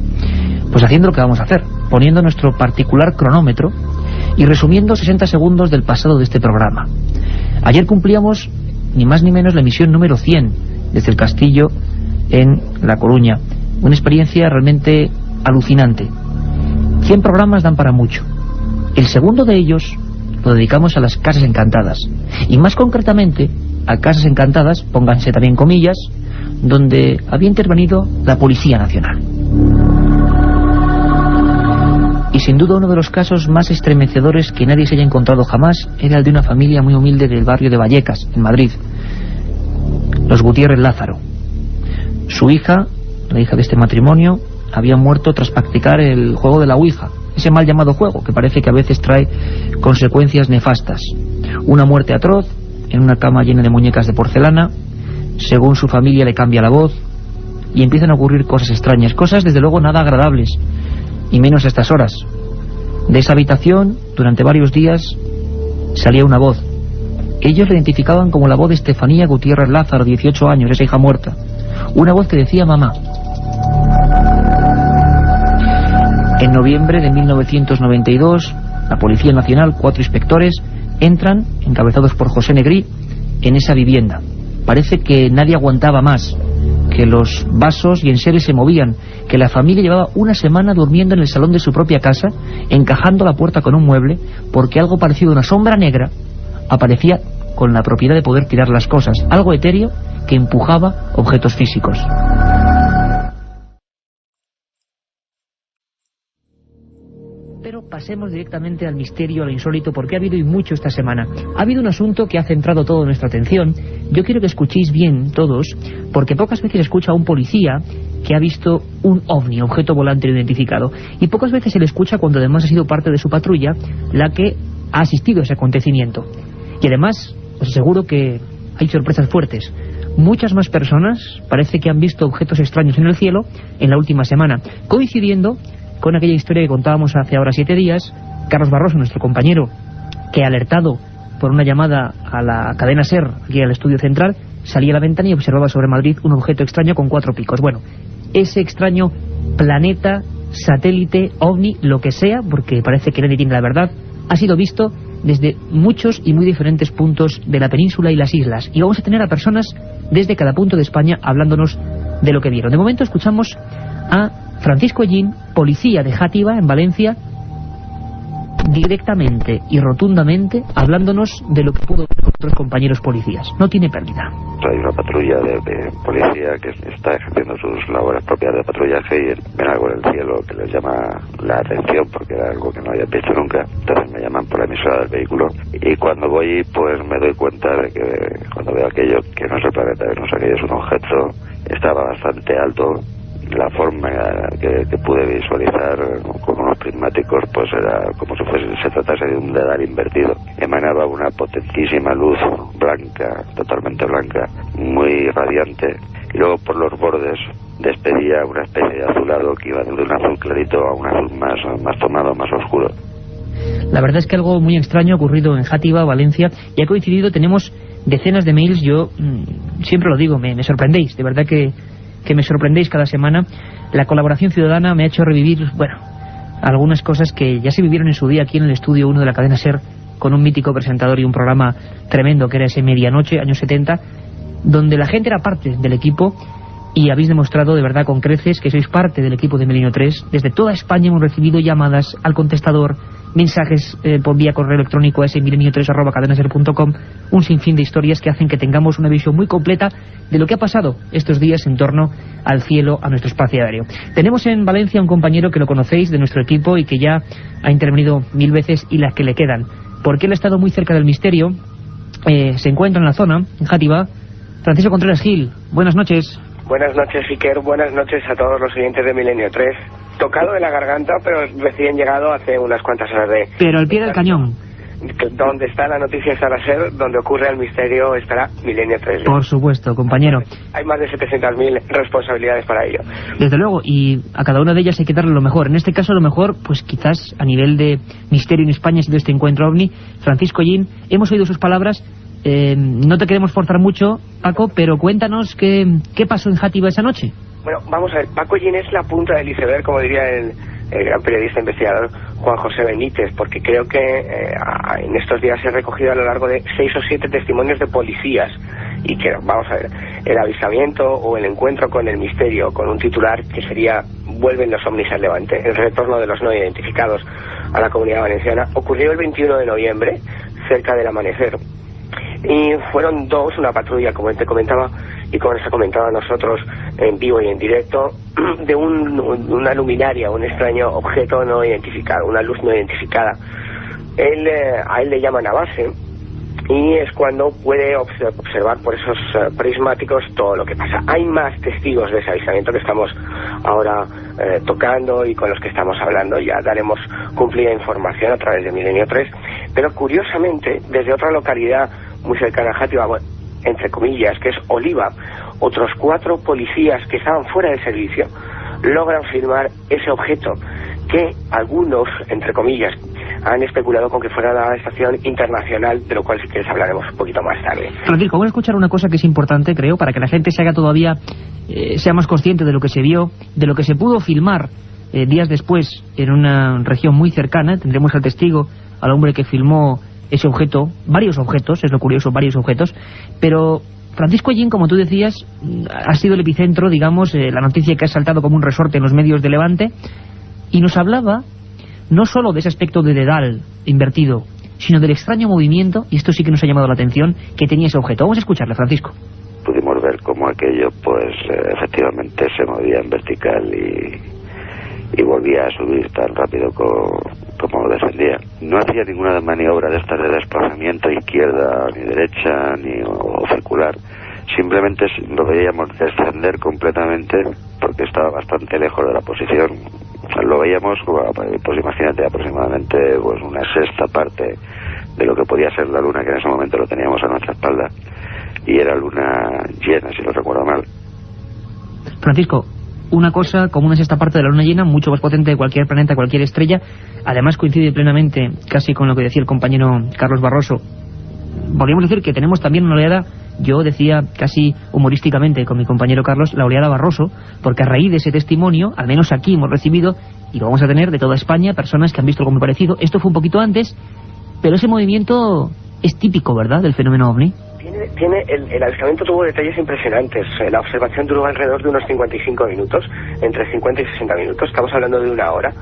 Pues haciendo lo que vamos a hacer, poniendo nuestro particular cronómetro y resumiendo 60 segundos del pasado de este programa. Ayer cumplíamos ni más ni menos la emisión número 100 desde el Castillo en La Coruña. Una experiencia realmente alucinante. 100 programas dan para mucho. El segundo de ellos lo dedicamos a las casas encantadas, y más concretamente a casas encantadas, pónganse también comillas, donde había intervenido la Policía Nacional. Y sin duda uno de los casos más estremecedores que nadie se haya encontrado jamás era el de una familia muy humilde del barrio de Vallecas, en Madrid, los Gutiérrez Lázaro. Su hija, la hija de este matrimonio, había muerto tras practicar el juego de la Ouija, ese mal llamado juego que parece que a veces trae consecuencias nefastas. Una muerte atroz en una cama llena de muñecas de porcelana. Según su familia le cambia la voz y empiezan a ocurrir cosas extrañas, cosas desde luego nada agradables, y menos a estas horas. De esa habitación durante varios días salía una voz. Ellos la identificaban como la voz de Estefanía Gutiérrez Lázaro, 18 años, esa hija muerta. Una voz que decía mamá. En noviembre de 1992, la Policía Nacional, 4 inspectores, entran, encabezados por José Negrí, en esa vivienda. Parece que nadie aguantaba más, que los vasos y enseres se movían, que la familia llevaba una semana durmiendo en el salón de su propia casa, encajando la puerta con un mueble, porque algo parecido a una sombra negra aparecía con la propiedad de poder tirar las cosas, algo etéreo que empujaba objetos físicos. Pero pasemos directamente al misterio, a lo insólito, porque ha habido y mucho esta semana. Ha habido un asunto que ha centrado toda nuestra atención. Yo quiero que escuchéis bien todos, porque pocas veces escucha a un policía que ha visto un ovni, objeto volante no identificado, y pocas veces se le escucha cuando además ha sido parte de su patrulla la que ha asistido a ese acontecimiento. Y además, os aseguro que hay sorpresas fuertes. Muchas más personas parece que han visto objetos extraños en el cielo en la última semana, coincidiendo con aquella historia que contábamos hace ahora 7 días. Carlos Barroso, nuestro compañero, que alertado por una llamada a la cadena SER, aquí al estudio central, salía a la ventana y observaba sobre Madrid un objeto extraño con 4 picos. Bueno, ese extraño planeta, satélite, ovni, lo que sea, porque parece que nadie tiene la verdad, ha sido visto desde muchos y muy diferentes puntos de la península y las islas. Y vamos a tener a personas desde cada punto de España hablándonos de lo que vieron. De momento escuchamos a Francisco Ellín, policía de Játiva, en Valencia, directamente y rotundamente hablándonos de lo que pudo ver con otros compañeros policías. No tiene pérdida. Hay una patrulla de policía que está ejerciendo sus labores propias de patrullaje y ven algo en el cielo que les llama la atención porque era algo que no habían visto nunca. Entonces me llaman por la emisora del vehículo y cuando voy pues me doy cuenta de que cuando veo aquello que no es el planeta Venus, aquello es un objeto, estaba bastante alto la forma que pude visualizar con unos prismáticos, pues era como si se tratase de un dedal invertido. Emanaba una potentísima luz blanca, totalmente blanca, muy radiante, y luego por los bordes despedía una especie de azulado que iba de un azul clarito a un azul más tomado, más oscuro. La verdad es que algo muy extraño ha ocurrido en Játiva, Valencia, y ha coincidido. Tenemos decenas de mails. Yo siempre lo digo, me sorprendéis, de verdad que me sorprendéis cada semana. La colaboración ciudadana me ha hecho revivir, bueno, algunas cosas que ya se vivieron en su día aquí en el estudio 1 de la cadena SER, con un mítico presentador y un programa tremendo que era ese Medianoche, años 70, donde la gente era parte del equipo, y habéis demostrado de verdad con creces que sois parte del equipo de Milenio 3. Desde toda España hemos recibido llamadas al contestador, mensajes por vía correo electrónico a ese milenio3@cadenaser.com, un sinfín de historias que hacen que tengamos una visión muy completa de lo que ha pasado estos días en torno al cielo, a nuestro espacio aéreo. Tenemos en Valencia un compañero que lo conocéis de nuestro equipo y que ya ha intervenido 1000 veces, y las que le quedan, porque él ha estado muy cerca del misterio. Se encuentra en la zona, en Játiva. Francisco Contreras Gil, buenas noches. Buenas noches, Iker. Buenas noches a todos los oyentes de Milenio 3. Tocado de la garganta, pero recién llegado hace unas cuantas horas de... Pero al pie del cañón. Donde está la noticia estará SER, donde ocurre el misterio estará Milenio 3. Por supuesto, compañero. Hay más de 700.000 responsabilidades para ello. Desde luego, y a cada una de ellas hay que darle lo mejor. En este caso, lo mejor, pues quizás a nivel de misterio en España ha sido este encuentro OVNI. Francisco Gin, hemos oído sus palabras. No te queremos forzar mucho, Paco, pero cuéntanos qué pasó en Játiva esa noche. Bueno, vamos a ver, Paco Gin es la punta del iceberg, como diría el gran periodista investigador Juan José Benítez, porque creo que en estos días he recogido a lo largo de 6 o 7 testimonios de policías, y que, vamos a ver, el avistamiento o el encuentro con el misterio, con un titular que sería "Vuelven los ovnis al Levante", el retorno de los no identificados a la Comunidad Valenciana, ocurrió el 21 de noviembre, cerca del amanecer. Y fueron dos, una patrulla, como te comentaba, y como nos ha comentado a nosotros en vivo y en directo, de una luminaria, un extraño objeto no identificado, una luz no identificada. A él le llaman a base, y es cuando puede observar por esos prismáticos todo lo que pasa. Hay más testigos de ese avistamiento que estamos ahora tocando y con los que estamos hablando. Ya daremos cumplida información a través de Milenio 3, pero curiosamente, desde otra localidad muy cercana a Játiva, entre comillas, que es Oliva, otros 4 policías que estaban fuera del servicio logran filmar ese objeto que algunos, entre comillas, han especulado con que fuera la estación internacional, de lo cual si quieres hablaremos un poquito más tarde. Francisco, vamos a escuchar una cosa que es importante, creo, para que la gente se haga todavía, sea más consciente de lo que se vio, de lo que se pudo filmar días después en una región muy cercana. Tendremos al testigo, al hombre que filmó ese objeto, varios objetos, es lo curioso, varios objetos, pero Francisco Gin, como tú decías, ha sido el epicentro, digamos, la noticia que ha saltado como un resorte en los medios de Levante, y nos hablaba no solo de ese aspecto de dedal invertido, sino del extraño movimiento, y esto sí que nos ha llamado la atención, que tenía ese objeto. Vamos a escucharle, Francisco. Pudimos ver cómo aquello, pues, efectivamente se movía en vertical y volvía a subir tan rápido como descendía. No hacía ninguna maniobra de estas de desplazamiento izquierda ni derecha o circular. Simplemente lo veíamos descender completamente porque estaba bastante lejos de la posición. Lo veíamos, pues imagínate, aproximadamente pues una sexta parte de lo que podía ser la luna, que en ese momento lo teníamos a nuestra espalda, y era luna llena, si no recuerdo mal. Francisco, una cosa como una sexta parte de la luna llena, mucho más potente de cualquier planeta, cualquier estrella. Además coincide plenamente casi con lo que decía el compañero Carlos Barroso. Podríamos decir que tenemos también una oleada, yo decía casi humorísticamente con mi compañero Carlos, la oleada Barroso, porque a raíz de ese testimonio, al menos aquí hemos recibido, y lo vamos a tener de toda España, personas que han visto algo muy parecido. Esto fue un poquito antes, pero ese movimiento es típico, ¿verdad?, del fenómeno OVNI. El avistamiento tuvo detalles impresionantes. La observación duró alrededor de unos 55 minutos, entre 50 y 60 minutos. Estamos hablando de una hora.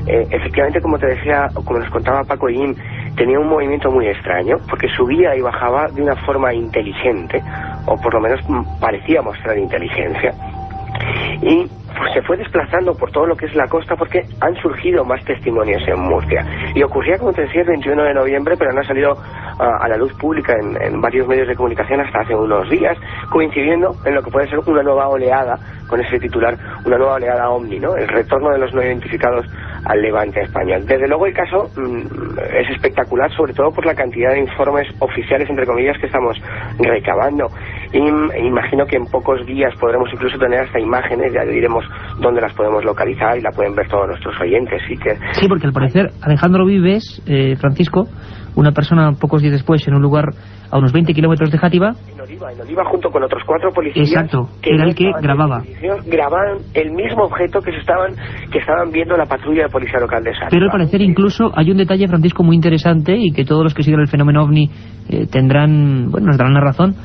Efectivamente, como te decía, como nos contaba Paco Gin, tenía un movimiento muy extraño, porque subía y bajaba de una forma inteligente, o por lo menos parecía mostrar inteligencia. Y se fue desplazando por todo lo que es la costa porque han surgido más testimonios en Murcia. Y ocurría, como te decía, el 21 de noviembre, pero no ha salido a la luz pública en varios medios de comunicación hasta hace unos días, coincidiendo en lo que puede ser una nueva oleada, con ese titular, una nueva oleada OVNI, ¿no? El retorno de los no identificados al levante español. Desde luego el caso es espectacular, sobre todo por la cantidad de informes oficiales, entre comillas, que estamos recabando. Y imagino que en pocos días podremos incluso tener hasta imágenes, ya diremos dónde las podemos localizar y la pueden ver todos nuestros oyentes. Sí, porque al parecer Alejandro Vives, Francisco, una persona pocos días después en un lugar a unos 20 kilómetros de Játiva, en Oliva, junto con otros 4 policías. Exacto, que era el que grababa. Grababan el mismo objeto que estaban viendo la patrulla de policía local de Sátiva. Pero al parecer incluso hay un detalle, Francisco, muy interesante y que todos los que siguen el fenómeno OVNI nos darán la razón,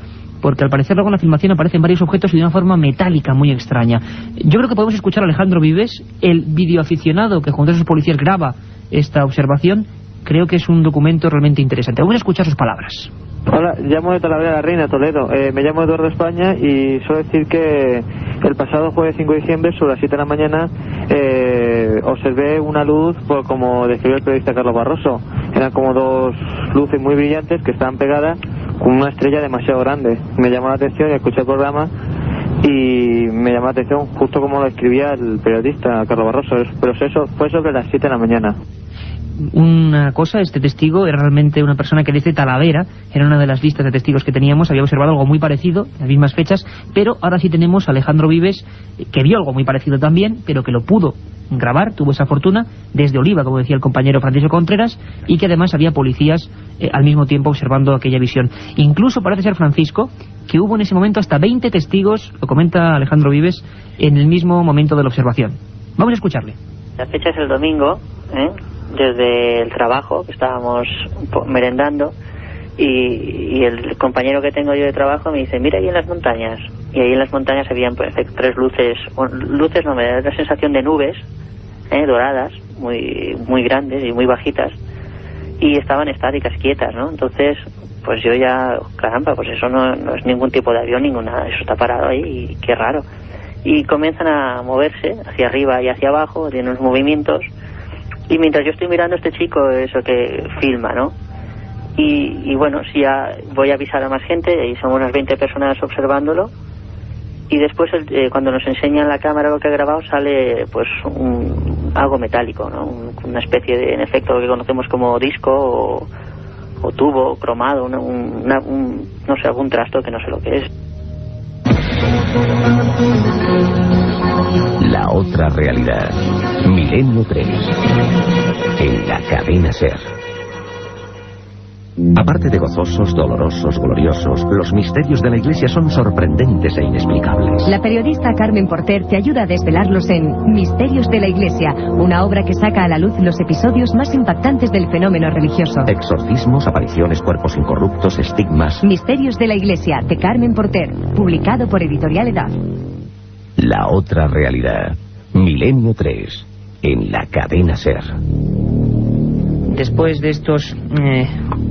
porque al parecer luego en la filmación aparecen varios objetos y de una forma metálica muy extraña. Yo creo que podemos escuchar a Alejandro Vives, el videoaficionado que junto a esos policías graba esta observación. Creo que es un documento realmente interesante. Vamos a escuchar sus palabras. Hola, llamo de Talavera de la Reina, Toledo. Me llamo Eduardo España y suelo decir que el pasado jueves 5 de diciembre, sobre las 7 de la mañana, observé una luz, como describió el periodista Carlos Barroso. Eran como 2 luces muy brillantes que estaban pegadas con una estrella demasiado grande. Me llamó la atención y escuché el programa y me llamó la atención justo como lo escribía el periodista Carlos Barroso. Pero eso fue sobre las 7 de la mañana. Una cosa, este testigo era realmente una persona que desde Talavera, era una de las listas de testigos que teníamos, había observado algo muy parecido en las mismas fechas, pero ahora sí tenemos a Alejandro Vives, que vio algo muy parecido también, pero que lo pudo grabar, tuvo esa fortuna, desde Oliva, como decía el compañero Francisco Contreras, y que además había policías al mismo tiempo observando aquella visión. Incluso parece ser, Francisco, que hubo en ese momento hasta 20 testigos, lo comenta Alejandro Vives, en el mismo momento de la observación. Vamos a escucharle. La fecha es el domingo, desde el trabajo, que estábamos merendando, y el compañero que tengo yo de trabajo me dice, mira ahí en las montañas. Y ahí en las montañas habían 3 luces, no, me da la sensación de nubes, doradas, muy, muy grandes y muy bajitas, y estaban estáticas, quietas, ¿no? Entonces, pues yo ya, caramba, pues eso no es ningún tipo de avión, ninguna, eso está parado ahí, y qué raro. Y comienzan a moverse hacia arriba y hacia abajo, tienen unos movimientos. Y mientras yo estoy mirando a este chico, eso que filma, ¿no? Y bueno, si ya voy a avisar a más gente, y somos unas 20 personas observándolo. Y después, cuando nos enseñan la cámara lo que ha grabado, sale pues algo metálico, ¿no? Una especie de, en efecto, lo que conocemos como disco o tubo cromado, no sé, algún trasto que no sé lo que es. La otra realidad. Milenio 3. En la cadena SER. Aparte de gozosos, dolorosos, gloriosos, los misterios de la Iglesia son sorprendentes e inexplicables. La periodista Carmen Porter te ayuda a desvelarlos en Misterios de la Iglesia, una obra que saca a la luz los episodios más impactantes del fenómeno religioso. Exorcismos, apariciones, cuerpos incorruptos, estigmas. Misterios de la Iglesia, de Carmen Porter, publicado por Editorial Edad. La otra realidad. Milenio 3. En la cadena SER. Después de estos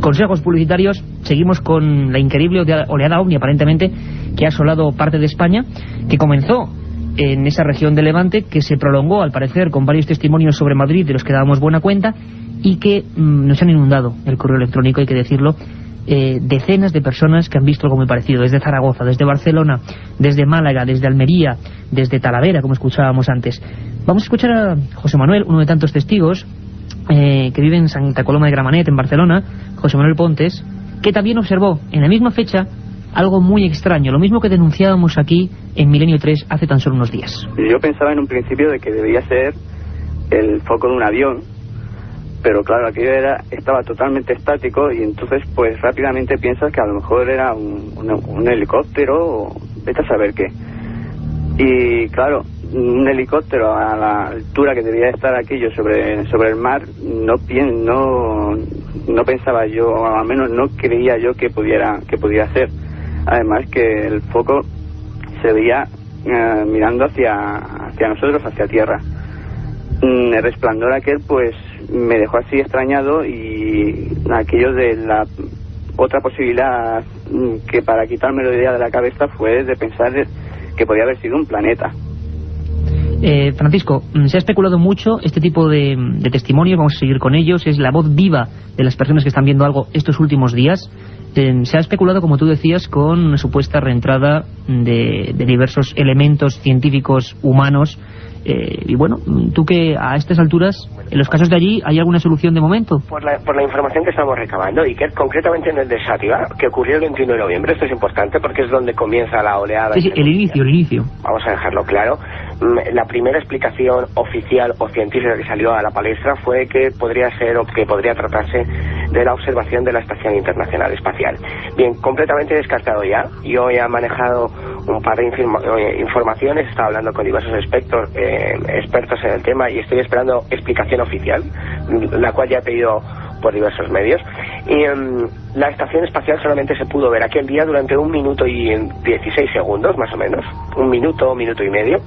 consejos publicitarios, seguimos con la increíble oleada OVNI, aparentemente, que ha asolado parte de España, que comenzó en esa región de Levante, que se prolongó, al parecer, con varios testimonios sobre Madrid, de los que dábamos buena cuenta, y que nos han inundado el correo electrónico, hay que decirlo, decenas de personas que han visto algo muy parecido, desde Zaragoza, desde Barcelona, desde Málaga, desde Almería, desde Talavera, como escuchábamos antes. Vamos a escuchar a José Manuel, uno de tantos testigos, que vive en Santa Coloma de Gramenet, en Barcelona, José Manuel Pontes, que también observó en la misma fecha algo muy extraño, lo mismo que denunciábamos aquí en Milenio 3 hace tan solo unos días. Yo pensaba en un principio de que debía ser el foco de un avión, pero claro, aquello estaba totalmente estático y entonces pues rápidamente piensas que a lo mejor era un helicóptero o vete a saber qué. Y claro, un helicóptero a la altura que debía estar aquello sobre el mar, no pensaba yo, o al menos no creía yo que pudiera ser. Además que el foco se veía mirando hacia nosotros, hacia tierra. El resplandor aquel pues me dejó así extrañado, y aquello de la otra posibilidad que para quitarme la idea de la cabeza fue de pensar que podía haber sido un planeta. Francisco, se ha especulado mucho este tipo de testimonios, vamos a seguir con ellos, es la voz viva de las personas que están viendo algo estos últimos días. Se ha especulado, como tú decías, con una supuesta reentrada de diversos elementos científicos humanos. Y bueno, tú que a estas alturas, en los casos de allí, ¿hay alguna solución de momento? Por la información que estamos recabando, y que concretamente en el de Sátiva, que ocurrió el 21 de noviembre, esto es importante porque es donde comienza la oleada. Sí, el inicio. Vamos a dejarlo claro. La primera explicación oficial o científica que salió a la palestra fue que podría ser o que podría tratarse de la observación de la Estación Internacional Espacial. Bien, completamente descartado ya. Yo he manejado un par de informaciones, he estado hablando con diversos expertos en el tema y estoy esperando explicación oficial, la cual ya he pedido por diversos medios. Y la estación espacial solamente se pudo ver aquel día durante 1 minuto y 16 segundos, más o menos, 1 minuto y medio,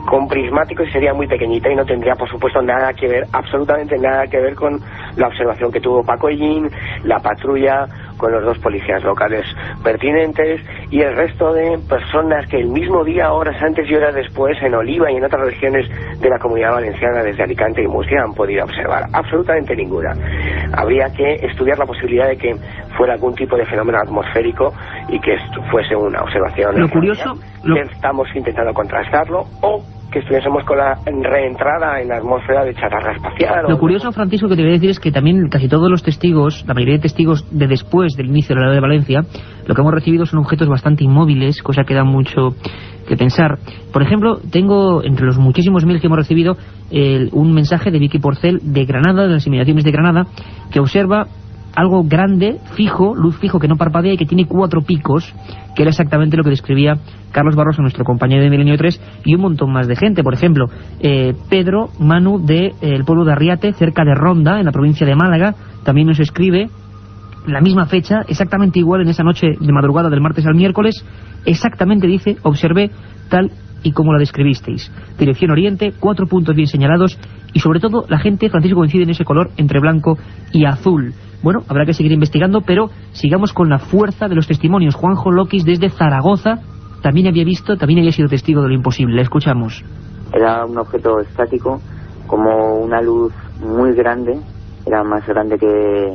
con prismáticos, y sería muy pequeñita y no tendría, por supuesto, nada que ver, absolutamente nada que ver con la observación que tuvo Paco Ellín, la patrulla, con los 2 policías locales pertinentes y el resto de personas que el mismo día, horas antes y horas después, en Oliva y en otras regiones de la Comunidad Valenciana, desde Alicante y Murcia, han podido observar. Absolutamente ninguna. Habría que estudiar la posibilidad de que fuera algún tipo de fenómeno atmosférico y que fuese una observación. Lo curioso... Estamos intentando contrastarlo, o que estuviésemos con la reentrada en la atmósfera de chatarra espacial. Lo curioso, Francisco, que te voy a decir es que también casi todos los testigos, la mayoría de testigos de después del inicio de la oleada de Valencia, lo que hemos recibido son objetos bastante inmóviles, cosa que da mucho que pensar. Por ejemplo, tengo entre los muchísimos mails que hemos recibido un mensaje de Vicky Porcel de Granada, de las inmediaciones de Granada, que observa algo grande, fijo, luz fijo que no parpadea y que tiene 4 picos, que era exactamente lo que describía Carlos Barroso, nuestro compañero de Milenio 3, y un montón más de gente. Por ejemplo, Pedro Manu del pueblo de Arriate, cerca de Ronda, en la provincia de Málaga, también nos escribe la misma fecha, exactamente igual en esa noche de madrugada del martes al miércoles, exactamente dice, observé tal y como la describisteis. Dirección oriente, 4 puntos bien señalados, y sobre todo la gente, Francisco, coincide en ese color entre blanco y azul. Bueno, habrá que seguir investigando, pero sigamos con la fuerza de los testimonios. Juanjo Loquis, desde Zaragoza, también había sido testigo de lo imposible. Le escuchamos. Era un objeto estático, como una luz muy grande, era más grande que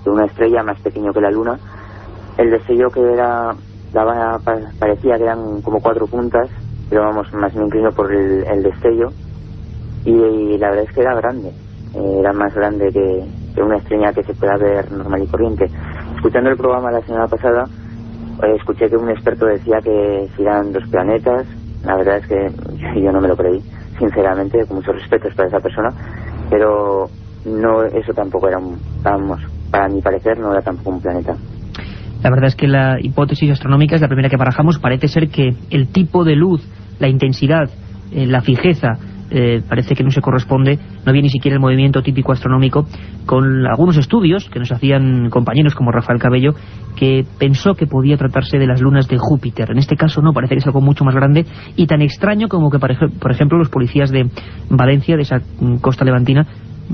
una estrella, más pequeño que la luna. El destello que parecía que eran como 4 puntas, pero vamos, más me inclino por el destello, y la verdad es que era grande, era más grande que una estrella que se pueda ver normal y corriente. Escuchando el programa la semana pasada, escuché que un experto decía que si eran 2 planetas. La verdad es que yo no me lo creí, sinceramente, con muchos respetos para esa persona, pero no, eso tampoco era para mi parecer no era tampoco un planeta. La verdad es que la hipótesis astronómica es la primera que barajamos. Parece ser que el tipo de luz, la intensidad, la fijeza, parece que no se corresponde, no había ni siquiera el movimiento típico astronómico, con algunos estudios que nos hacían compañeros como Rafael Cabello, que pensó que podía tratarse de las lunas de Júpiter. En este caso no, parece que es algo mucho más grande y tan extraño como que, por ejemplo, los policías de Valencia, de esa costa levantina,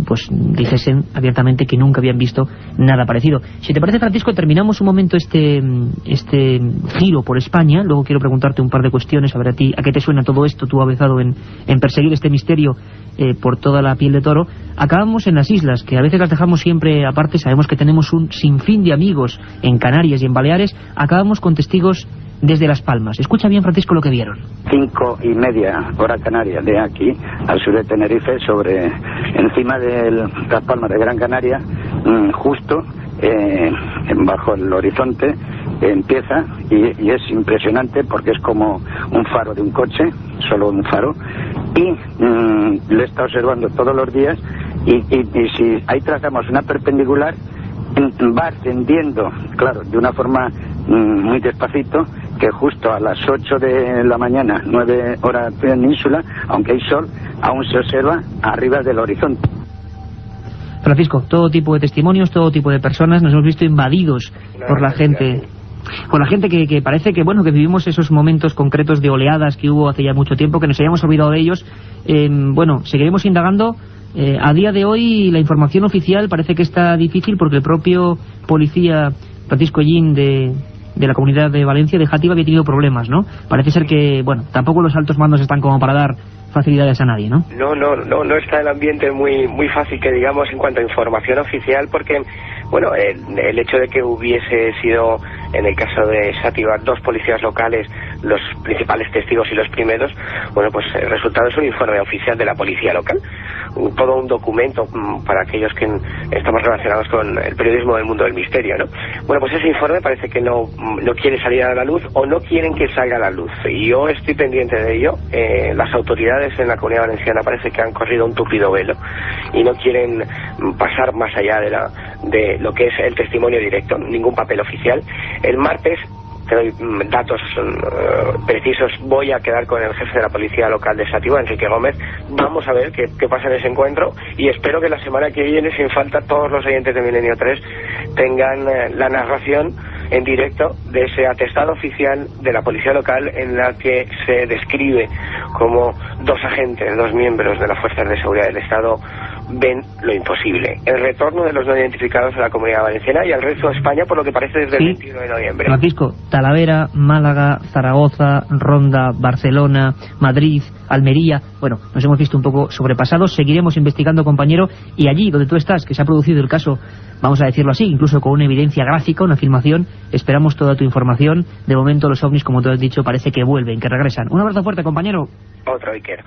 pues dijesen abiertamente que nunca habían visto nada parecido. Si te parece, Francisco, terminamos un momento este giro por España. Luego quiero preguntarte un par de cuestiones, a ver a qué te suena todo esto, tú avezado en perseguir este misterio por toda la piel de toro. Acabamos en las islas, que a veces las dejamos siempre aparte. Sabemos que tenemos un sinfín de amigos en Canarias y en Baleares. Acabamos con testigos desde Las Palmas. Escucha bien, Francisco, lo que vieron. 5:30 hora canaria, de aquí al sur de Tenerife, encima de Las Palmas de Gran Canaria, justo bajo el horizonte, empieza y es impresionante porque es como un faro de un coche, solo un faro, y le está observando todos los días, y si ahí trazamos una perpendicular, va ascendiendo, claro, de una forma muy despacito, que justo a las 8 de la mañana, 9 horas península, aunque hay sol, aún se observa arriba del horizonte. Francisco, todo tipo de testimonios, todo tipo de personas, nos hemos visto invadidos por la gente que parece que, bueno, que vivimos esos momentos concretos de oleadas que hubo hace ya mucho tiempo, que nos hayamos olvidado de ellos. Bueno, seguiremos indagando. A día de hoy la información oficial parece que está difícil porque el propio policía Francisco Ellín de de la Comunidad de Valencia, de Játiva, había tenido problemas, ¿no? Parece ser que, bueno, tampoco los altos mandos están como para dar facilidades a nadie, ¿no? No está el ambiente muy fácil, que digamos, en cuanto a información oficial, porque, bueno, el hecho de que hubiese sido, en el caso de Xàtiva, 2 policías locales los principales testigos y los primeros, bueno, pues el resultado es un informe oficial de la policía local, todo un documento para aquellos que estamos relacionados con el periodismo del mundo del misterio, ¿no? Bueno, pues ese informe parece que no quiere salir a la luz, o no quieren que salga a la luz, y yo estoy pendiente de ello. Las autoridades en la Comunidad Valenciana parece que han corrido un tupido velo y no quieren pasar más allá de lo que es el testimonio directo, ningún papel oficial. El martes, te doy datos precisos, voy a quedar con el jefe de la policía local de Xàtiva, Enrique Gómez. Vamos a ver qué pasa en ese encuentro, y espero que la semana que viene, sin falta, todos los oyentes de Milenio 3 tengan la narración en directo de ese atestado oficial de la policía local, en la que se describe como 2 agentes, 2 miembros de las fuerzas de seguridad del Estado ven lo imposible: el retorno de los no identificados a la Comunidad Valenciana y al resto de España, por lo que parece desde el 21 de noviembre. Francisco, Talavera, Málaga, Zaragoza, Ronda, Barcelona, Madrid, Almería. Bueno, nos hemos visto un poco sobrepasados. Seguiremos investigando, compañero, y allí donde tú estás, que se ha producido el caso, vamos a decirlo así, incluso con una evidencia gráfica, una filmación, esperamos toda tu información. De momento los ovnis, como tú has dicho, parece que vuelven, que regresan. Un abrazo fuerte, compañero. Otro, Iker.